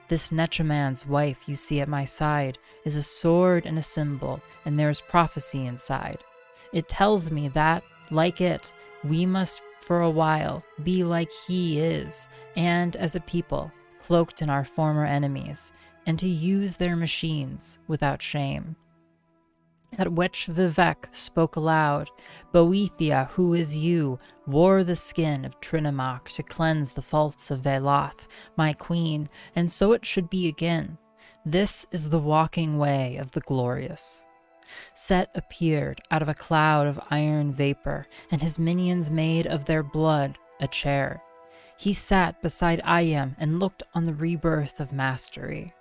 This Nechaman's wife you see at my side is a sword and a symbol, and there is prophecy inside. It tells me that, like it, we must for a while be like he is, and as a people, cloaked in our former enemies, and to use their machines without shame. At which Vivek spoke aloud, Boethia, who is you, wore the skin of Trinamach to cleanse the faults of Veloth, my queen, and so it should be again. This is the walking way of the glorious. Set appeared out of a cloud of iron vapor, and his minions made of their blood a chair. He sat beside Iam and looked on the rebirth of mastery.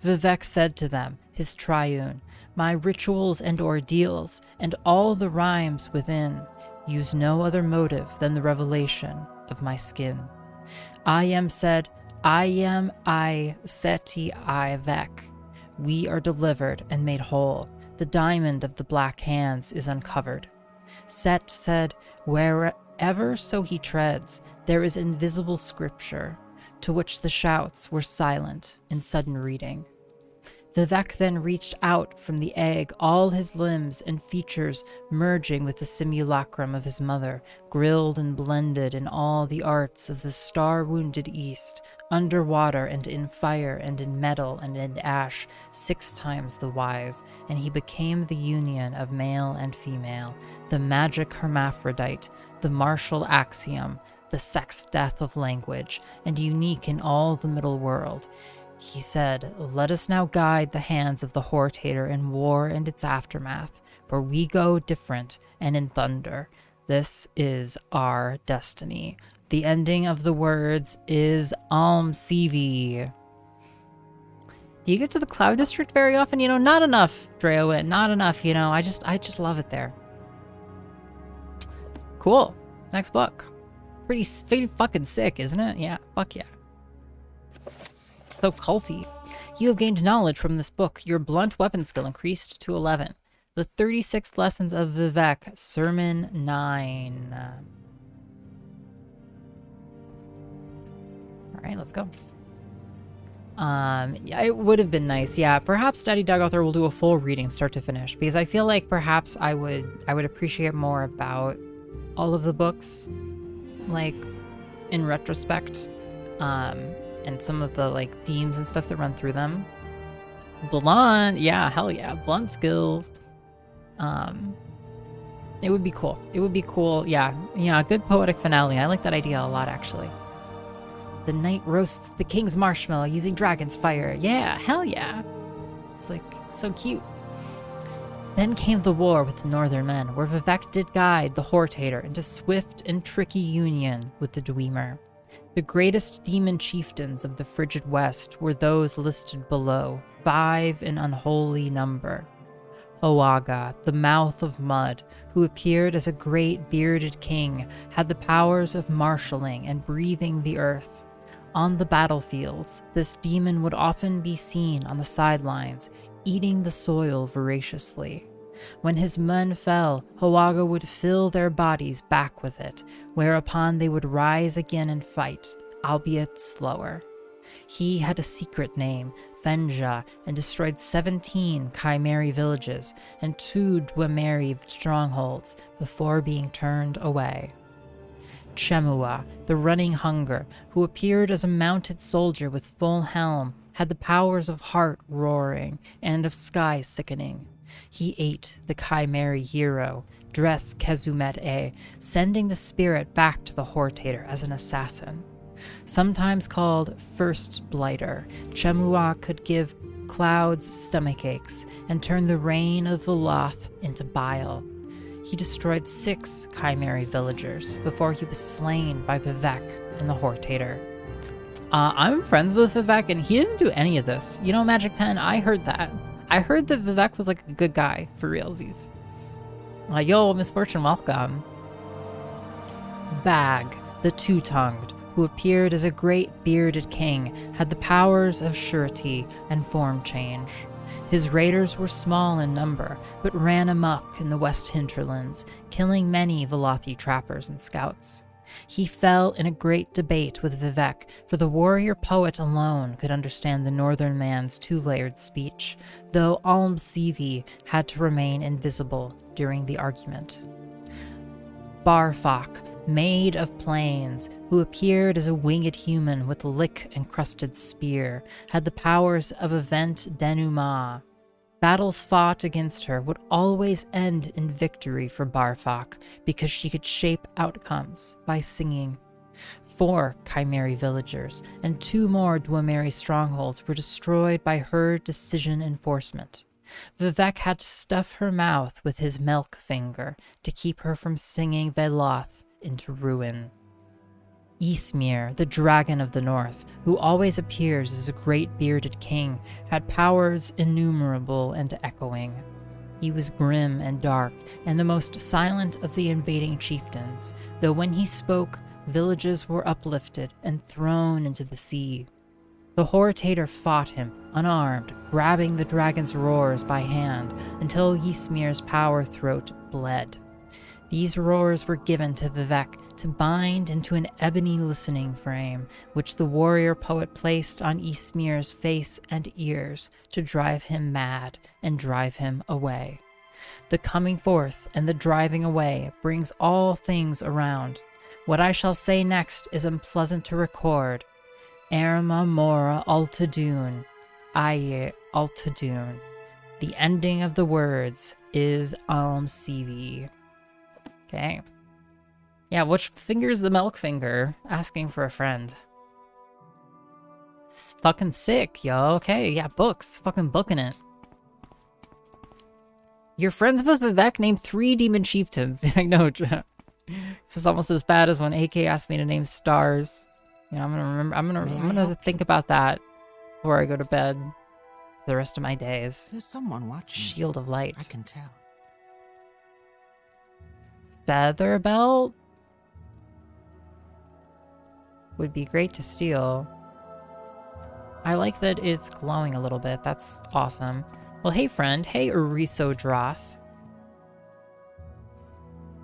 Vivek said to them, his triune, My rituals and ordeals, and all the rhymes within, use no other motive than the revelation of my skin. Iam said, Iam I Seti I Vek. We are delivered and made whole. The diamond of the black hands is uncovered. Set said, Wherever so he treads, there is invisible scripture, to which the shouts were silent in sudden reading. Vivek then reached out from the egg, all his limbs and features merging with the simulacrum of his mother, grilled and blended in all the arts of the star-wounded East, underwater and in fire and in metal and in ash, 6 times the wise, and he became the union of male and female, the magic hermaphrodite, the martial axiom, the sex death of language, and unique in all the middle world. He said, Let us now guide the hands of the Hortator in war and its aftermath, for we go different and in thunder. This is our destiny. The ending of the words is Sivi. Do you get to the Cloud District very often? Not enough, Dreowin, not enough, I just love it there. Cool. Next book. Pretty fucking sick, isn't it? Yeah, fuck yeah. So culty. You have gained knowledge from this book. Your blunt weapon skill increased to 11. The 36 Lessons of Vivek, Sermon 9. Alright, let's go. Yeah, it would have been nice. Yeah, perhaps Daddy Dagother will do a full reading start to finish, because I feel like perhaps I would appreciate more about all of the books, like, in retrospect. And some of the, like, themes and stuff that run through them. Blunt, yeah, hell yeah, blunt skills. It would be cool. It would be cool, yeah, good poetic finale. I like that idea a lot, actually. The knight roasts the king's marshmallow using dragon's fire. Yeah, hell yeah. It's, like, so cute. Then came the war with the northern men, where Vivek did guide the Hortator into swift and tricky union with the Dwemer. The greatest demon chieftains of the frigid west were those listed below, 5 in unholy number. Oaga, the mouth of mud, who appeared as a great bearded king, had the powers of marshalling and breathing the earth. On the battlefields, this demon would often be seen on the sidelines, eating the soil voraciously. When his men fell, Oaga would fill their bodies back with it, whereupon they would rise again and fight, albeit slower. He had a secret name, Fenja, and destroyed 17 Chimeri villages and 2 Dwemeri strongholds before being turned away. Chemua, the running hunger, who appeared as a mounted soldier with full helm, had the powers of heart roaring and of sky sickening. He ate the Chimeri hero, Dres Kezumet-e, sending the spirit back to the Hortator as an assassin. Sometimes called First Blighter, Chemua could give clouds stomachaches and turn the rain of Veloth into bile. He destroyed 6 Chimeri villagers before he was slain by Vivek and the Hortator. I'm friends with Vivek, and he didn't do any of this. Magic Pen, I heard that. I heard that Vivek was like a good guy, for realsies. Yo, Misfortune, welcome. Bag, the two-tongued, who appeared as a great bearded king, had the powers of surety and form change. His raiders were small in number, but ran amok in the west hinterlands, killing many Velothi trappers and scouts. He fell in a great debate with Vivek, for the warrior poet alone could understand the northern man's two-layered speech, though Almsivi had to remain invisible during the argument. Barfak, maid of plains, who appeared as a winged human with a lick-encrusted spear, had the powers of event denouement. Battles fought against her would always end in victory for Barfak, because she could shape outcomes by singing. 4 Chimeri villagers and 2 more Dwameri strongholds were destroyed by her decision enforcement. Vivek had to stuff her mouth with his milk finger to keep her from singing Veloth into ruin. Ysmir, the dragon of the north, who always appears as a great bearded king, had powers innumerable and echoing. He was grim and dark, and the most silent of the invading chieftains, though when he spoke, villages were uplifted and thrown into the sea. The Hortator fought him, unarmed, grabbing the dragon's roars by hand, until Ysmir's power throat bled. These roars were given to Vivek to bind into an ebony listening frame, which the warrior poet placed on Ysmir's face and ears to drive him mad and drive him away. The coming forth and the driving away brings all things around. What I shall say next is unpleasant to record. Erma Mora Altadun, Aye Altadun. The ending of the words is Almsivi. Okay. Yeah, which finger's the milk finger? Asking for a friend. It's fucking sick, yo. Okay, yeah, books. Fucking booking it. You're friends with Vivek? Name 3 demon chieftains. I know. This is almost as bad as when AK asked me to name stars. You know, I'm gonna remember. I'm gonna think about that before I go to bed. For the rest of my days. There's someone watching. Shield of light. I can tell. Feather belt would be great to steal. I like that it's glowing a little bit. That's awesome. Well, hey friend. Hey Uriso Droth.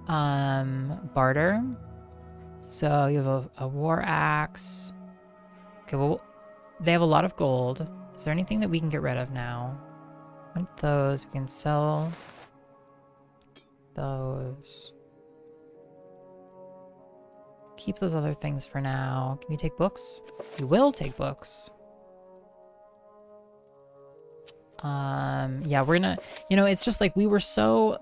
Barter. So you have a war axe. Okay, well, they have a lot of gold. Is there anything that we can get rid of now? Want those. We can sell those. Keep those other things for now. Can you take books? You will take books. Yeah, we're gonna, you know, it's just like we were so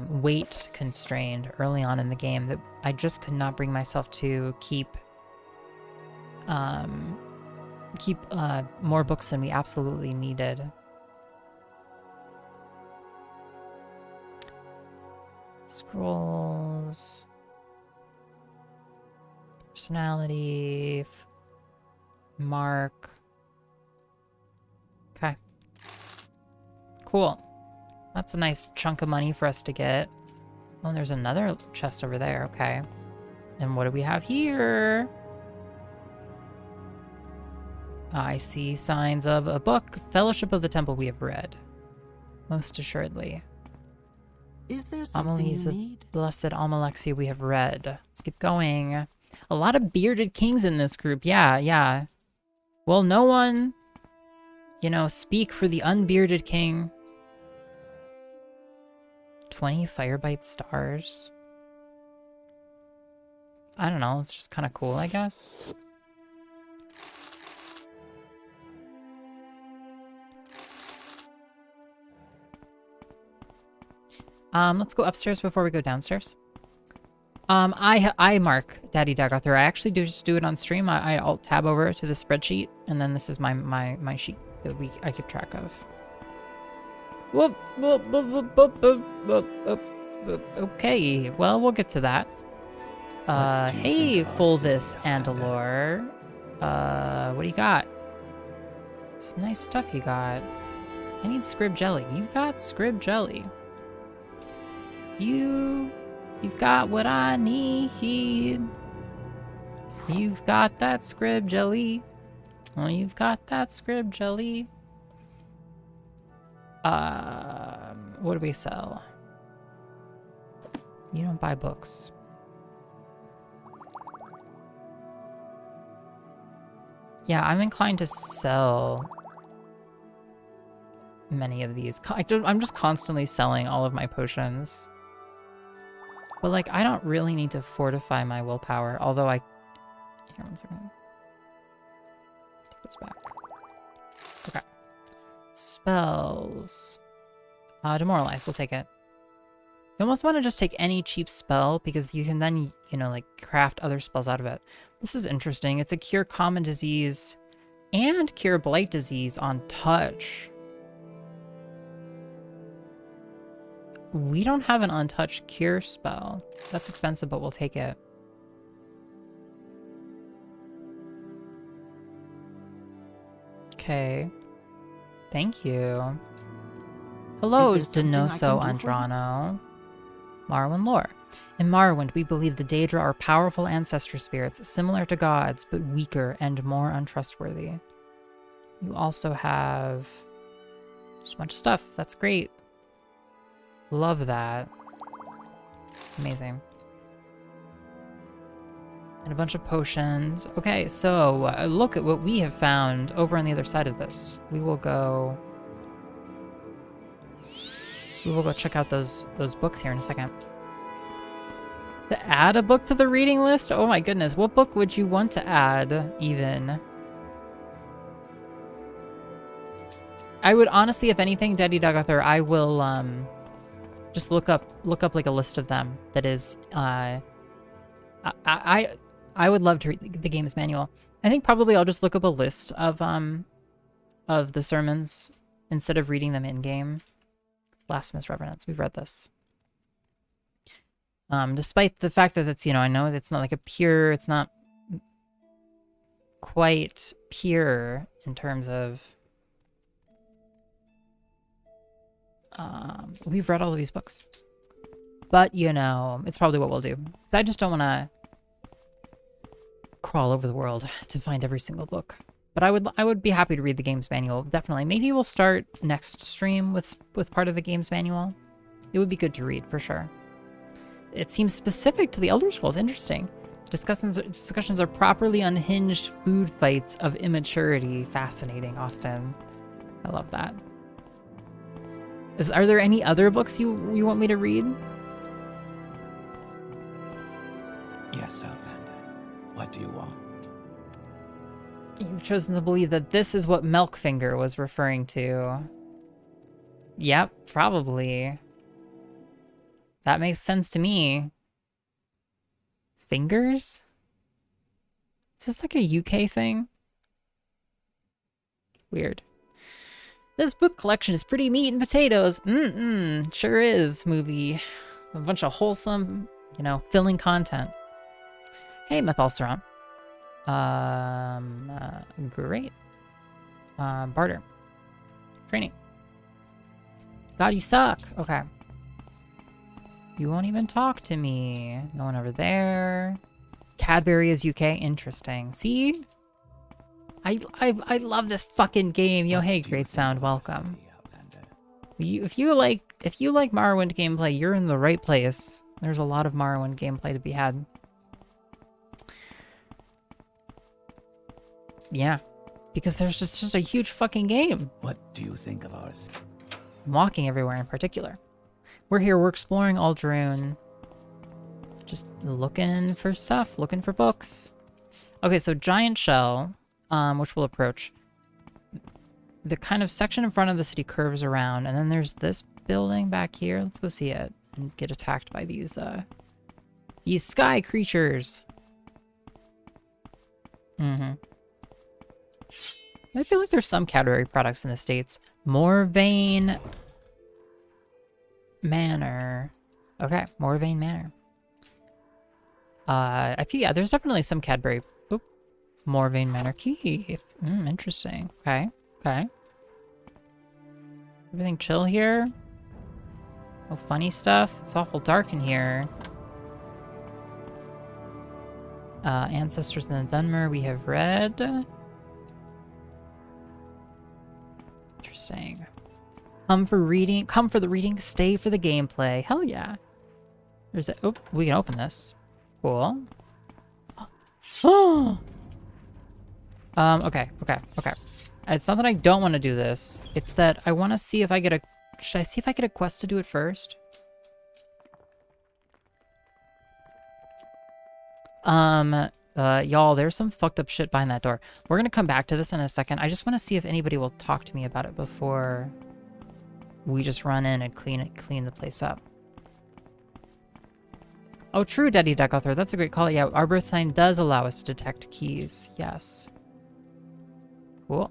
weight constrained early on in the game that I just could not bring myself to keep more books than we absolutely needed. Scrolls. Personality. Mark. Okay. Cool. That's a nice chunk of money for us to get. Oh, there's another chest over there. Okay. And what do we have here? I see signs of a book. Fellowship of the Temple we have read. Most assuredly. Is there something Amelie's you need? Blessed Almalexia we have read. Let's keep going. A lot of bearded kings in this group. Yeah, yeah. Will no one, you know, speak for the unbearded king? 20 Firebite stars. I don't know. It's just kind of cool, I guess. Let's go upstairs before we go downstairs. I mark Daddy Dagothur. I actually just do it on stream. I alt tab over to the spreadsheet, and then this is my sheet that I keep track of. Whoop, whoop, whoop, whoop, whoop, whoop, whoop, whoop. Okay, well, we'll get to that. Hey, Fulvis Andalore. What do you got? Some nice stuff you got. I need Scrib Jelly. You've got Scrib Jelly. You've got what I need. You've got that scrib jelly. Oh, you've got that scrib jelly. What do we sell? You don't buy books. Yeah, I'm inclined to sell many of these. I'm just constantly selling all of my potions. But, like, I don't really need to fortify my willpower, although I... Here, 1 second. Take this back. Okay. Spells. Demoralize, we'll take it. You almost want to just take any cheap spell, because you can then, you know, like, craft other spells out of it. This is interesting. It's a cure common disease and cure blight disease on touch. We don't have an untouched cure spell. That's expensive, but we'll take it. Okay. Thank you. Hello, Denoso Andrano. Morrowind lore. In Morrowind, we believe the Daedra are powerful ancestor spirits, similar to gods, but weaker and more untrustworthy. You also have just a bunch of stuff. That's great. Love that. Amazing. And a bunch of potions. Okay, so look at what we have found over on the other side of this. We will go check out those books here in a second. To add a book to the reading list? Oh my goodness, what book would you want to add, even? I would honestly, if anything, Daddy Dagathor, I will just look up like a list of them. That is, I would love to read the game's manual. I think probably I'll just look up a list of the sermons instead of reading them in game. Blasphemous Revenants. We've read this. Despite the fact that it's, you know, I know it's not like a pure, it's not quite pure in terms of, we've read all of these books. But, you know, it's probably what we'll do. Because I just don't want to crawl over the world to find every single book. But I would be happy to read the game's manual, definitely. Maybe we'll start next stream with part of the game's manual. It would be good to read, for sure. It seems specific to the Elder Scrolls. Interesting. Discussions are properly unhinged food fights of immaturity. Fascinating, Austin. I love that. Are there any other books you want me to read? Yes, Outlander. What do you want? You've chosen to believe that this is what Milkfinger was referring to. Yep, probably. That makes sense to me. Fingers? Is this like a UK thing? Weird. This book collection is pretty meat and potatoes. Sure is, movie. A bunch of wholesome, you know, filling content. Hey, Methalcerant. Great. Barter. Training. God, you suck. Okay. You won't even talk to me. No one over there. Cadbury is UK. Interesting. See? I love this fucking game. Yo, hey, Great Sound, welcome. If you like Morrowind gameplay, you're in the right place. There's a lot of Morrowind gameplay to be had. Yeah, because there's just a huge fucking game. What do you think of ours? I'm walking everywhere in particular. We're exploring Ald'ruhn. Just looking for stuff, looking for books. Okay, so Giant Shell, which we'll approach. The kind of section in front of the city curves around, and then there's this building back here. Let's go see it and get attacked by these sky creatures. I feel like there's some Cadbury products in the States. Morrowind Manor. Okay, Morrowind Manor. I feel, yeah, there's definitely some Cadbury. Oop. Morrowind Manor key. Interesting. Okay. Everything chill here? No funny stuff. It's awful dark in here. Ancestors in the Dunmer we have read. Interesting. Come for reading. Come for the reading. Stay for the gameplay. Hell yeah. There's a. Oh, we can open this. Cool. Oh. Okay. It's not that I don't want to do this. It's that I want to see if I get a. Should I see if I get a quest to do it first? Y'all, there's some fucked up shit behind that door. We're gonna come back to this in a second. I just want to see if anybody will talk to me about it before we just run in and clean the place up. Oh, true, Daddy Deckothor. That's a great call. Yeah, our birth sign does allow us to detect keys. Yes. Cool.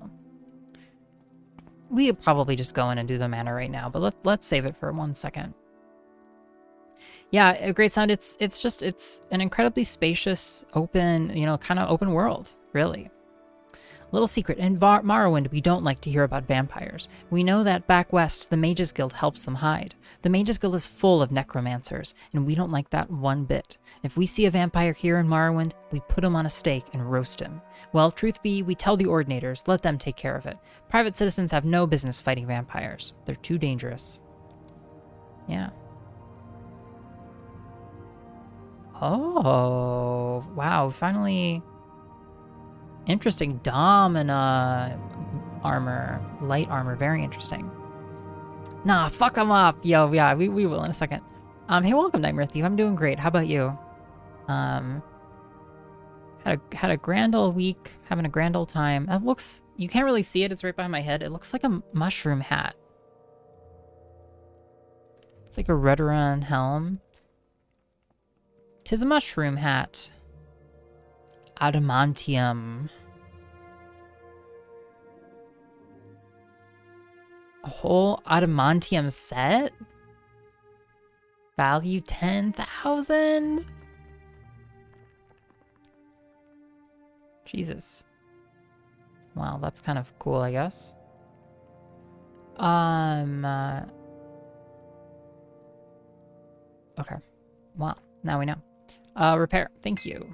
We could probably just go in and do the mana right now, but let's save it for 1 second. Yeah, a great sound. It's an incredibly spacious, open, you know, kind of open world, really. Little secret, in Morrowind, we don't like to hear about vampires. We know that back west, the Mages Guild helps them hide. The Mages Guild is full of necromancers, and we don't like that one bit. If we see a vampire here in Morrowind, we put him on a stake and roast him. Well, truth be, we tell the Ordinators, let them take care of it. Private citizens have no business fighting vampires. They're too dangerous. Yeah. Oh, wow, finally... Interesting. Domina armor. Light armor. Very interesting. Nah, fuck them up. Yo, yeah, we will in a second. Hey, welcome, Nightmare Thief. I'm doing great. How about you? Had a grand old week. Having a grand old time. That looks... You can't really see it. It's right behind my head. It looks like a mushroom hat. It's like a Ald'ruhn helm. 'Tis a mushroom hat. Adamantium. A whole adamantium set? Value 10,000? Jesus. Wow, that's kind of cool, I guess. Okay. Wow, now we know. Repair. Thank you.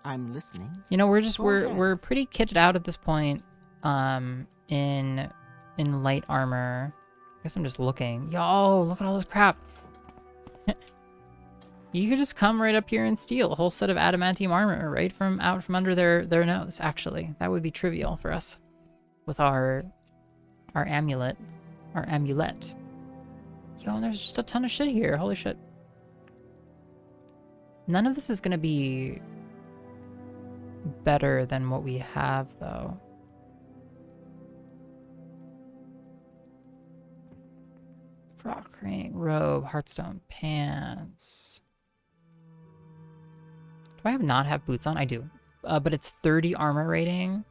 I'm listening. You know, we're pretty kitted out at this point. In light armor. I guess I'm just looking. Yo, look at all this crap. You could just come right up here and steal a whole set of adamantium armor right from under their nose. Actually, that would be trivial for us with our amulet, Yo, and there's just a ton of shit here. Holy shit. None of this is gonna be better than what we have, though. Frock ring, robe, heartstone, pants. Do I not have boots on? I do. But it's 30 armor rating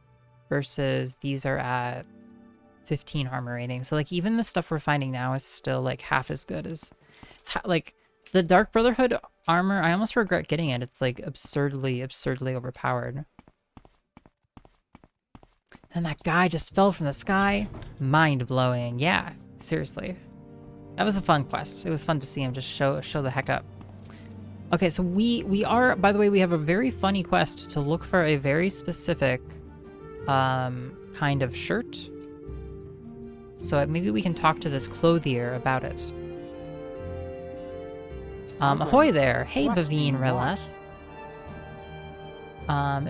versus these are at 15 armor rating. So, like, even the stuff we're finding now is still, like, half as good as... It's like, the Dark Brotherhood armor, I almost regret getting it. It's, like, absurdly overpowered. And that guy just fell from the sky. Mind-blowing. Yeah, seriously. That was a fun quest. It was fun to see him just show the heck up. Okay, so we are, by the way, we have a very funny quest to look for a very specific kind of shirt. So maybe we can talk to this clothier about it. Ahoy there. Hey, Bavine Releth.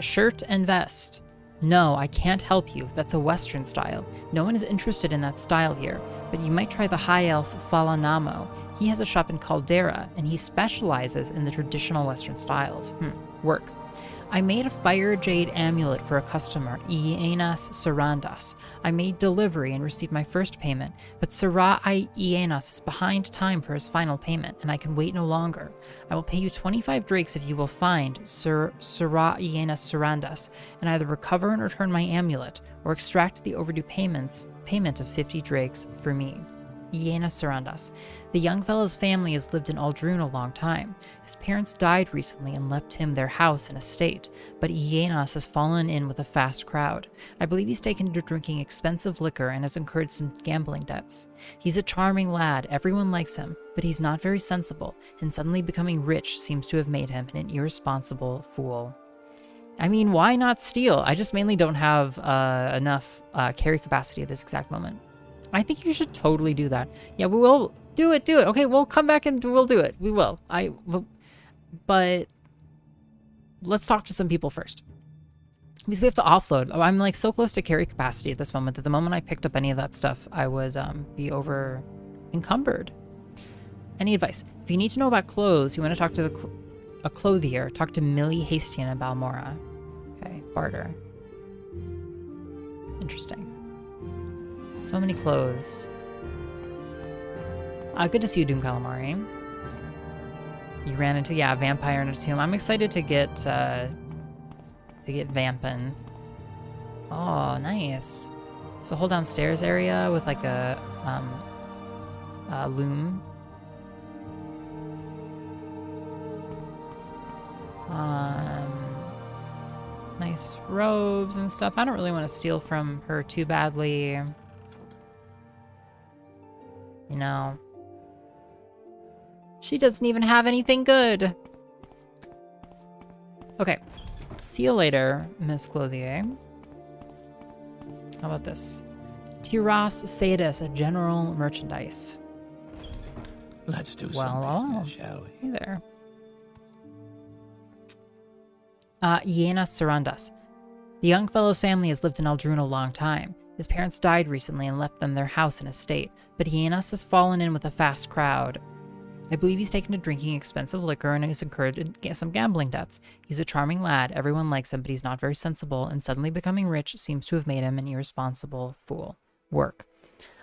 Shirt and vest. No, I can't help you. That's a Western style. No one is interested in that style here, but you might try the High Elf Falanamo. He has a shop in Caldera, and he specializes in the traditional Western styles. Work. I made a fire jade amulet for a customer, Ienas Sarandas. I made delivery and received my first payment, but Sirah Ienas is behind time for his final payment, and I can wait no longer. I will pay you 25 drakes if you will find Sirah Ienas Sarandas, and either recover and return my amulet, or extract the overdue payment of 50 drakes for me. Iena Sarandas. The young fellow's family has lived in Ald'ruhn a long time. His parents died recently and left him their house and estate, but Ienas has fallen in with a fast crowd. I believe he's taken to drinking expensive liquor and has incurred some gambling debts. He's a charming lad, everyone likes him, but he's not very sensible, and suddenly becoming rich seems to have made him an irresponsible fool. I mean, why not steal? I just mainly don't have enough carry capacity at this exact moment. I think you should totally do that. Yeah, we will do it. Okay, we'll come back and we'll do it. We will. But let's talk to some people first. Because we have to offload. I'm like so close to carry capacity at this moment that the moment I picked up any of that stuff, I would be over encumbered. Any advice? If you need to know about clothes, you want to talk to a clothier. Talk to Millie Hastian in Balmora. Okay, barter. Interesting. So many clothes. Good to see you, Doom Calamari. You ran into, yeah, a vampire in a tomb. I'm excited to get vampin'. Oh, nice. So whole downstairs area with like a loom. Nice robes and stuff. I don't really want to steal from her too badly. You know. She doesn't even have anything good. Okay. See you later, Miss Clothier. How about this? Tiras Sadis, a general merchandise. Let's do some business, shall we? Hey there. Iena Sarandas. The young fellow's family has lived in Ald'ruhn a long time. His parents died recently and left them their house and estate, but Ienas has fallen in with a fast crowd. I believe he's taken to drinking expensive liquor and has incurred some gambling debts. He's a charming lad, everyone likes him, but he's not very sensible, and suddenly becoming rich seems to have made him an irresponsible fool. Work.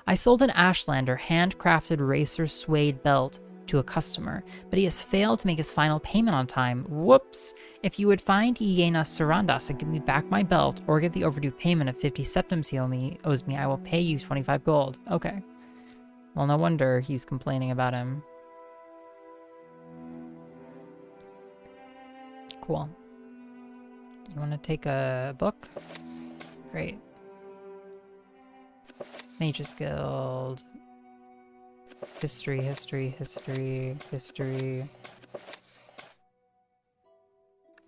I sold an Ashlander handcrafted racer suede belt to a customer, but he has failed to make his final payment on time. Whoops! If you would find Iena Sarandas and give me back my belt, or get the overdue payment of 50 septims he owes me, I will pay you 25 gold. Okay. Well, no wonder he's complaining about him. Cool. You want to take a book? Great. Mage's Guild. History.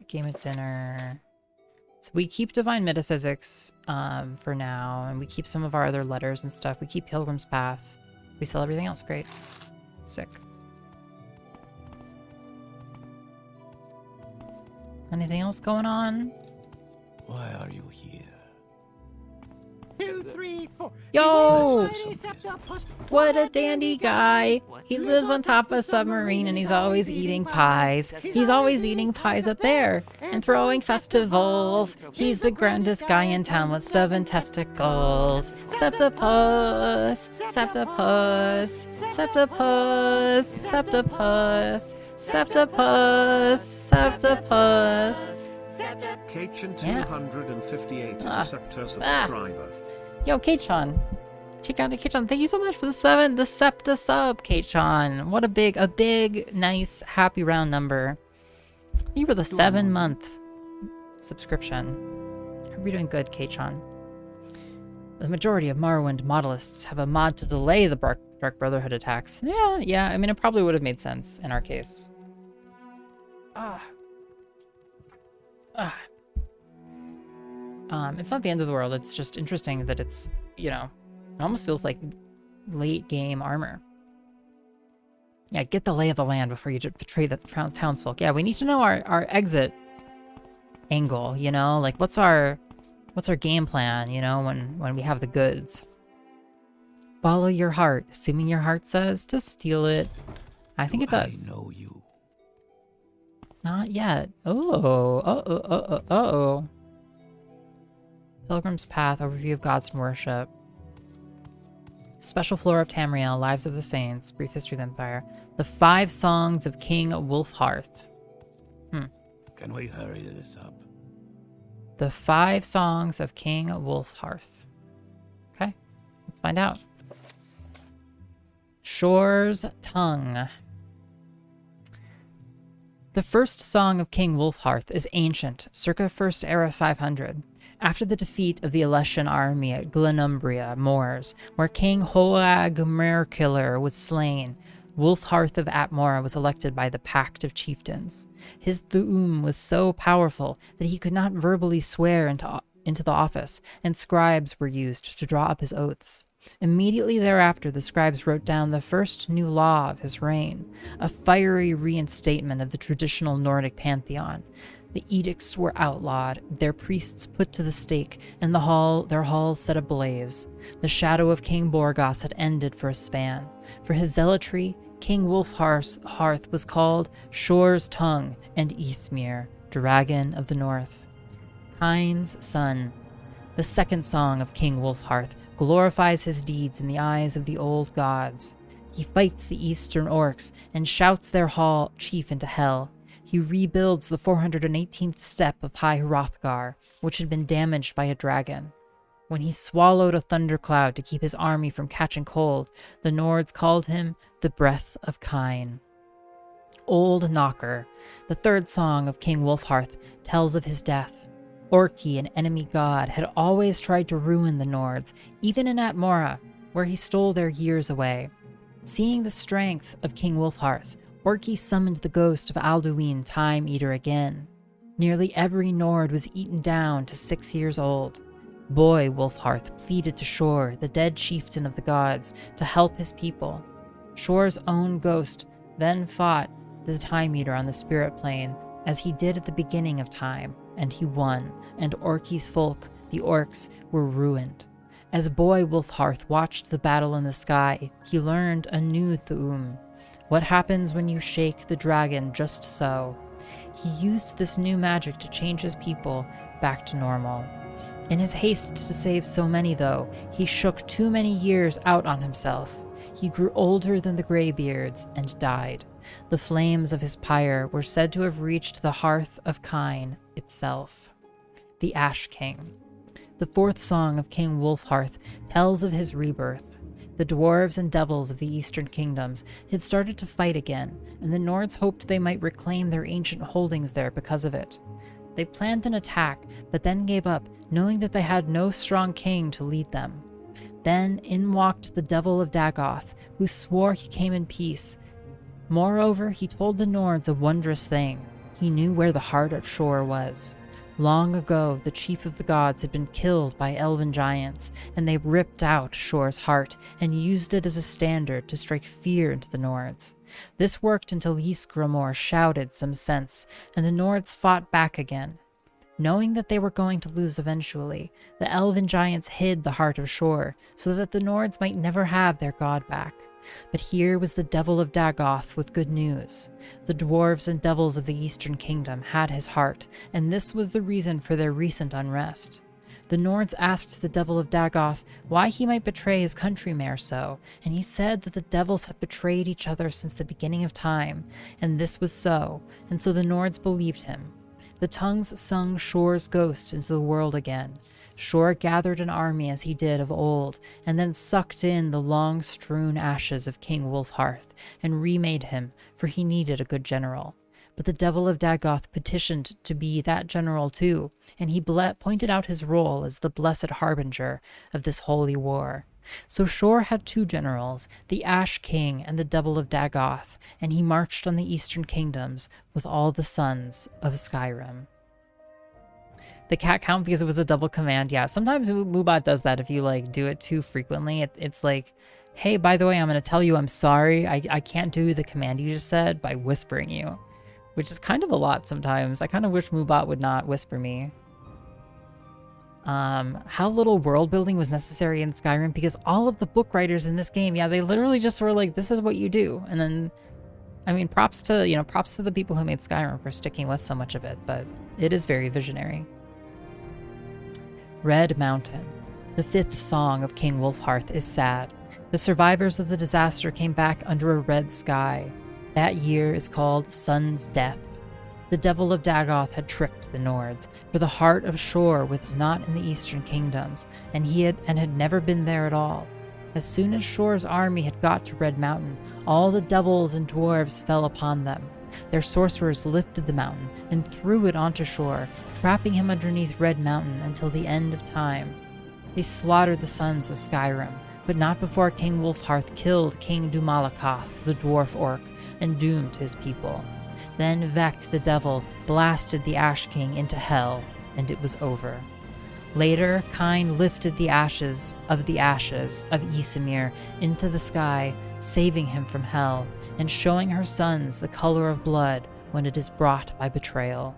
Game at dinner. So we keep Divine Metaphysics for now, and we keep some of our other letters and stuff. We keep Pilgrim's Path. We sell everything else. Great. Sick. Anything else going on? Why are you here? 2, 3, 4. Yo! What a dandy guy. He lives on top of a submarine and he's always eating pies. He's always eating pies up there and throwing festivals. He's the grandest guy in town with 7 testicles. Septipus, septipus, septipus, septipus, septipus, septipus. Kachan 258 is a Scepter subscriber. Yo, Kachan. Check out Kachan. Thank you so much for the Septa sub, Kachan. What a big, nice, happy round number. You were the 7-month subscription. Hope you're doing good, Kachan. The majority of Morrowind modelists have a mod to delay the Dark Brotherhood attacks. Yeah, I mean, it probably would have made sense in our case. It's not the end of the world. It's just interesting that it's, you know, it almost feels like late game armor. Yeah, get the lay of the land before you betray the townsfolk. Yeah, we need to know our exit angle, you know? Like, what's our game plan, you know, when we have the goods? Follow your heart, assuming your heart says to steal it. I think it does. I know you. Not yet. Oh. Pilgrim's Path, Overview of Gods and Worship. Special Flora of Tamriel, Lives of the Saints, Brief History of the Empire. The 5 Songs of King Wulfharth. Can we hurry this up? The 5 Songs of King Wulfharth. Okay, let's find out. Shore's Tongue. The first song of King Wulfharth is ancient, circa 1st era 500. After the defeat of the Alessian army at Glenumbria Moors, where King Hoag Merkiller was slain, Wulfharth of Atmora was elected by the Pact of Chieftains. His Thu'um was so powerful that he could not verbally swear into the office, and scribes were used to draw up his oaths. Immediately thereafter, the scribes wrote down the first new law of his reign, a fiery reinstatement of the traditional Nordic pantheon. The edicts were outlawed, their priests put to the stake, and their halls set ablaze. The shadow of King Borgas had ended for a span. For his zealotry, King Wulfharth was called Shore's Tongue and Ysmir, Dragon of the North. Kyne's Son. The second song of King Wulfharth glorifies his deeds in the eyes of the old gods. He fights the eastern orcs and shouts their chief into hell. He rebuilds the 418th step of High Hrothgar, which had been damaged by a dragon. When he swallowed a thundercloud to keep his army from catching cold, the Nords called him the Breath of Kyne. Old Knocker, the third song of King Wulfharth, tells of his death. Orki, an enemy god, had always tried to ruin the Nords, even in Atmora, where he stole their years away. Seeing the strength of King Wulfharth, Orki summoned the ghost of Ald'ruhn, Time Eater, again. Nearly every Nord was eaten down to 6 years old. Boy Wulfharth pleaded to Shore, the dead chieftain of the gods, to help his people. Shore's own ghost then fought the Time Eater on the spirit plane, as he did at the beginning of time, and he won, and Orki's folk, the orcs, were ruined. As Boy Wulfharth watched the battle in the sky, he learned a new Thu'um. What happens when you shake the dragon just so? He used this new magic to change his people back to normal. In his haste to save so many, though, he shook too many years out on himself. He grew older than the Greybeards and died. The flames of his pyre were said to have reached the hearth of Kyne itself. The Ash King. The fourth song of King Wulfharth tells of his rebirth. The dwarves and devils of the eastern kingdoms had started to fight again, and the Nords hoped they might reclaim their ancient holdings there because of it. They planned an attack, but then gave up, knowing that they had no strong king to lead them. Then in walked the devil of Dagoth, who swore he came in peace. Moreover, he told the Nords a wondrous thing. He knew where the heart of Shore was. Long ago, the chief of the gods had been killed by elven giants, and they ripped out Shore's heart and used it as a standard to strike fear into the Nords. This worked until Ysgramor shouted some sense, and the Nords fought back again. Knowing that they were going to lose eventually, the elven giants hid the heart of Shore, so that the Nords might never have their god back. But here was the devil of Dagoth with good news. The dwarves and devils of the Eastern Kingdom had his heart, and this was the reason for their recent unrest. The Nords asked the devil of Dagoth why he might betray his countrymare so, and he said that the devils have betrayed each other since the beginning of time, and this was so, and so the Nords believed him. The tongues sung Shore's ghost into the world again. Shore gathered an army as he did of old, and then sucked in the long-strewn ashes of King Wulfharth, and remade him, for he needed a good general. But the devil of Dagoth petitioned to be that general too, and he pointed out his role as the blessed harbinger of this holy war. So Shore had two generals, the Ash King and the devil of Dagoth, and he marched on the eastern kingdoms with all the sons of Skyrim. The cat count because it was a double command. Yeah, sometimes Moobot does that if you do it too frequently. It's like, hey, by the way, I'm going to tell you I'm sorry. I can't do the command you just said by whispering you, which is kind of a lot sometimes. I kind of wish Moobot would not whisper me. How little world building was necessary in Skyrim because all of the book writers in this game, yeah, they literally just were like, this is what you do. And then, I mean, props to the people who made Skyrim for sticking with so much of it, but it is very visionary. Red Mountain. The fifth song of King Wulfharth is sad. The survivors of the disaster came back under a red sky. That year is called Sun's Death. The devil of Dagoth had tricked the Nords, for the heart of Shore was not in the eastern kingdoms, and had never been there at all. As soon as Shore's army had got to Red Mountain, all the devils and dwarves fell upon them. Their sorcerers lifted the mountain and threw it onto Shore, trapping him underneath Red Mountain until the end of time. They slaughtered the sons of Skyrim, but not before King Wulfharth killed King Dumalakoth, the dwarf orc, and doomed his people. Then Vek the devil blasted the Ash King into hell, and it was over. Later, Kyne lifted the ashes of Isimir into the sky, saving him from hell, and showing her sons the color of blood when it is brought by betrayal.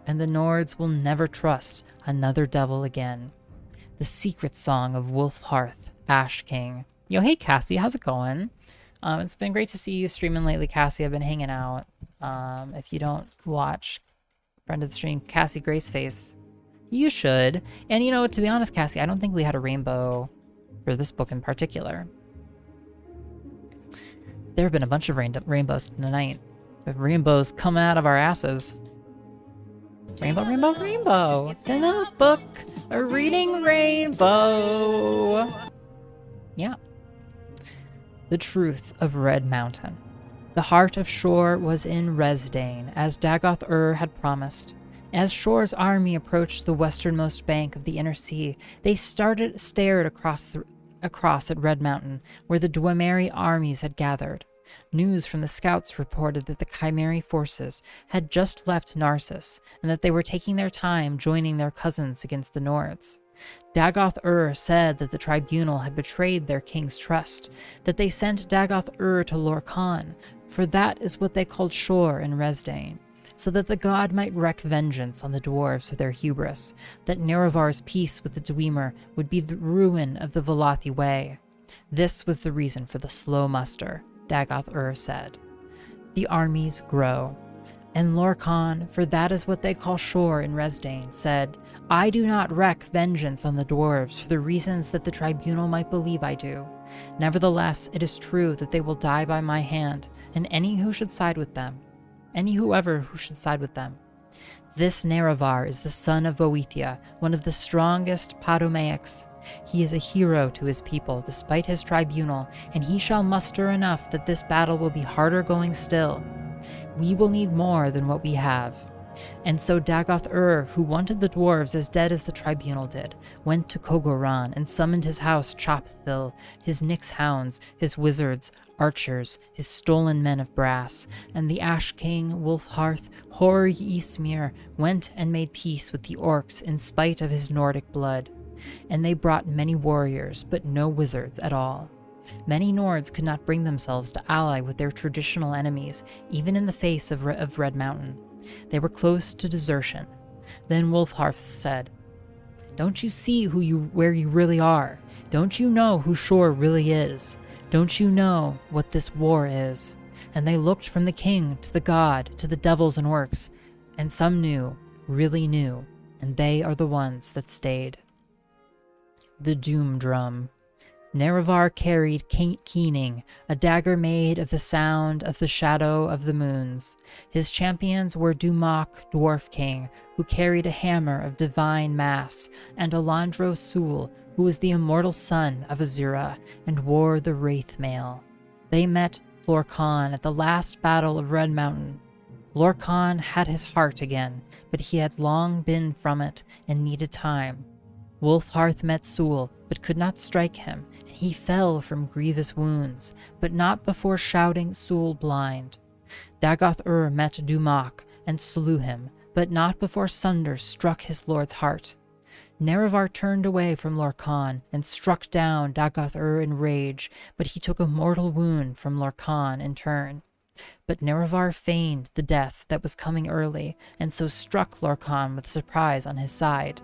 And the Nords will never trust another devil again. The secret song of Wulfharth, Ash King. Yo, hey Cassie, how's it going? It's been great to see you streaming lately, Cassie. I've been hanging out. If you don't watch friend of the stream, Cassie Graceface, you should. And you know, to be honest, Cassie, I don't think we had a rainbow for this book in particular. There have been a bunch of rainbows tonight. Rainbows coming out of our asses. Rainbow, rainbow, rainbow. It's in a book, a reading rainbow. Yeah. The truth of Red Mountain. The heart of Shore was in Resdayn, as Dagoth had promised. As Shore's army approached the westernmost bank of the inner sea, they stared across at Red Mountain, where the Dwemer armies had gathered. News from the scouts reported that the Chimeri forces had just left Narcissus, and that they were taking their time joining their cousins against the Nords. Dagoth said that the tribunal had betrayed their king's trust, that they sent Dagoth to Lorkhan, for that is what they called Shore in Resdayn, so that the god might wreak vengeance on the dwarves for their hubris, that Nerevar's peace with the Dwemer would be the ruin of the Velothi Way. This was the reason for the slow muster, Dagoth said. The armies grow. And Lorkhan, for that is what they call Shore in Resdayn, said, I do not wreak vengeance on the dwarves for the reasons that the tribunal might believe I do. Nevertheless, it is true that they will die by my hand, and whoever who should side with them. This Nerevar is the son of Boethia, one of the strongest Padomaics. He is a hero to his people, despite his tribunal, and he shall muster enough that this battle will be harder going still. We will need more than what we have. And so Dagoth who wanted the dwarves as dead as the tribunal did, went to Kogoran and summoned his house Chopthil, his Nyx hounds, his wizards, archers, his stolen men of brass, and the Ash King, Wulfharth, Hori Ysmir, went and made peace with the orcs in spite of his Nordic blood. And they brought many warriors, but no wizards at all. Many Nords could not bring themselves to ally with their traditional enemies, even in the face of Red Mountain. They were close to desertion. Then Wulfharth said, Don't you see where you really are? Don't you know who Shore really is? Don't you know what this war is? And they looked from the king to the god to the devils and orcs, and some knew, really knew, and they are the ones that stayed. The Doom Drum. Nerevar carried Keening, a dagger made of the sound of the shadow of the moons. His champions were Dumak, Dwarf King, who carried a hammer of divine mass, and Alandro Sul, who was the immortal son of Azura, and wore the Wraith Mail. They met Lorkhan at the last battle of Red Mountain. Lorkhan had his heart again, but he had long been from it and needed time. Wulfharth met Sul, but could not strike him, and he fell from grievous wounds, but not before shouting Sul blind. Dagoth met Dumak, and slew him, but not before Sunder struck his lord's heart. Nerevar turned away from Lorkhan, and struck down Dagoth in rage, but he took a mortal wound from Lorkhan in turn. But Nerevar feigned the death that was coming early, and so struck Lorkhan with surprise on his side.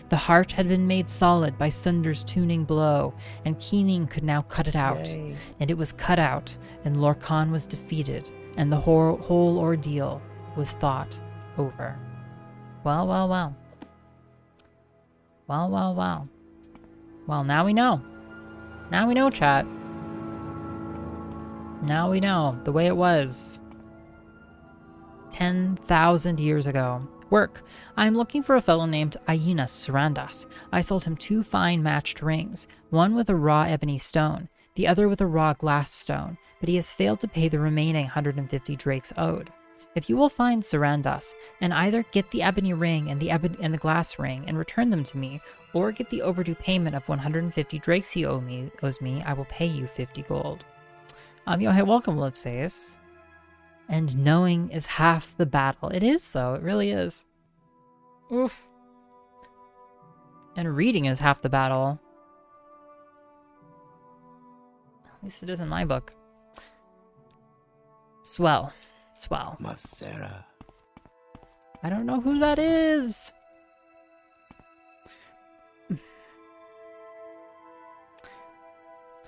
The heart had been made solid by Sunder's tuning blow, and Keening could now cut it out. Yay. And it was cut out, and Lorkhan was defeated, and the whole ordeal was thought over. Well, well, well. Well, well, well. Well, now we know. Now we know, chat. Now we know the way it was 10,000 years ago. work. I am looking for a fellow named Iios Sarandas. I sold him 2 fine matched rings, one with a raw ebony stone, the other with a raw glass stone, but he has failed to pay the remaining 150 drakes owed. If you will find Sarandas, and either get the ebony ring and the glass ring and return them to me, or get the overdue payment of 150 drakes he owes me, I will pay you 50 gold. Hey, welcome, Lipsace. And knowing is half the battle. It is, though. It really is. Oof. And reading is half the battle. At least it is in my book. Swell. Swell. Masera. I don't know who that is.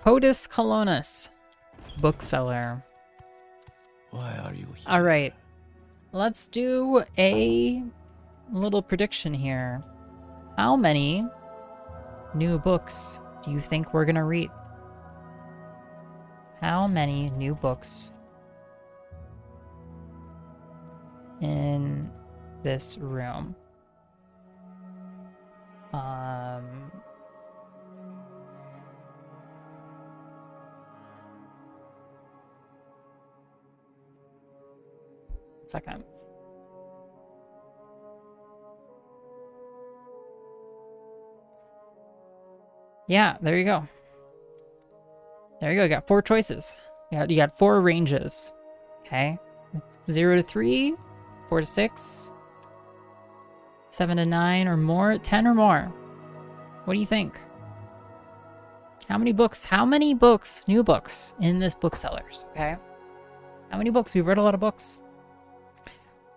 Codus Colonus. Bookseller. Why are you here? All right. Let's do a little prediction here. How many new books do you think we're going to read? How many new books in this room? Second. Yeah, there you go. There you go. You got 4 choices. You got 4 ranges. Okay. 0 to 3, 4 to 6, 7 to 9 or more, 10 or more. What do you think? How many books, new books in this booksellers, okay? How many books? We've read a lot of books.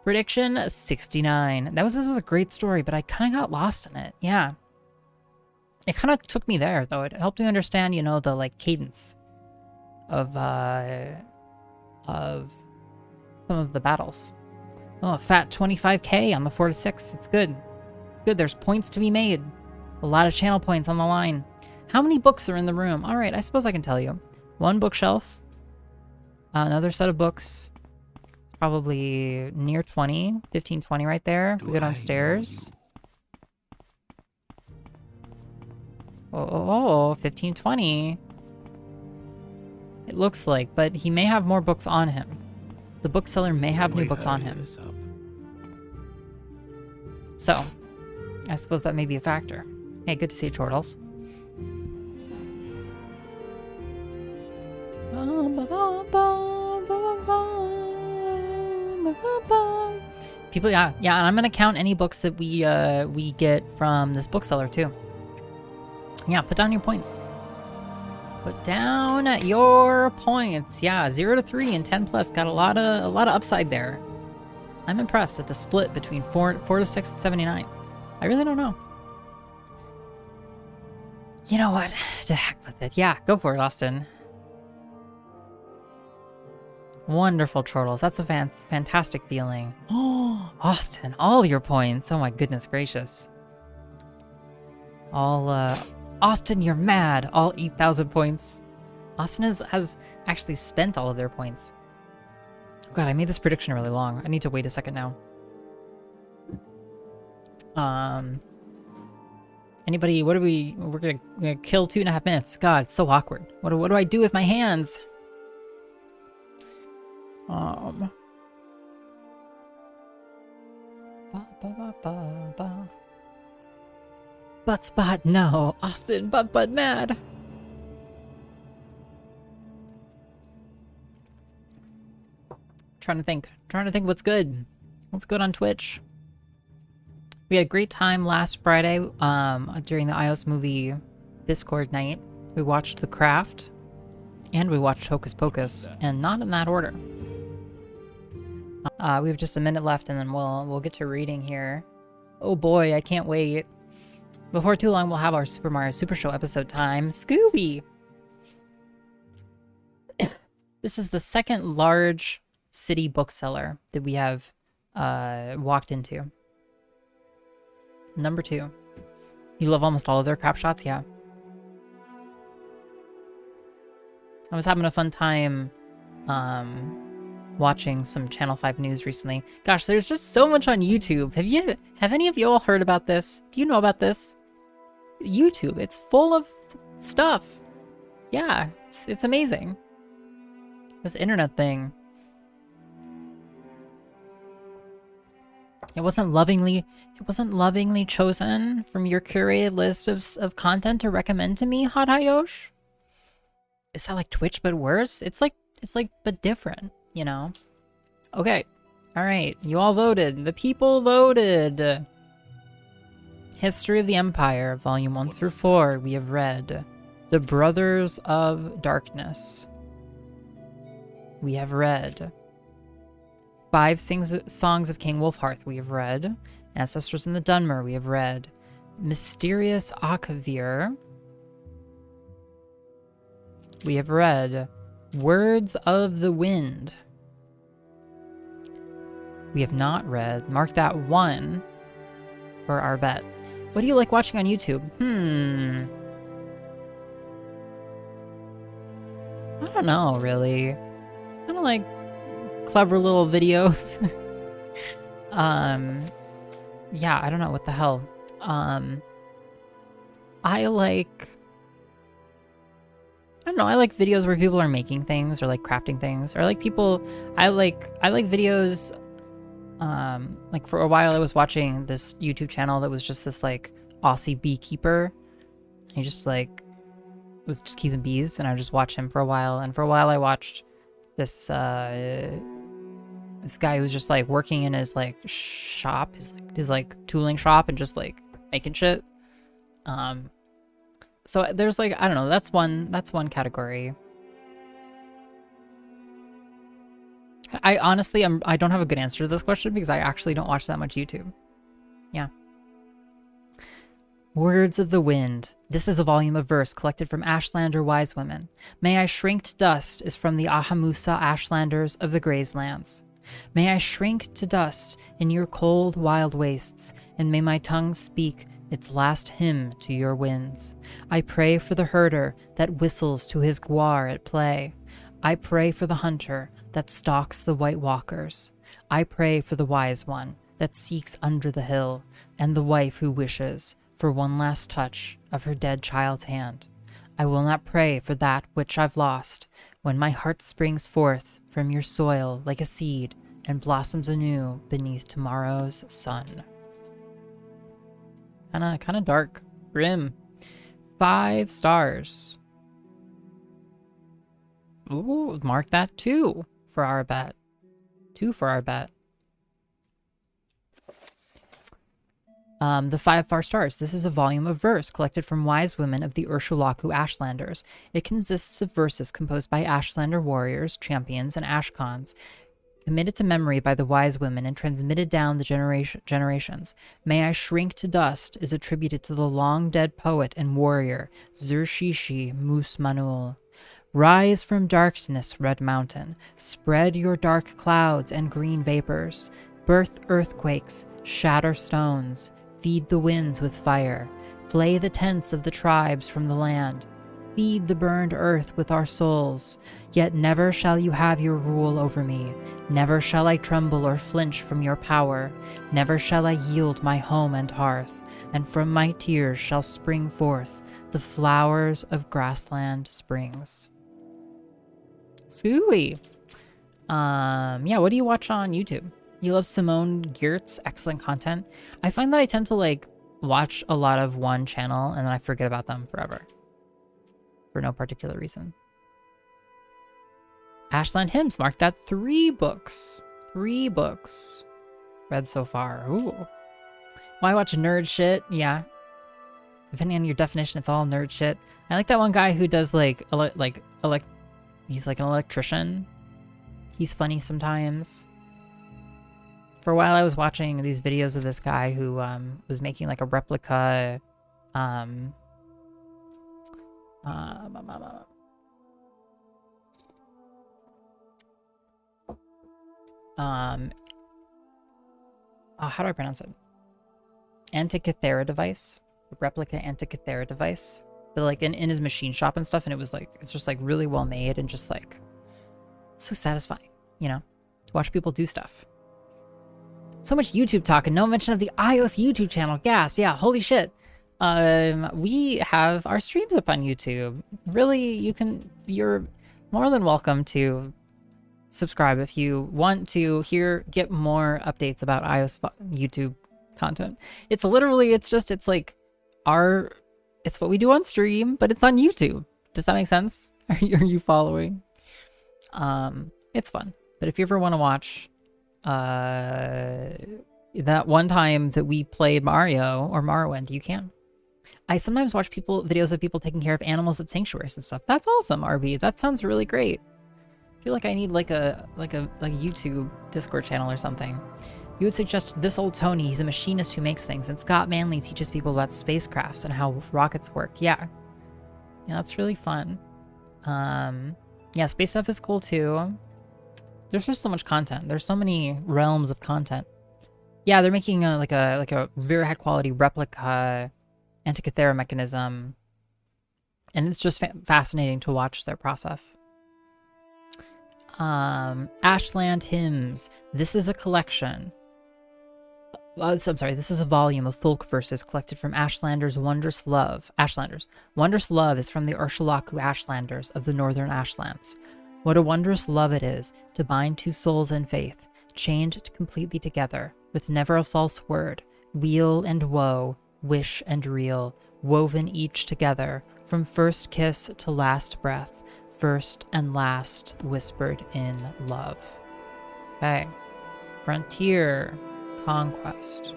Prediction 69. This was a great story, but I kind of got lost in it. Yeah. It kind of took me there, though. It helped me understand, you know, the like cadence of some of the battles. Oh, a fat 25k on the 4 to 6. It's good. It's good. There's points to be made. A lot of channel points on the line. How many books are in the room? All right, I suppose I can tell you. 1 bookshelf. Another set of books. Probably near 20, 15, 20 right there. We go downstairs. Oh, 15, 20. It looks like, but he may have more books on him. The bookseller may have new books on him. So, I suppose that may be a factor. Hey, good to see you, Chortles. People, yeah, and I'm gonna count any books that we get from this bookseller too. Yeah, put down your points. Put down your points. Yeah, 0 to 3 and 10 plus got a lot of upside there. I'm impressed at the split between 4 to 6 and 79. I really don't know. You know what? To heck with it. Yeah, go for it, Austin. Wonderful, Chortles. That's a fantastic feeling. Oh, Austin, all your points. Oh my goodness gracious. Austin, you're mad. All 8,000 points. Austin has actually spent all of their points. Oh god, I made this prediction really long. I need to wait a second now. Anybody, we're gonna kill 2.5 minutes. God, it's so awkward. What do I do with my hands? Butt spot, no. Austin, butt mad. Trying to think what's good. What's good on Twitch? We had a great time last Friday during the iios movie Discord night. We watched The Craft and we watched Hocus Pocus, and not in that order. We have just a minute left and then we'll get to reading here. Oh boy, I can't wait. Before too long, we'll have our Super Mario Super Show episode time. Scooby! This is the second large city bookseller that we have walked into. Number 2. You love almost all of their crap shots? Yeah. I was having a fun time watching some Channel 5 news recently. Gosh, there's just so much on YouTube. Have any of you all heard about this? Do you know about this? YouTube, it's full of stuff. Yeah, it's amazing. This internet thing. It wasn't lovingly chosen from your curated list of content to recommend to me, Hot Hayosh? Is that like Twitch but worse? It's like but different, you know? Okay. All right. You all voted. The people voted. History of the Empire, Volume 1 through 4. We have read. The Brothers of Darkness. We have read. 5 Songs of King Wolfhearth. We have read. Ancestors in the Dunmer. We have read. Mysterious Akavir. We have read Words of the Wind. We have not read. Mark that 1 for our bet. What do you like watching on YouTube? I don't know, really. I don't like clever little videos. Yeah, I don't know what the hell. I don't know, I like videos where people are making things or like crafting things, or like people, I like videos, like for a while I was watching this YouTube channel that was just this like Aussie beekeeper. He just like was just keeping bees, and I just watched him for a while. And for a while I watched this this guy who was just like working in his like shop, his like tooling shop, and just like making shit. So there's like, I don't know, that's one category. I honestly, I don't have a good answer to this question because I actually don't watch that much YouTube. Yeah. Words of the Wind. This is a volume of verse collected from Ashlander wise women. May I shrink to dust is from the Ahamusa Ashlanders of the Grayslands. May I shrink to dust in your cold, wild wastes, and may my tongue speak its last hymn to your winds. I pray for the herder that whistles to his guar at play. I pray for the hunter that stalks the white walkers. I pray for the wise one that seeks under the hill, and the wife who wishes for one last touch of her dead child's hand. I will not pray for that which I've lost, when my heart springs forth from your soil like a seed and blossoms anew beneath tomorrow's sun. Kind of dark, grim. 5 stars. Ooh, mark that 2 for our bet. 2 for our bet. The 5 stars. This is a volume of verse collected from wise women of the Urshulaku Ashlanders. It consists of verses composed by Ashlander warriors, champions, and Ashkans, committed to memory by the wise women and transmitted down the generations. May I shrink to dust is attributed to the long-dead poet and warrior Zurshishi Mus Manul. Rise from darkness, Red Mountain. Spread your dark clouds and green vapors. Birth earthquakes, shatter stones. Feed the winds with fire. Flay the tents of the tribes from the land. Feed the burned earth with our souls. Yet never shall you have your rule over me. Never shall I tremble or flinch from your power. Never shall I yield my home and hearth. And from my tears shall spring forth the flowers of grassland springs. Sooey. Yeah, what do you watch on YouTube? You love Simone Giertz's excellent content. I find that I tend to like watch a lot of one channel and then I forget about them forever. For no particular reason. Ashland Hymns, mark that 3 books. 3 books. Read so far. Ooh. Why watch nerd shit? Yeah. Depending on your definition, it's all nerd shit. I like that one guy who does like he's like an electrician. He's funny sometimes. For a while I was watching these videos of this guy who was making like a replica how do I pronounce it? Antikythera device. Replica Antikythera device. But like in his machine shop and stuff, and it was like, it's just like really well made and just like so satisfying, you know? Watch people do stuff. So much YouTube talk and no mention of the iOS YouTube channel. Gasp. Yeah, holy shit. We have our streams up on YouTube. Really, you're more than welcome to subscribe if you want to get more updates about iOS YouTube content. It's literally, it's like it's what we do on stream, but it's on YouTube. Does that make sense? Are you following? It's fun. But if you ever want to watch that one time that we played Mario or Morrowind, you can. I sometimes watch videos of people taking care of animals at sanctuaries and stuff. That's awesome, RB. That sounds really great. I feel like I need like a YouTube Discord channel or something. You would suggest this old Tony. He's a machinist who makes things, and Scott Manley teaches people about spacecrafts and how rockets work. Yeah, that's really fun. Yeah, space stuff is cool too. There's just so much content. There's so many realms of content. Yeah, they're making like a very high quality replica Antikythera mechanism, and it's just fascinating to watch their process. Ashland Hymns. This is a collection. I'm sorry, this is a volume of folk verses collected from Ashlander's Wondrous Love. Wondrous Love is from the Ursulaku Ashlanders of the Northern Ashlands. What a wondrous love it is to bind two souls in faith, chained completely together, with never a false word, weal and woe, wish and real, woven each together, from first kiss to last breath, first and last whispered in love. Okay. Frontier Conquest.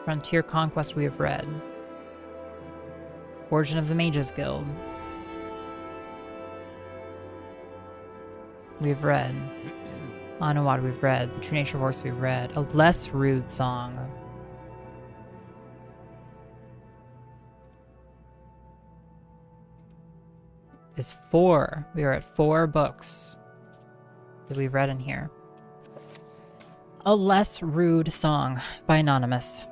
Frontier Conquest we have read. Origin of the Mages Guild. We've read. Onawad we've read. The True Nature Horse we've read. A Less Rude Song. Is 4. We are at 4 books that we've read in here. A Less Rude Song by Anonymous.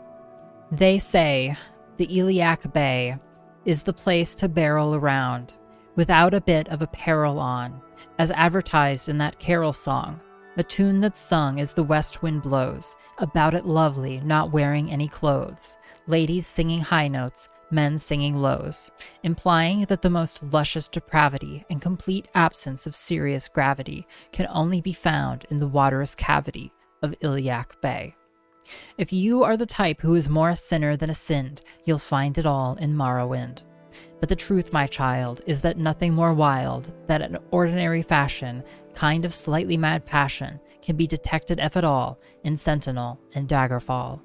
They say the Iliac Bay is the place to barrel around, without a bit of apparel on, as advertised in that carol song, a tune that's sung as the west wind blows, about it lovely, not wearing any clothes, ladies singing high notes, men singing lows, implying that the most luscious depravity and complete absence of serious gravity can only be found in the waterous cavity of Iliac Bay. If you are the type who is more a sinner than a sinned, you'll find it all in Morrowind. But the truth, my child, is that nothing more wild than an ordinary fashion, kind of slightly mad passion, can be detected if at all in Sentinel and Daggerfall.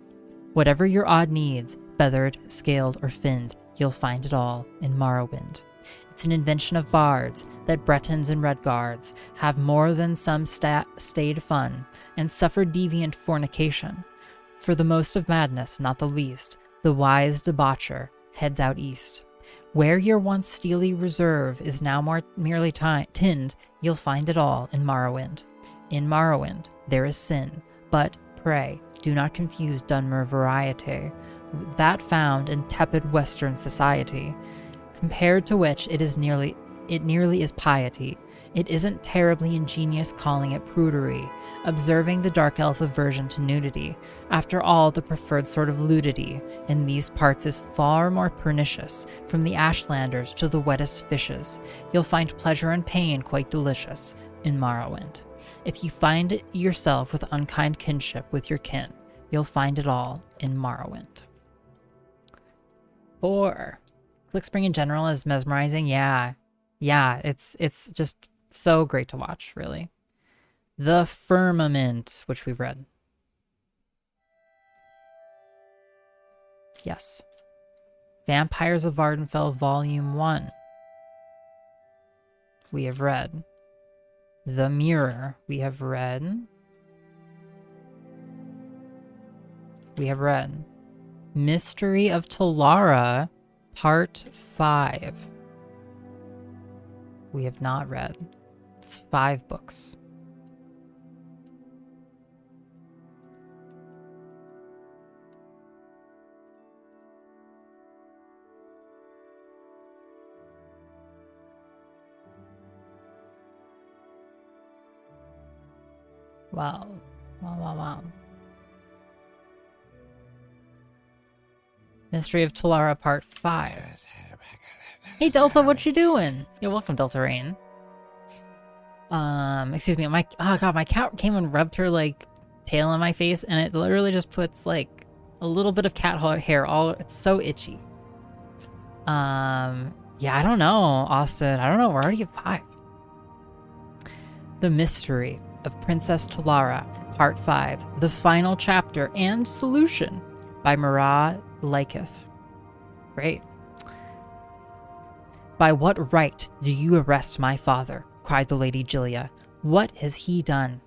Whatever your odd needs, feathered, scaled, or finned, you'll find it all in Morrowind. It's an invention of bards that Bretons and Redguards have more than some staid fun, and suffer deviant fornication. For the most of madness, not the least, the wise debaucher heads out east. Where your once steely reserve is now more merely tinned, you'll find it all in Morrowind. In Morrowind, there is sin, but, pray, do not confuse Dunmer variety, that found in tepid Western society, compared to which it nearly is piety. It isn't terribly ingenious calling it prudery, observing the dark elf aversion to nudity. After all, the preferred sort of ludity in these parts is far more pernicious, from the Ashlanders to the wettest fishes. You'll find pleasure and pain quite delicious in Morrowind. If you find yourself with unkind kinship with your kin, you'll find it all in Morrowind. 4. Clickspring in general is mesmerizing. Yeah, it's just so great to watch, really. The Firmament, which we've read. Yes. Vampires of Vardenfell, Volume 1. We have read. The Mirror, we have read. We have read. Mystery of Talara, Part 5. We have not read. It's 5 books. Wow. Wow. Mystery of Talara Part 5. Hey Delta, what you doing? You're welcome, Delta Rain. Excuse me, oh god, my cat came and rubbed her like tail on my face, and it literally just puts like a little bit of cat hair it's so itchy. Yeah, I don't know, Austin. I don't know, we're already at 5. The Mystery of Princess Talara, Part 5, the final chapter and solution by Mara Liketh. Great. By what right do you arrest my father? Cried the Lady Julia. What has he done?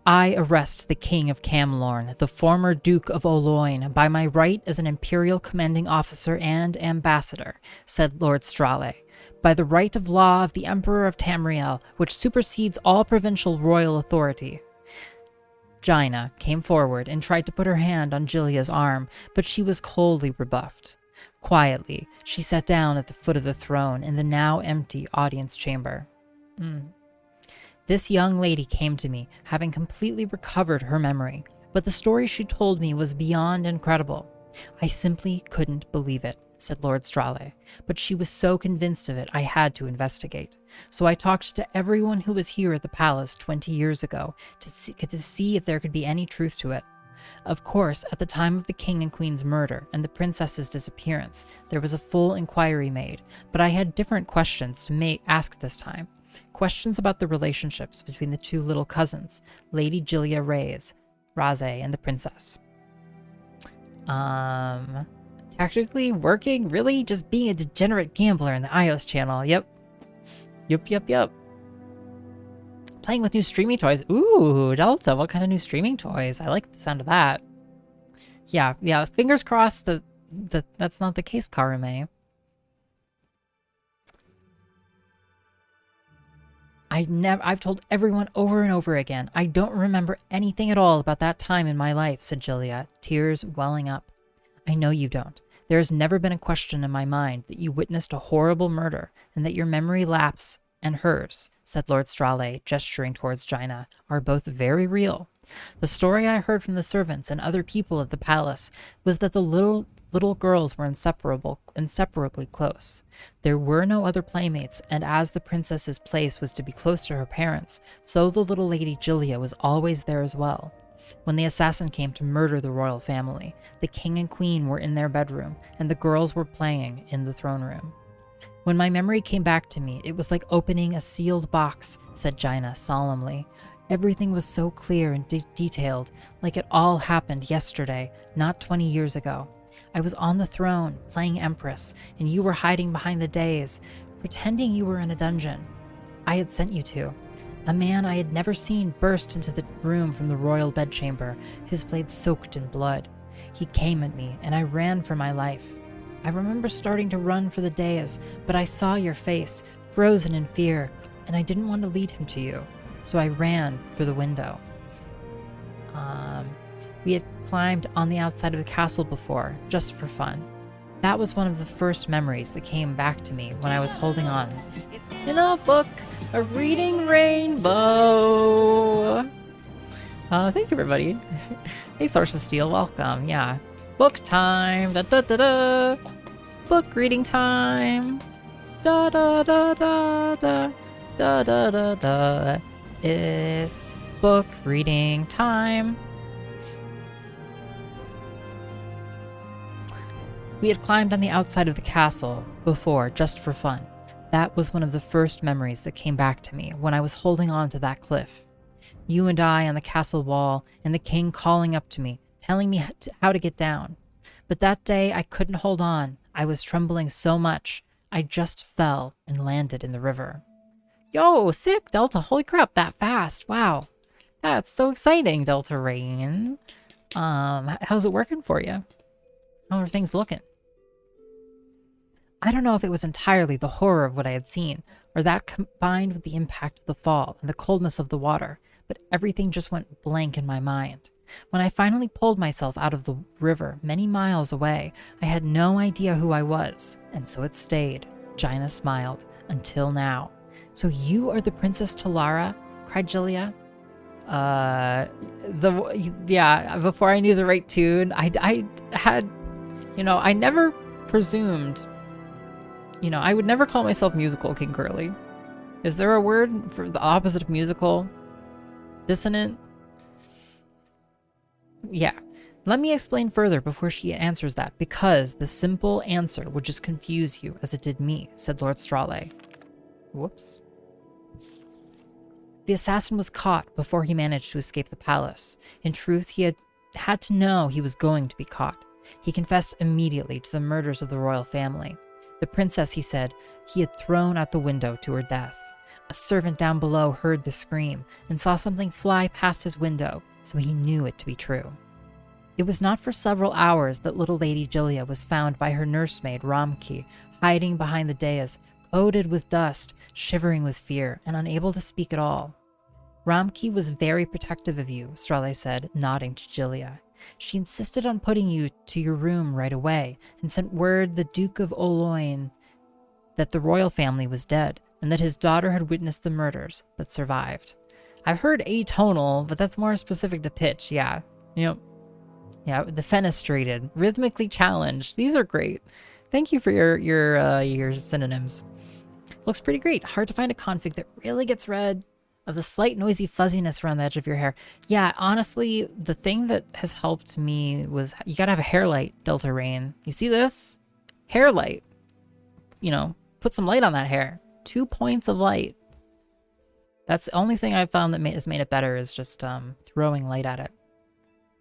I arrest the King of Camlorn, the former Duke of Oloin, by my right as an Imperial Commanding Officer and Ambassador, said Lord Strale. By the right of law of the Emperor of Tamriel, which supersedes all provincial royal authority. Jaina came forward and tried to put her hand on Julia's arm, but she was coldly rebuffed. Quietly, she sat down at the foot of the throne in the now empty audience chamber. This young lady came to me, having completely recovered her memory, but the story she told me was beyond incredible. I simply couldn't believe it, said Lord Strale, but she was so convinced of it I had to investigate. So I talked to everyone who was here at the palace 20 years ago to see if there could be any truth to it. Of course, at the time of the king and queen's murder and the princess's disappearance, there was a full inquiry made, but I had different questions to ask this time. Questions about the relationships between the two little cousins, Lady Julia Raze and the princess. Tactically working? Really? Just being a degenerate gambler in the iOS channel. Yep. Playing with new streaming toys. Ooh, Delta, what kind of new streaming toys? I like the sound of that. Yeah, fingers crossed that that's not the case, Karume. I've told everyone over and over again, I don't remember anything at all about that time in my life, said Julia, tears welling up. I know you don't. There has never been a question in my mind that you witnessed a horrible murder and that your memory lapse and hers, said Lord Strale, gesturing towards Jaina, are both very real. The story I heard from the servants and other people at the palace was that the little girls were inseparably close. There were no other playmates, and as the princess's place was to be close to her parents, so the little Lady Julia was always there as well. When the assassin came to murder the royal family, the king and queen were in their bedroom, and the girls were playing in the throne room. When my memory came back to me, it was like opening a sealed box, said Jaina solemnly. Everything was so clear and detailed, like it all happened yesterday, not 20 years ago. I was on the throne, playing Empress, and you were hiding behind the dais, pretending you were in a dungeon I had sent you to. A man I had never seen burst into the room from the royal bedchamber, his blade soaked in blood. He came at me, and I ran for my life. I remember starting to run for the dais, but I saw your face, frozen in fear, and I didn't want to lead him to you, so I ran for the window. We had climbed on the outside of the castle before, just for fun. That was one of the first memories that came back to me when I was holding on in a book, a reading rainbow. Thank you, everybody. Hey, Source of Steel, welcome. Yeah, book time. Da da da da. Book reading time. Da da da da da da da da da. It's book reading time. We had climbed on the outside of the castle before, just for fun. That was one of the first memories that came back to me when I was holding on to that cliff. You and I on the castle wall, and the king calling up to me, telling me how to get down. But that day I couldn't hold on. I was trembling so much, I just fell and landed in the river. Yo, sick, Delta. Holy crap, that fast. Wow. That's so exciting, Delta Rain. How's it working for you? How are things looking? I don't know if it was entirely the horror of what I had seen, or that combined with the impact of the fall and the coldness of the water, but everything just went blank in my mind. When I finally pulled myself out of the river many miles away, I had no idea who I was, and so it stayed. Jaina smiled. Until now. So you are the Princess Talara? Cried Julia. Before I knew the right tune, I had, I never presumed, I would never call myself musical King Curly. Is there a word for the opposite of musical? Dissonant? Yeah. Let me explain further before she answers that, because the simple answer would just confuse you as it did me, said Lord Strale. Whoops. The assassin was caught before he managed to escape the palace. In truth, he had to know he was going to be caught. He confessed immediately to the murders of the royal family. The princess, he said, he had thrown out the window to her death. A servant down below heard the scream and saw something fly past his window, so he knew it to be true. It was not for several hours that little Lady Julia was found by her nursemaid, Ramki, hiding behind the dais, coated with dust, shivering with fear, and unable to speak at all. Ramki was very protective of you, Strale said, nodding to Julia. She insisted on putting you to your room right away and sent word the Duke of Ald'ruhn that the royal family was dead and that his daughter had witnessed the murders but survived. I've heard atonal, but that's more specific to pitch, yeah. Yep. Yeah, defenestrated, rhythmically challenged. These are great. Thank you for your synonyms. Looks pretty great. Hard to find a config that really gets rid of the slight noisy fuzziness around the edge of your hair. Yeah, honestly, the thing that has helped me was you gotta have a hair light, Delta Rain. You see this? Hair light. Put some light on that hair. 2 points of light. That's the only thing I've found that has made it better is just throwing light at it.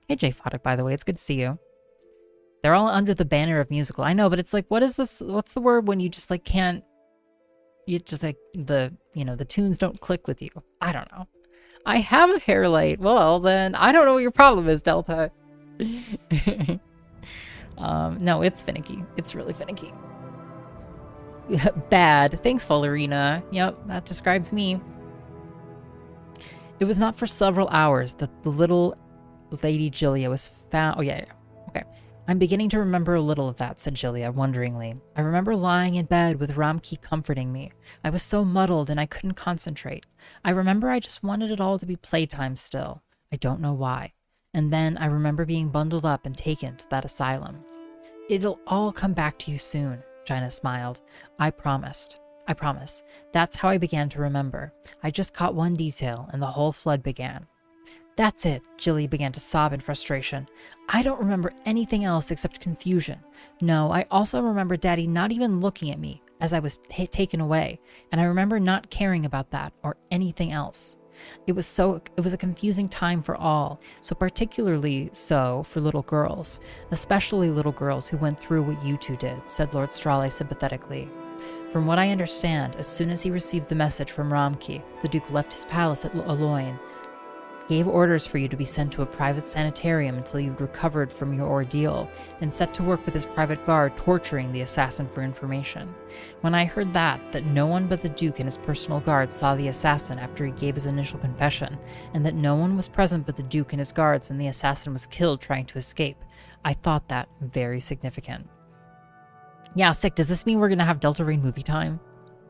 Hey, Jay Foddick, by the way, it's good to see you. They're all under the banner of musical. I know, but it's like, what is this? What's the word when you just like can't, you just like the tunes don't click with you? I don't know. I have a hair light. Well, then I don't know what your problem is, Delta. No, it's finicky. It's really finicky. Bad. Thanks, Valerina. Yep, that describes me. It was not for several hours that the little Lady Julia was found. Oh, yeah. Okay. I'm beginning to remember a little of that, said Julia, wonderingly. I remember lying in bed with Ramki comforting me. I was so muddled and I couldn't concentrate. I remember I just wanted it all to be playtime still. I don't know why. And then I remember being bundled up and taken to that asylum. It'll all come back to you soon, Gina smiled. I promise. That's how I began to remember. I just caught one detail and the whole flood began. That's it, Julia began to sob in frustration. I don't remember anything else except confusion. No, I also remember Daddy not even looking at me as I was taken away, and I remember not caring about that or anything else. It was a confusing time for all, so particularly so for little girls, especially little girls who went through what you two did, said Lord Strale sympathetically. From what I understand, as soon as he received the message from Ramki, the Duke left his palace at Ald'ruhn, gave orders for you to be sent to a private sanitarium until you'd recovered from your ordeal, and set to work with his private guard torturing the assassin for information. When I heard that no one but the Duke and his personal guard saw the assassin after he gave his initial confession, and that no one was present but the Duke and his guards when the assassin was killed trying to escape, I thought that very significant. Yeah, sick. Does this mean we're gonna have Delta Rain movie time?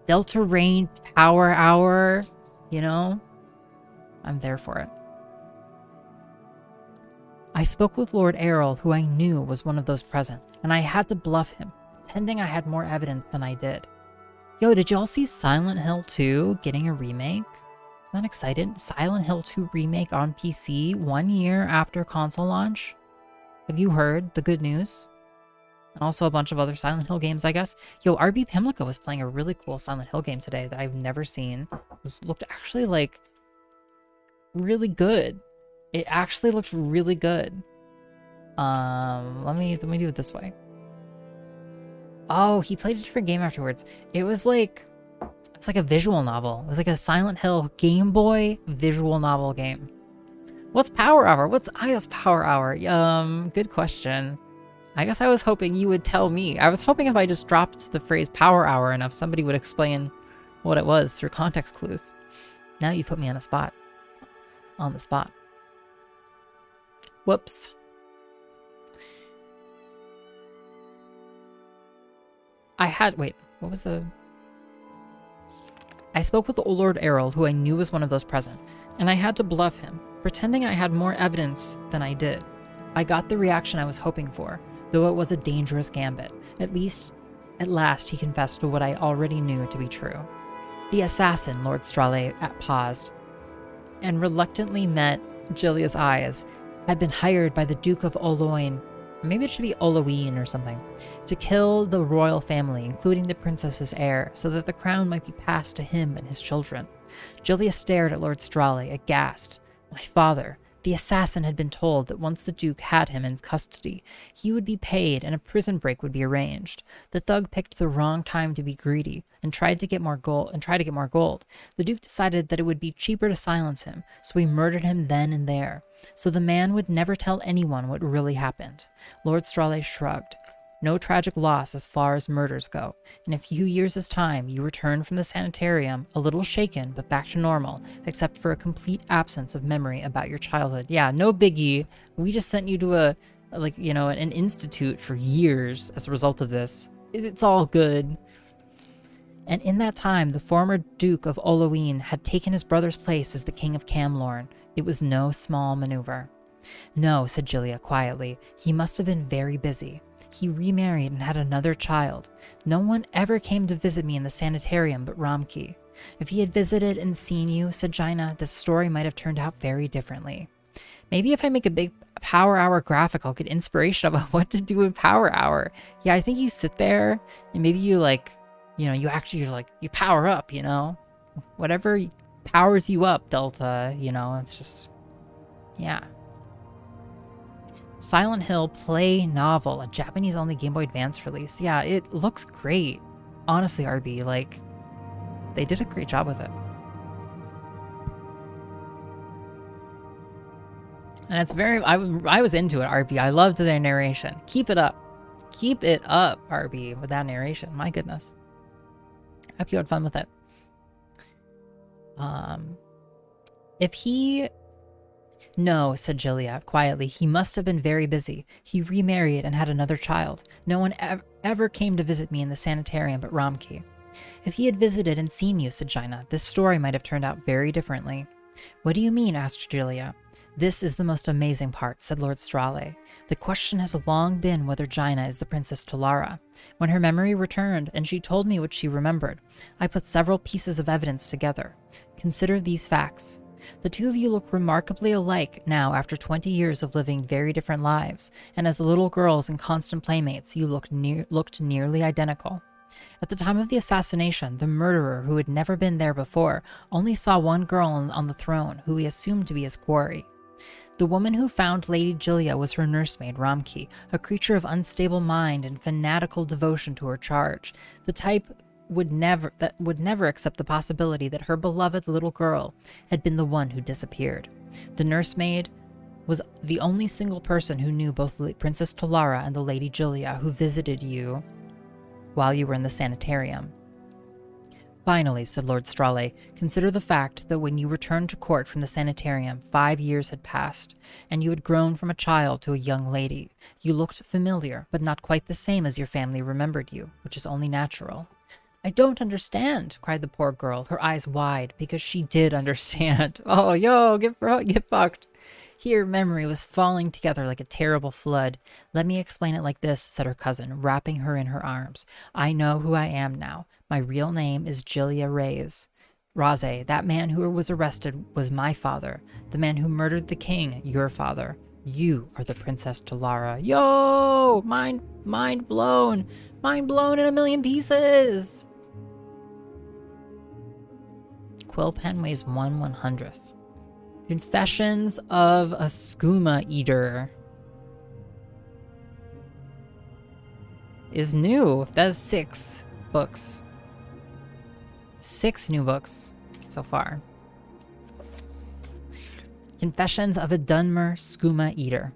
Delta Rain Power Hour? I'm there for it. I spoke with Lord Errol, who I knew was one of those present, and I had to bluff him, pretending I had more evidence than I did. Yo, did y'all see Silent Hill 2 getting a remake? Isn't that exciting? Silent Hill 2 remake on PC 1 year after console launch? Have you heard the good news? And also a bunch of other Silent Hill games, I guess. Yo, RB Pimlico was playing a really cool Silent Hill game today that I've never seen. It looked actually like really good. It actually looked really good. Let me do it this way. Oh, he played a different game afterwards. It's like a visual novel. It was like a Silent Hill Game Boy visual novel game. What's Power Hour? What's iOS Power Hour? Good question. I guess I was hoping you would tell me. I was hoping if I just dropped the phrase Power Hour enough, somebody would explain what it was through context clues. Now you put me on a spot. On the spot. Whoops. I spoke with Lord Errol, who I knew was one of those present, and I had to bluff him, pretending I had more evidence than I did. I got the reaction I was hoping for, though it was a dangerous gambit. At last he confessed to what I already knew to be true. The assassin, Lord Strale paused, and reluctantly met Gilia's eyes, had been hired by the Duke of Oloin, maybe it should be Oloween or something, to kill the royal family, including the princess's heir, so that the crown might be passed to him and his children. Gilia stared at Lord Strale, aghast. My father, the assassin, had been told that once the Duke had him in custody, he would be paid and a prison break would be arranged. The thug picked the wrong time to be greedy and tried to get more gold. The Duke decided that it would be cheaper to silence him, so he murdered him then and there, so the man would never tell anyone what really happened. Lord Strale shrugged. No tragic loss as far as murders go. In a few years' time, you return from the sanitarium, a little shaken, but back to normal, except for a complete absence of memory about your childhood. Yeah, no biggie. We just sent you to an institute for years as a result of this. It's all good. And in that time, the former Duke of Oloween had taken his brother's place as the King of Camlorn. It was no small maneuver. No, said Gilia quietly. He must have been very busy. He remarried and had another child. No one ever came to visit me in the sanitarium but Ramki. If he had visited and seen you, said Jaina, the story might have turned out very differently. Maybe if I make a big Power Hour graphic, I'll get inspiration about what to do in Power Hour. Yeah, I think you sit there and maybe you you power up, whatever powers you up, Delta, it's just, yeah. Silent Hill Play Novel, a Japanese-only Game Boy Advance release. Yeah, it looks great. Honestly, RB, they did a great job with it. And it's I was into it, RB. I loved their narration. Keep it up. Keep it up, RB, with that narration. My goodness. I hope you had fun with it. No, said Gilia quietly. He must have been very busy. He remarried and had another child. No one ever came to visit me in the sanitarium but Ramki. If he had visited and seen you, said Jaina, this story might have turned out very differently. What do you mean? Asked Gilia. This is the most amazing part, said Lord Strale. The question has long been whether Jaina is the Princess Tolara. When her memory returned and she told me what she remembered, I put several pieces of evidence together. Consider these facts. The two of you look remarkably alike now after 20 years of living very different lives, and as little girls and constant playmates, you looked nearly identical. At the time of the assassination, the murderer, who had never been there before, only saw one girl on the throne, who he assumed to be his quarry. The woman who found Lady Gilia was her nursemaid, Ramki, a creature of unstable mind and fanatical devotion to her charge, the type would never accept the possibility that her beloved little girl had been the one who disappeared. The nursemaid was the only single person who knew both Princess Tolara and the Lady Gilia who visited you while you were in the sanitarium. Finally, said Lord Strale, consider the fact that when you returned to court from the sanitarium, 5 years had passed, and you had grown from a child to a young lady. You looked familiar, but not quite the same as your family remembered you, which is only natural. I don't understand, cried the poor girl, her eyes wide, because she did understand. Oh, yo, get fucked. Here, memory was falling together like a terrible flood. Let me explain it like this, said her cousin, wrapping her in her arms. I know who I am now. My real name is Gilia Raze. That man who was arrested was my father. The man who murdered the king, your father. You are the Princess Tolara. Yo! Mind blown. Mind blown in a million pieces. Quill pen weighs 1/100th. Confessions of a Skooma Eater is new. That's 6 books. 6 new books so far. Confessions of a Dunmer Skooma Eater.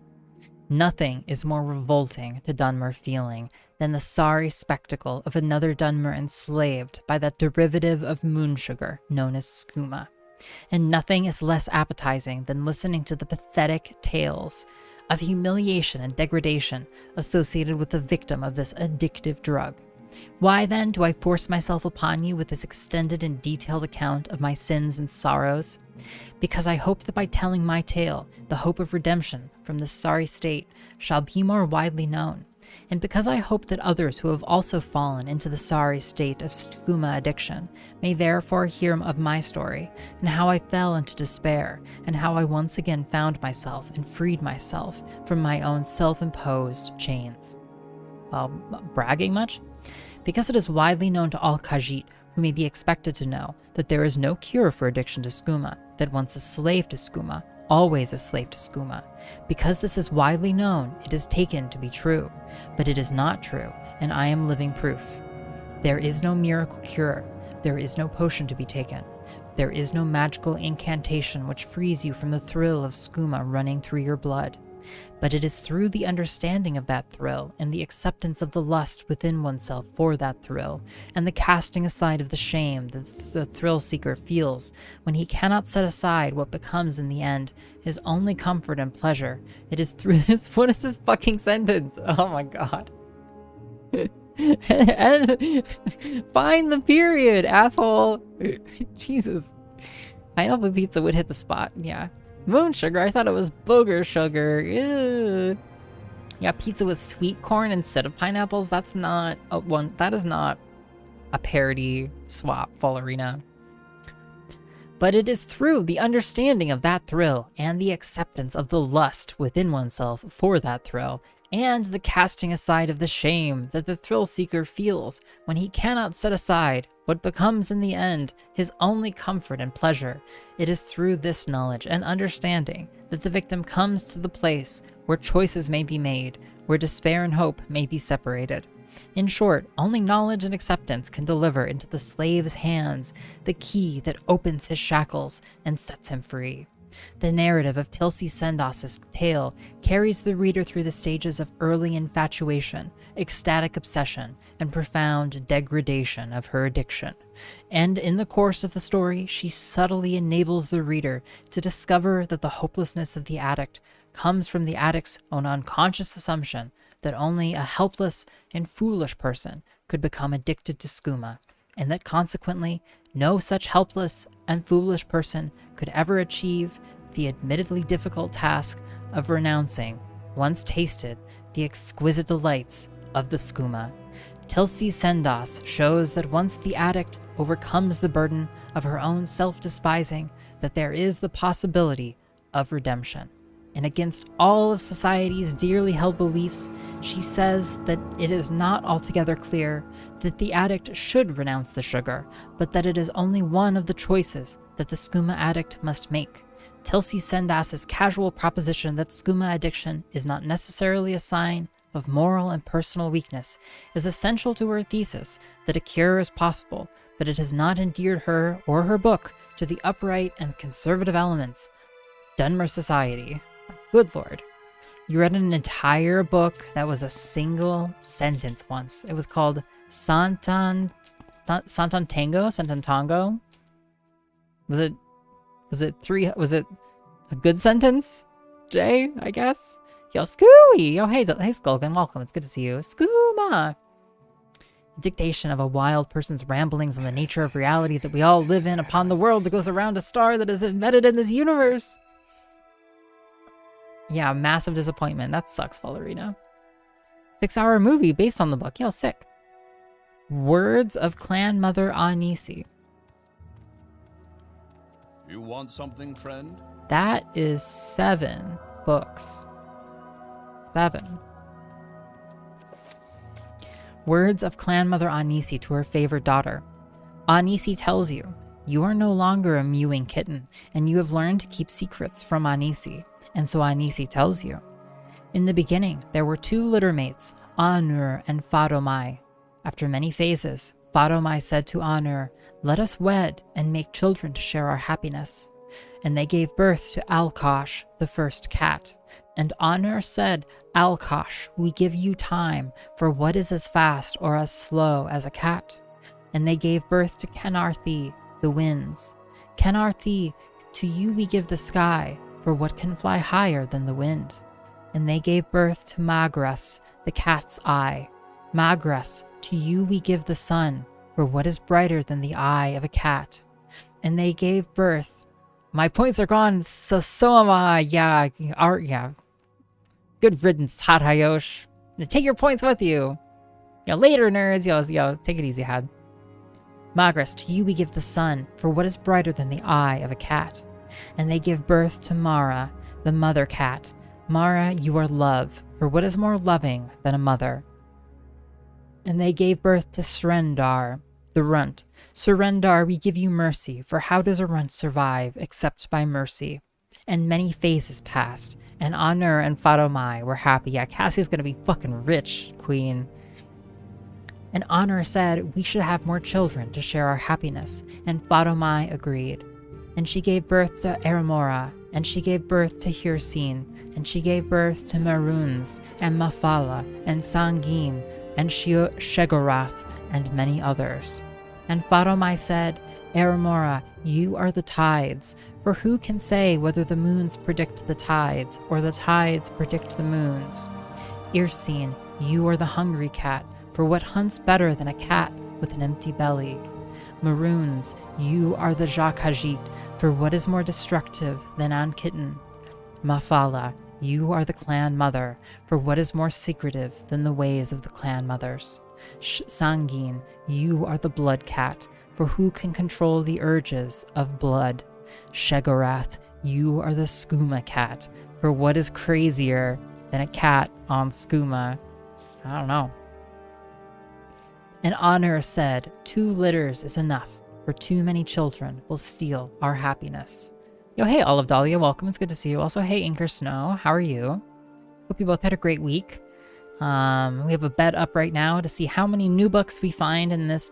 Nothing is more revolting to Dunmer feeling than the sorry spectacle of another Dunmer enslaved by that derivative of moon sugar known as skooma. And nothing is less appetizing than listening to the pathetic tales of humiliation and degradation associated with the victim of this addictive drug. Why then do I force myself upon you with this extended and detailed account of my sins and sorrows? Because I hope that by telling my tale, the hope of redemption from this sorry state shall be more widely known. And because I hope that others who have also fallen into the sorry state of skooma addiction may therefore hear of my story, and how I fell into despair, and how I once again found myself and freed myself from my own self-imposed chains. Well, bragging much? Because it is widely known to all Khajiit who may be expected to know that there is no cure for addiction to skooma, that once a slave to skooma, always a slave to skooma. Because this is widely known, it is taken to be true, but it is not true, and I am living proof. There is no miracle cure. There is no potion to be taken. There is no magical incantation which frees you from the thrill of skooma running through your blood. But it is through the understanding of that thrill and the acceptance of the lust within oneself for that thrill, and the casting aside of the shame that the thrill seeker feels when he cannot set aside what becomes in the end his only comfort and pleasure. It is through this. What is this fucking sentence? Oh my god. And find the period, asshole. Jesus. Pineapple pizza would hit the spot, yeah. Moon sugar? I thought it was booger sugar. Ew. Yeah, pizza with sweet corn instead of pineapples. That's not one. That is not a parody swap, Fallerina. But it is through the understanding of that thrill and the acceptance of the lust within oneself for that thrill, and the casting aside of the shame that the thrill seeker feels when he cannot set aside what becomes in the end his only comfort and pleasure. It is through this knowledge and understanding that the victim comes to the place where choices may be made, where despair and hope may be separated. In short, only knowledge and acceptance can deliver into the slave's hands the key that opens his shackles and sets him free. The narrative of Tilsi Sendas's tale carries the reader through the stages of early infatuation, ecstatic obsession, and profound degradation of her addiction. And in the course of the story, she subtly enables the reader to discover that the hopelessness of the addict comes from the addict's own unconscious assumption that only a helpless and foolish person could become addicted to skooma, and that consequently, no such helpless and foolish person could ever achieve the admittedly difficult task of renouncing, once tasted, the exquisite delights of the skooma. Tilsi Sendas shows that once the addict overcomes the burden of her own self-despising, that there is the possibility of redemption. And against all of society's dearly held beliefs, she says that it is not altogether clear that the addict should renounce the sugar, but that it is only one of the choices that the skooma addict must make. Tilsi Sendas's casual proposition that skooma addiction is not necessarily a sign of moral and personal weakness is essential to her thesis that a cure is possible, but it has not endeared her or her book to the upright and conservative elements of Dunmer society. Good lord. You read an entire book that was a single sentence once. It was called Santantango? Was it a good sentence? Jay, I guess? Yo, Scooey! Yo, hey Skulkin, welcome. It's good to see you. Skooma! Dictation of a wild person's ramblings on the nature of reality that we all live in upon the world that goes around a star that is embedded in this universe. Yeah, massive disappointment. That sucks, Valerina. 6-hour movie based on the book. Yo, sick. Words of Clan Mother Anisi. You want something, friend? That is 7 books. 7. Words of Clan Mother Anisi to her favorite daughter. Anisi tells you, you are no longer a mewing kitten, and you have learned to keep secrets from Anisi. And so Anisi tells you. In the beginning, there were 2 littermates, Anur and Fadomai. After many phases, Fadomai said to Anur, let us wed and make children to share our happiness. And they gave birth to Alkosh, the first cat. And Anur said, Alkosh, we give you time for what is as fast or as slow as a cat. And they gave birth to Kenarthi, the winds. Kenarthi, to you we give the sky, for what can fly higher than the wind? And they gave birth to Magras, the cat's eye. Magras, to you we give the sun, for what is brighter than the eye of a cat? And they gave birth My points are gone, so am I. Yeah, yeah. Good riddance, Hot Hayosh. Take your points with you. Yo, later, nerds. Yo, take it easy, Had. Magris, to you we give the sun, for what is brighter than the eye of a cat? And they give birth to Mara, the mother cat. Mara, you are love, for what is more loving than a mother? And they gave birth to Srendar, the runt. Surrendar, we give you mercy, for how does a runt survive except by mercy? And many phases passed, and Honor and Fadomai were happy. Yeah, Cassie's gonna be fucking rich, queen. And Honor said we should have more children to share our happiness, and Fadomai agreed. And she gave birth to Eramora, and she gave birth to Hircine, and she gave birth to Maroons, and Mafala, and Sangin, and Shegorath, and many others. And Fadomai said, Eramora, you are the tides, for who can say whether the moons predict the tides, or the tides predict the moons? Hircine, you are the hungry cat, for what hunts better than a cat with an empty belly? Maroons, you are the Jakajit, for what is more destructive than an kitten? Mafala, you are the clan mother, for what is more secretive than the ways of the clan mothers? Sangin, you are the blood cat, for who can control the urges of blood? Shegorath, you are the skooma cat, for what is crazier than a cat on skooma? I don't know. And Honor said, 2 litters is enough, for too many children will steal our happiness. Yo, hey, Olive Dahlia, welcome. It's good to see you. Also, hey, Inker Snow, how are you? Hope you both had a great week. We have a bet up right now to see how many new books we find in this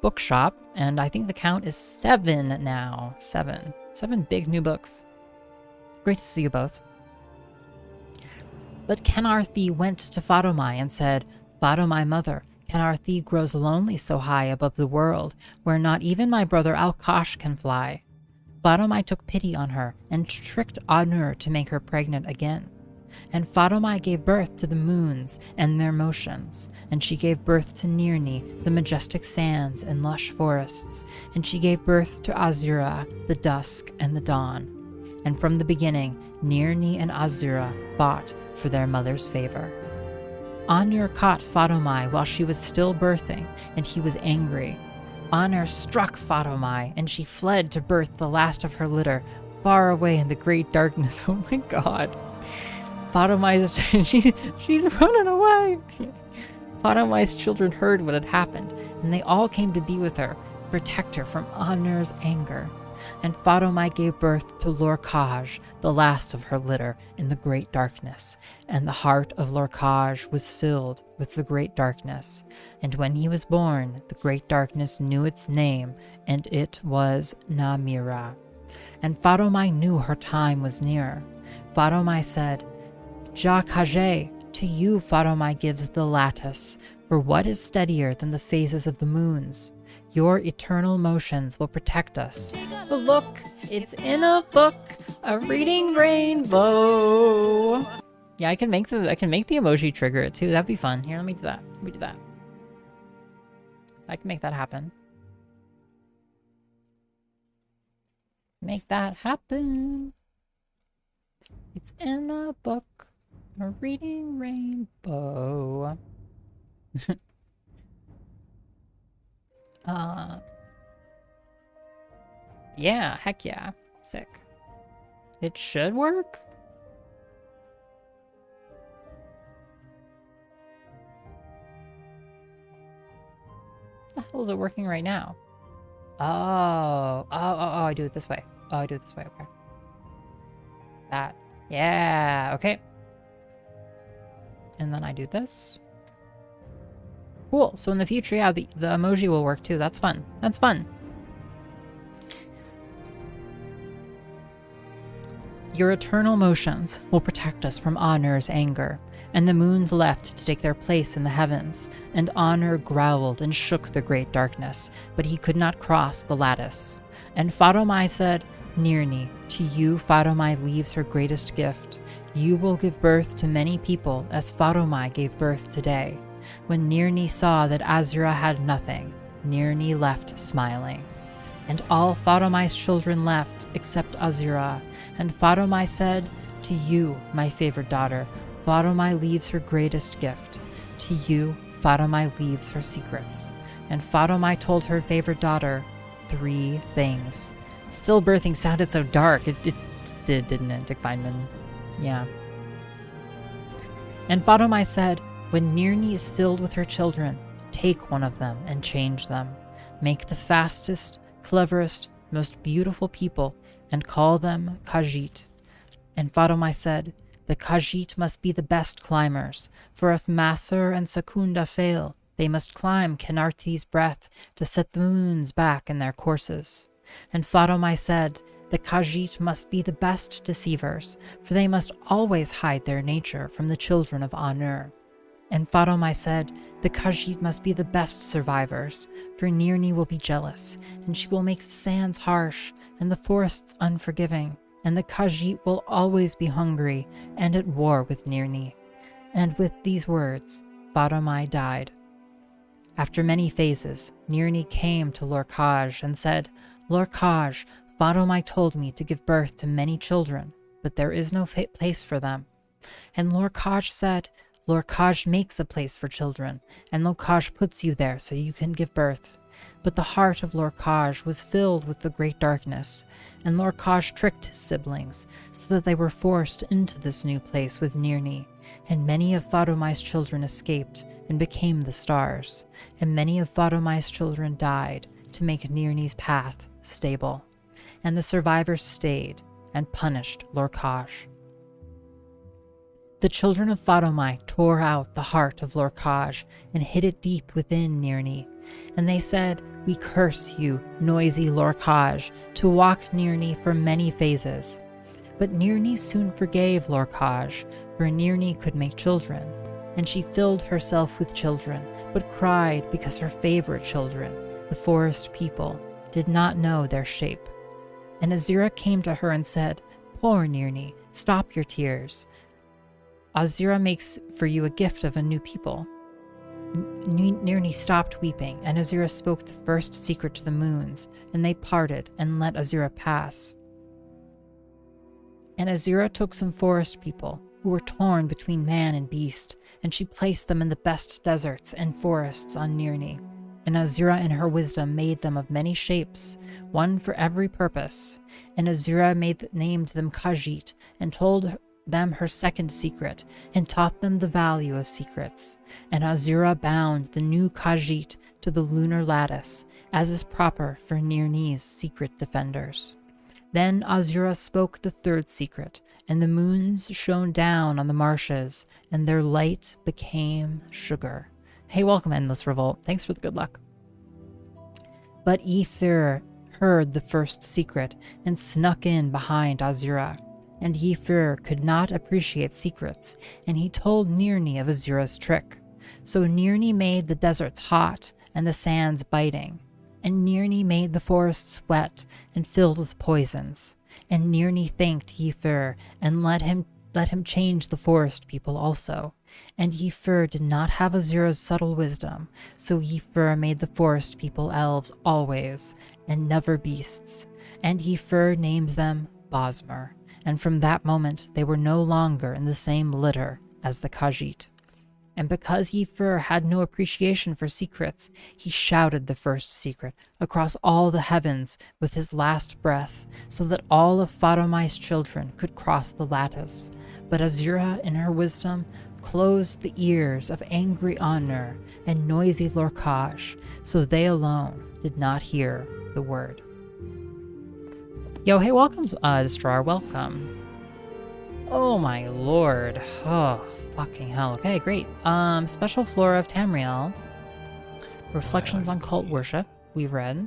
bookshop, and I think the count is 7 now. 7 big new books. Great to see you both. But Kenarthi went to Fadomai and said, Fadomai mother, Kenarthi grows lonely so high above the world, where not even my brother Alkosh can fly. Fadomai took pity on her and tricked Anur to make her pregnant again. And Fadomai gave birth to the moons and their motions, and she gave birth to Nirni, the majestic sands and lush forests, and she gave birth to Azura, the dusk and the dawn. And from the beginning, Nirni and Azura fought for their mother's favor. Anur caught Fadomai while she was still birthing, and he was angry. Anur struck Fadomai, and she fled to birth the last of her litter, far away in the great darkness. Oh my god. Fadomai's she's running away. Fadomai's children heard what had happened, and they all came to be with her, protect her from Anur's anger. And Fadomai gave birth to Lorkaj, the last of her litter, in the great darkness. And the heart of Lorkaj was filled with the great darkness. And when he was born, the great darkness knew its name, and it was Namira. And Fadomai knew her time was near. Fadomai said, Jakajé, to you Fadomai gives the lattice, for what is steadier than the phases of the moons? Your eternal motions will protect us. But look, it's in a book, a reading rainbow. Yeah, I can make the emoji trigger it too. That'd be fun. Here, let me do that. I can make that happen. Make that happen. It's in a book, a reading rainbow. Yeah, heck yeah. Sick. It should work? The hell is it working right now? Oh, I do it this way. Oh, I do it this way, okay. That. Yeah, okay. And then I do this. Cool. So in the future, yeah, the emoji will work too. That's fun. That's fun. Your eternal motions will protect us from Anur's anger. And the moons left to take their place in the heavens. And Anur growled and shook the great darkness, but he could not cross the lattice. And Fadomai said, Nirni, to you Fadomai leaves her greatest gift. You will give birth to many people as Fadomai gave birth today. When Nirni saw that Azura had nothing, Nirni left smiling. And all Fadomai's children left except Azura. And Fadomai said, "To you, my favored daughter, Fadomai leaves her greatest gift. To you, Fadomai leaves her secrets." And Fadomai told her favorite daughter 3 things. Stillbirthing sounded so dark. It did, didn't it, Dick Feynman? Yeah. And Fadomai said, "When Nirni is filled with her children, take one of them and change them. Make the fastest, cleverest, most beautiful people and call them Khajiit." And Fadomai said, "The Khajiit must be the best climbers, for if Masur and Sakunda fail, they must climb Kenarti's breath to set the moons back in their courses." And Fadomai said, "The Khajiit must be the best deceivers, for they must always hide their nature from the children of Anur." And Fadomai said, "The Khajiit must be the best survivors, for Nirni will be jealous, and she will make the sands harsh and the forests unforgiving, and the Khajiit will always be hungry and at war with Nirni." And with these words, Fadomai died. After many phases, Nirni came to Lorkhaj and said, "Lorkhaj, Fadomai told me to give birth to many children, but there is no place for them." And Lorkhaj said, "Lorkhaj makes a place for children, and Lorkhaj puts you there so you can give birth." But the heart of Lorkhaj was filled with the great darkness, and Lorkhaj tricked his siblings, so that they were forced into this new place with Nirni, and many of Fadomai's children escaped and became the stars, and many of Fadomai's children died to make Nirni's path stable. And the survivors stayed and punished Lorkhaj. The children of Fadomai tore out the heart of Lorkhaj and hid it deep within Nirni. And they said, "We curse you, noisy Lorkhaj, to walk Nirni for many phases." But Nirni soon forgave Lorkhaj, for Nirni could make children. And she filled herself with children, but cried because her favorite children, the forest people, did not know their shape. And Azura came to her and said, "Poor Nirni, stop your tears. Azura makes for you a gift of a new people." Nirni stopped weeping, and Azura spoke the first secret to the moons, and they parted and let Azura pass. And Azura took some forest people who were torn between man and beast, and she placed them in the best deserts and forests on Nirni. And Azura in her wisdom made them of many shapes, one for every purpose. And Azura named them Khajiit, and told them her second secret, and taught them the value of secrets. And Azura bound the new Khajiit to the lunar lattice, as is proper for Nirni's secret defenders. Then Azura spoke the third secret, and the moons shone down on the marshes, and their light became sugar. Hey, welcome, Endless Revolt. Thanks for the good luck. But Ymir heard the first secret and snuck in behind Azura. And Ymir could not appreciate secrets, and he told Nirni of Azura's trick. So Nirni made the deserts hot and the sands biting. And Nirni made the forests wet and filled with poisons. And Nirni thanked Ymir and let him change the forest people also. And Ymir did not have Azura's subtle wisdom, so Ymir made the forest people elves always, and never beasts. And Ymir named them Bosmer, and from that moment they were no longer in the same litter as the Khajiit. And because Ymir had no appreciation for secrets, he shouted the first secret across all the heavens with his last breath, so that all of Fadomai's children could cross the lattice. But Azura, in her wisdom, closed the ears of angry Anur and noisy Lorkhaj, so they alone did not hear the word. Yo, hey, welcome, Destroyer, welcome. Oh my lord. Oh, fucking hell. Okay, great. Special Flora of Tamriel. Reflections on Cult Worship, we've read.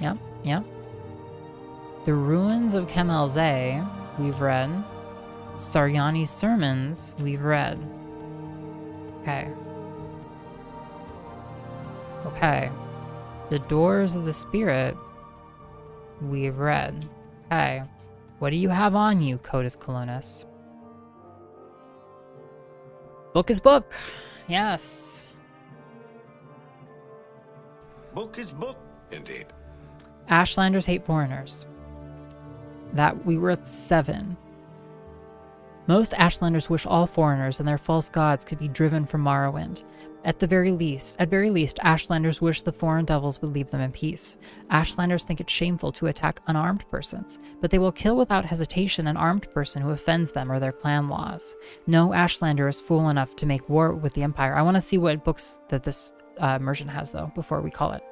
Yep. The Ruins of Kemalze, we've read. Saryani's Sermons, we've read. Okay. The Doors of the Spirit, we've read. Okay. What do you have on you, Cotus Colonus? Book is book. Yes. Book is book. Indeed. Ashlanders hate foreigners. That we were at 7. Most Ashlanders wish all foreigners and their false gods could be driven from Morrowind. At very least, Ashlanders wish the foreign devils would leave them in peace. Ashlanders think it's shameful to attack unarmed persons, but they will kill without hesitation an armed person who offends them or their clan laws. No Ashlander is fool enough to make war with the Empire. I want to see what books that this immersion has, though, before we call it.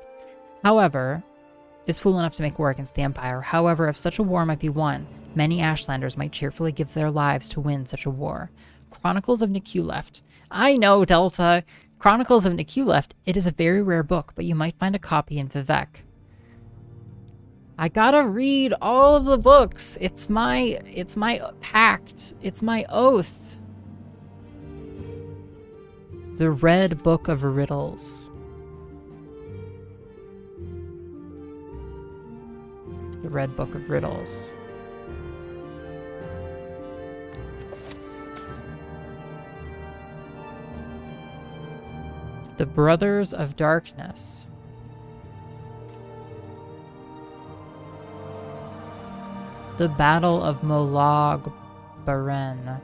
However, is fool enough to make war against the Empire. However, if such a war might be won, many Ashlanders might cheerfully give their lives to win such a war. Chronicles of Nikuleft. I know, Delta. Chronicles of Nikuleft. It is a very rare book, but you might find a copy in Vivek. I gotta read all of the books. It's my pact. It's my oath. The Red Book of Riddles. The Red Book of Riddles. The Brothers of Darkness. The Battle of Molag Baren.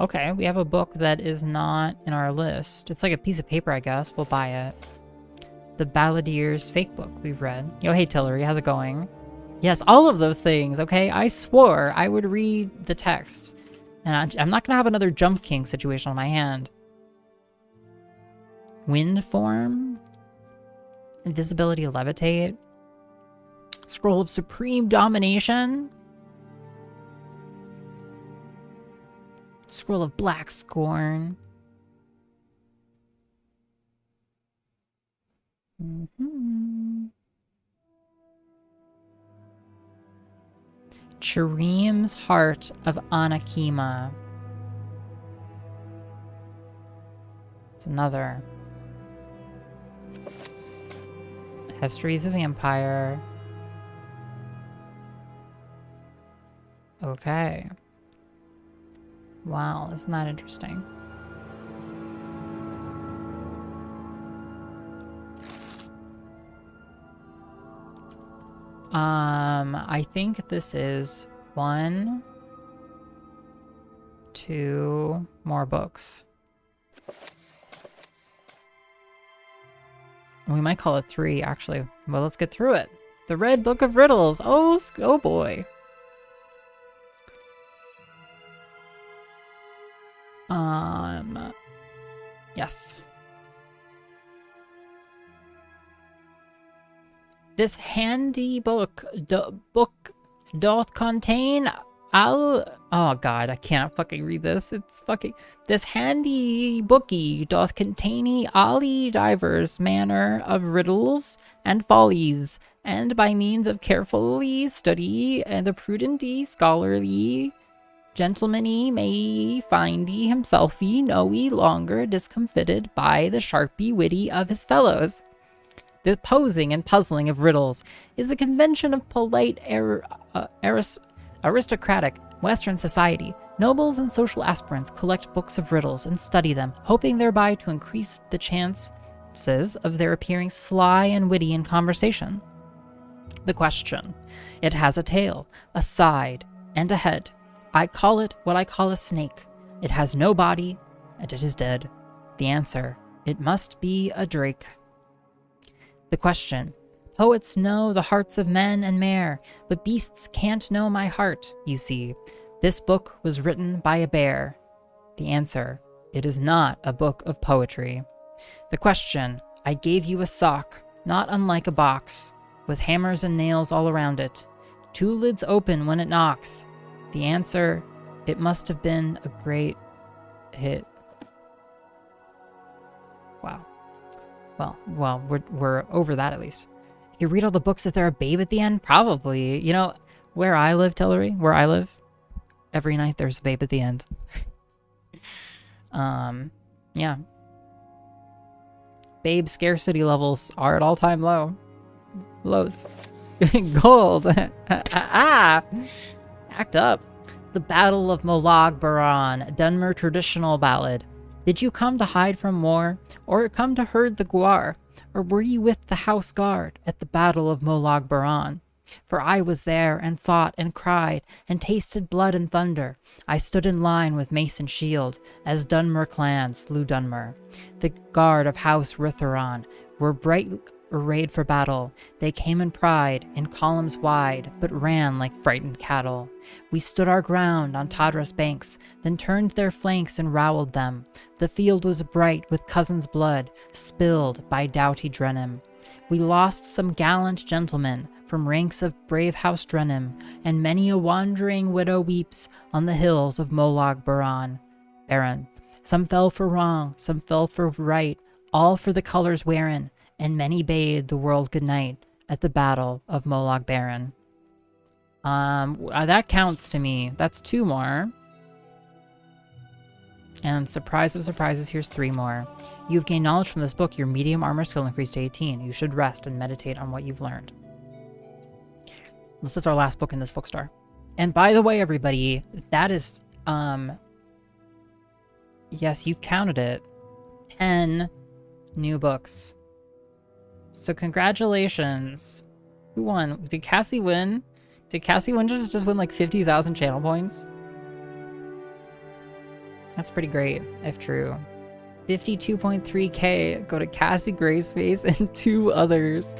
Okay, we have a book that is not in our list. It's like a piece of paper, I guess. We'll buy it. The Balladeer's fake book we've read. Yo, hey, Tillery, how's it going? Yes, all of those things, okay? I swore I would read the text. And I'm not going to have another Jump King situation on my hand. Wind form. Invisibility, levitate. Scroll of Supreme Domination. Scroll of Black Scorn. Chirim's Heart of Anakima. It's another. Histories of the Empire. Okay. Wow, isn't that interesting? I think this is 1, 2 more books. We might call it 3, actually. Well, let's get through it. The Red Book of Riddles. Oh boy. Yes. This handy book doth contain oh god, I can't fucking read this. It's fucking this handy bookie doth contain all divers manner of riddles and follies, and by means of carefully study and the prudently scholarly gentleman may find himself no longer discomfited by the sharpy witty of his fellows. The posing and puzzling of riddles is a convention of polite aristocratic Western society. Nobles and social aspirants collect books of riddles and study them, hoping thereby to increase the chances of their appearing sly and witty in conversation. The question. It has a tail, a side, and a head. I call it what I call a snake. It has no body, and it is dead. The answer. It must be a drake. The question. Poets know the hearts of men and mare, but beasts can't know my heart, you see. This book was written by a bear. The answer. It is not a book of poetry. The question. I gave you a sock, not unlike a box, with hammers and nails all around it. 2 lids open when it knocks. The answer. It must have been a great hit. Wow. Well, we're over that at least. If you read all the books, is there a babe at the end? Probably. You know, where I live, Tillery, where I live, every night there's a babe at the end. Yeah. Babe scarcity levels are at all-time low. Lows. Gold. Ah! Act up. The Battle of Molag Baran, Dunmer traditional ballad. Did you come to hide from war, or come to herd the guar? Or were you with the house guard at the Battle of Molag Baran? For I was there, and fought, and cried, and tasted blood and thunder. I stood in line with mace and shield, as Dunmer clan slew Dunmer. The guard of House Ritharon were bright arrayed for battle. They came in pride, in columns wide, but ran like frightened cattle. We stood our ground on Tadras banks, then turned their flanks and rowelled them. The field was bright with cousins' blood, spilled by doughty Drenim. We lost some gallant gentlemen from ranks of brave House Drenim, and many a wandering widow weeps on the hills of Molag Baran. Some fell for wrong, some fell for right, all for the colours wearin', and many bade the world good night at the Battle of Molag Baran. That counts to me. That's 2 more. And surprise of surprises, here's 3 more. You've gained knowledge from this book. Your medium armor skill increased to 18. You should rest and meditate on what you've learned. This is our last book in this bookstore. And by the way, everybody, that is, yes, you counted it. 10 new books. So congratulations. Who won? Did Cassie win? Did Cassie win just win like 50,000 channel points? That's pretty great, if true. 52.3k go to Cassie Grayspace and 2 others.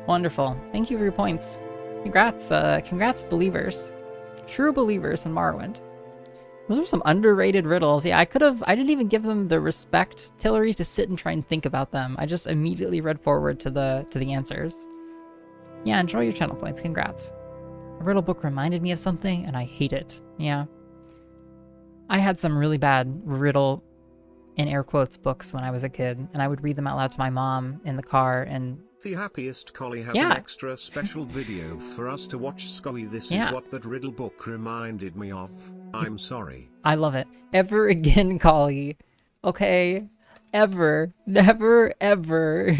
Wonderful. Thank you for your points. Congrats, congrats believers. True believers in Morrowind. Those are some underrated riddles. Yeah, I didn't even give them the respect, Tillery, to sit and try and think about them. I just immediately read forward to the answers. Yeah, enjoy your channel points. Congrats. A riddle book reminded me of something, and I hate it. Yeah. I had some really bad riddle, in air quotes, books when I was a kid, and I would read them out loud to my mom in the car, and... The happiest Collie has an extra special video for us to watch. Scully, this is what that riddle book reminded me of. I'm sorry. I love it. Ever again, Collie. Okay? Ever. Never, ever.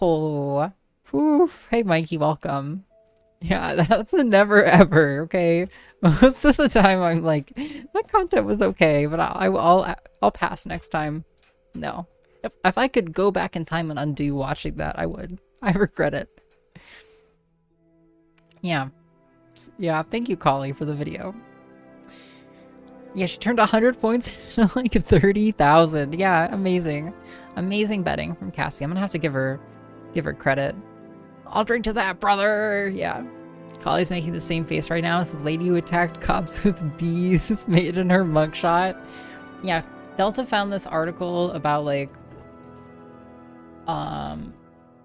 Oh. Whew. Hey, Mikey, welcome. Yeah, that's a never ever, okay? Most of the time I'm like, that content was okay, but I'll pass next time. No. If I could go back in time and undo watching that, I would. I regret it. Yeah. Yeah, thank you, Collie, for the video. Yeah, she turned 100 points into like 30,000. Yeah, amazing. Amazing betting from Cassie. I'm gonna have to give her credit. I'll drink to that, brother. Yeah. Collie's making the same face right now as the lady who attacked cops with bees made in her mugshot. Yeah, Delta found this article about like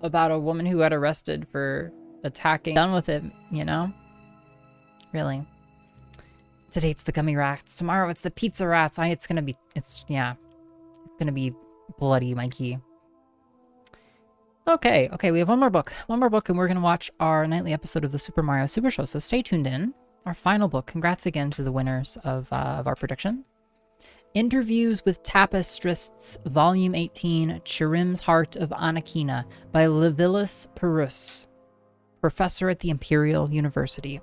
about a woman who got arrested for attacking. Done with it, you know? Really. Today it's the gummy rats. Tomorrow it's the pizza rats. It's gonna be bloody, Mikey. Okay, we have one more book, and we're gonna watch our nightly episode of the Super Mario Super Show, so stay tuned in. Our final book. Congrats again to the winners of our prediction. Interviews with Tapistrists, Volume 18, Chirim's Heart of Anakina by Levilis Perus, professor at the Imperial University.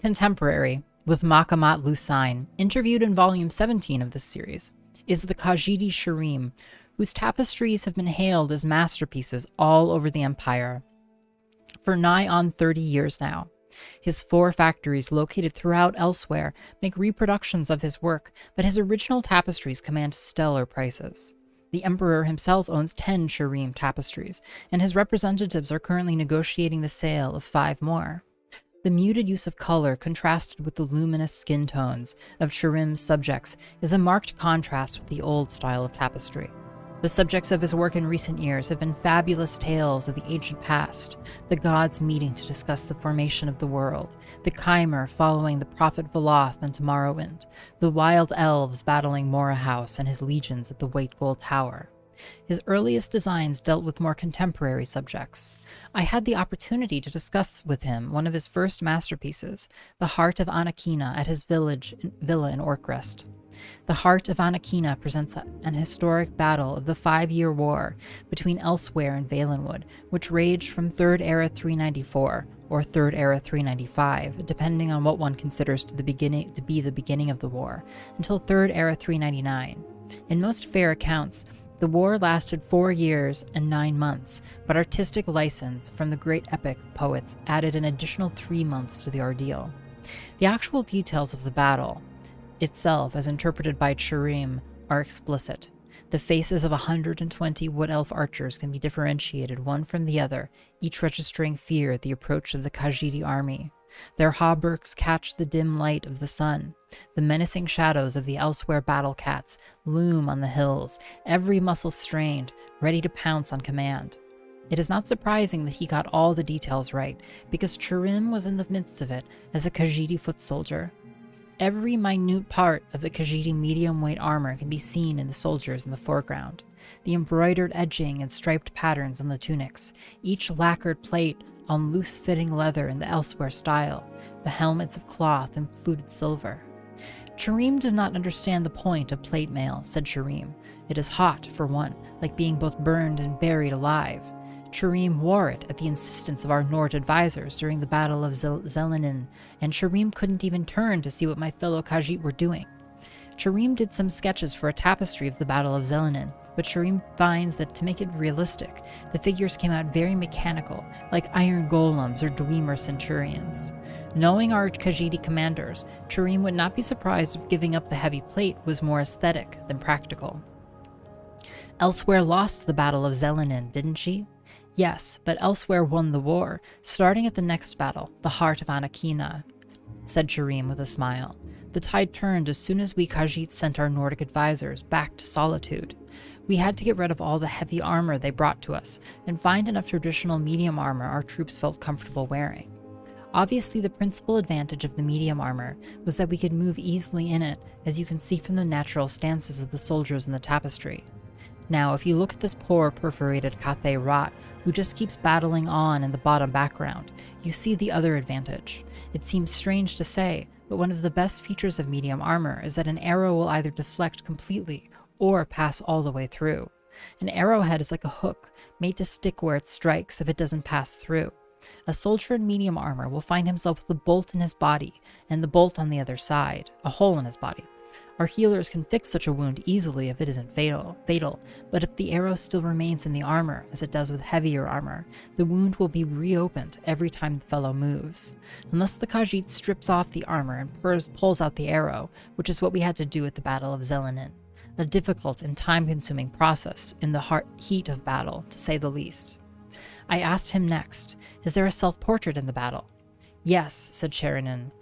Contemporary, with Makamat Lusine, interviewed in Volume 17 of this series, is the Khajiit Chirim, whose tapestries have been hailed as masterpieces all over the Empire for nigh on 30 years now. His 4 factories located throughout elsewhere make reproductions of his work, but his original tapestries command stellar prices. The Emperor himself owns 10 Chirim tapestries, and his representatives are currently negotiating the sale of 5 more. The muted use of color contrasted with the luminous skin tones of Chirim's subjects is a marked contrast with the old style of tapestry. The subjects of his work in recent years have been fabulous tales of the ancient past, the gods meeting to discuss the formation of the world, the Chimer following the prophet Veloth into Morrowind, the wild elves battling Morra House and his legions at the White Gold Tower. His earliest designs dealt with more contemporary subjects. I had the opportunity to discuss with him one of his first masterpieces, The Heart of Anakina, at his villa in Orkrest. The Heart of Anakina presents an historic battle of the 5-year war between Elsewhere and Valenwood, which raged from 3rd Era 394 or 3rd Era 395, depending on what one considers to be the beginning of the war, until 3rd Era 399. In most fair accounts, the war lasted 4 years and 9 months, but artistic license from the great epic poets added an additional 3 months to the ordeal. The actual details of the battle itself, as interpreted by Chirim, are explicit. The faces of 120 wood elf archers can be differentiated one from the other, each registering fear at the approach of the Khajiit army. Their hauberks catch the dim light of the sun. The menacing shadows of the Elsewhere battle cats loom on the hills, every muscle strained, ready to pounce on command. It is not surprising that he got all the details right, because Chirim was in the midst of it as a Khajiit foot soldier. Every minute part of the Khajiit medium-weight armor can be seen in the soldiers in the foreground. The embroidered edging and striped patterns on the tunics, each lacquered plate on loose-fitting leather in the Elsewhere style, the helmets of cloth and fluted silver. Chirim does not understand the point of plate mail, said Chirim. It is hot, for one, like being both burned and buried alive. Chirim wore it at the insistence of our Nord advisors during the Battle of Zelenin, and Chirim couldn't even turn to see what my fellow Khajiit were doing. Chirim did some sketches for a tapestry of the Battle of Zelenin, but Chirim finds that to make it realistic, the figures came out very mechanical, like iron golems or Dwemer centurions. Knowing our Khajiit commanders, Chirim would not be surprised if giving up the heavy plate was more aesthetic than practical. Elsewhere lost the Battle of Zelenin, didn't she? Yes, but Elsewhere won the war, starting at the next battle, the Heart of Anakina, said Chirim with a smile. The tide turned as soon as we Khajiit sent our Nordic advisors back to Solitude. We had to get rid of all the heavy armor they brought to us, and find enough traditional medium armor our troops felt comfortable wearing. Obviously, the principal advantage of the medium armor was that we could move easily in it, as you can see from the natural stances of the soldiers in the tapestry. Now, if you look at this poor perforated Cathay rot, who just keeps battling on in the bottom background, you see the other advantage. It seems strange to say, but one of the best features of medium armor is that an arrow will either deflect completely or pass all the way through. An arrowhead is like a hook, made to stick where it strikes if it doesn't pass through. A soldier in medium armor will find himself with a bolt in his body, and the bolt on the other side, a hole in his body. Our healers can fix such a wound easily if it isn't fatal, but if the arrow still remains in the armor, as it does with heavier armor, the wound will be reopened every time the fellow moves. Unless the Khajiit strips off the armor and pulls out the arrow, which is what we had to do at the Battle of Zelenin. A difficult and time-consuming process in the heat of battle, to say the least. I asked him next, is there a self-portrait in the battle? Yes, said Sheridan.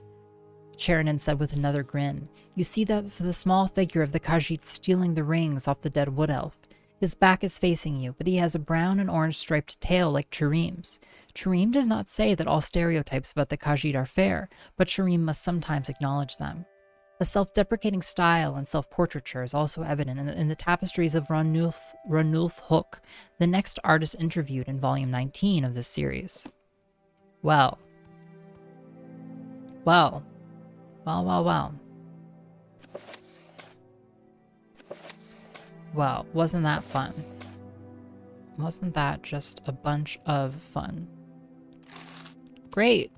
Sheridan said with another grin. You see that's the small figure of the Khajiit stealing the rings off the dead wood elf. His back is facing you, but he has a brown and orange striped tail like Chirim's. Chirim does not say that all stereotypes about the Khajiit are fair, but Chirim must sometimes acknowledge them. A self-deprecating style and self-portraiture is also evident in the tapestries of Ranulf Hook, the next artist interviewed in Volume 19 of this series. Well, wasn't that fun? Wasn't that just a bunch of fun? Great.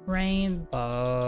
Rainbow.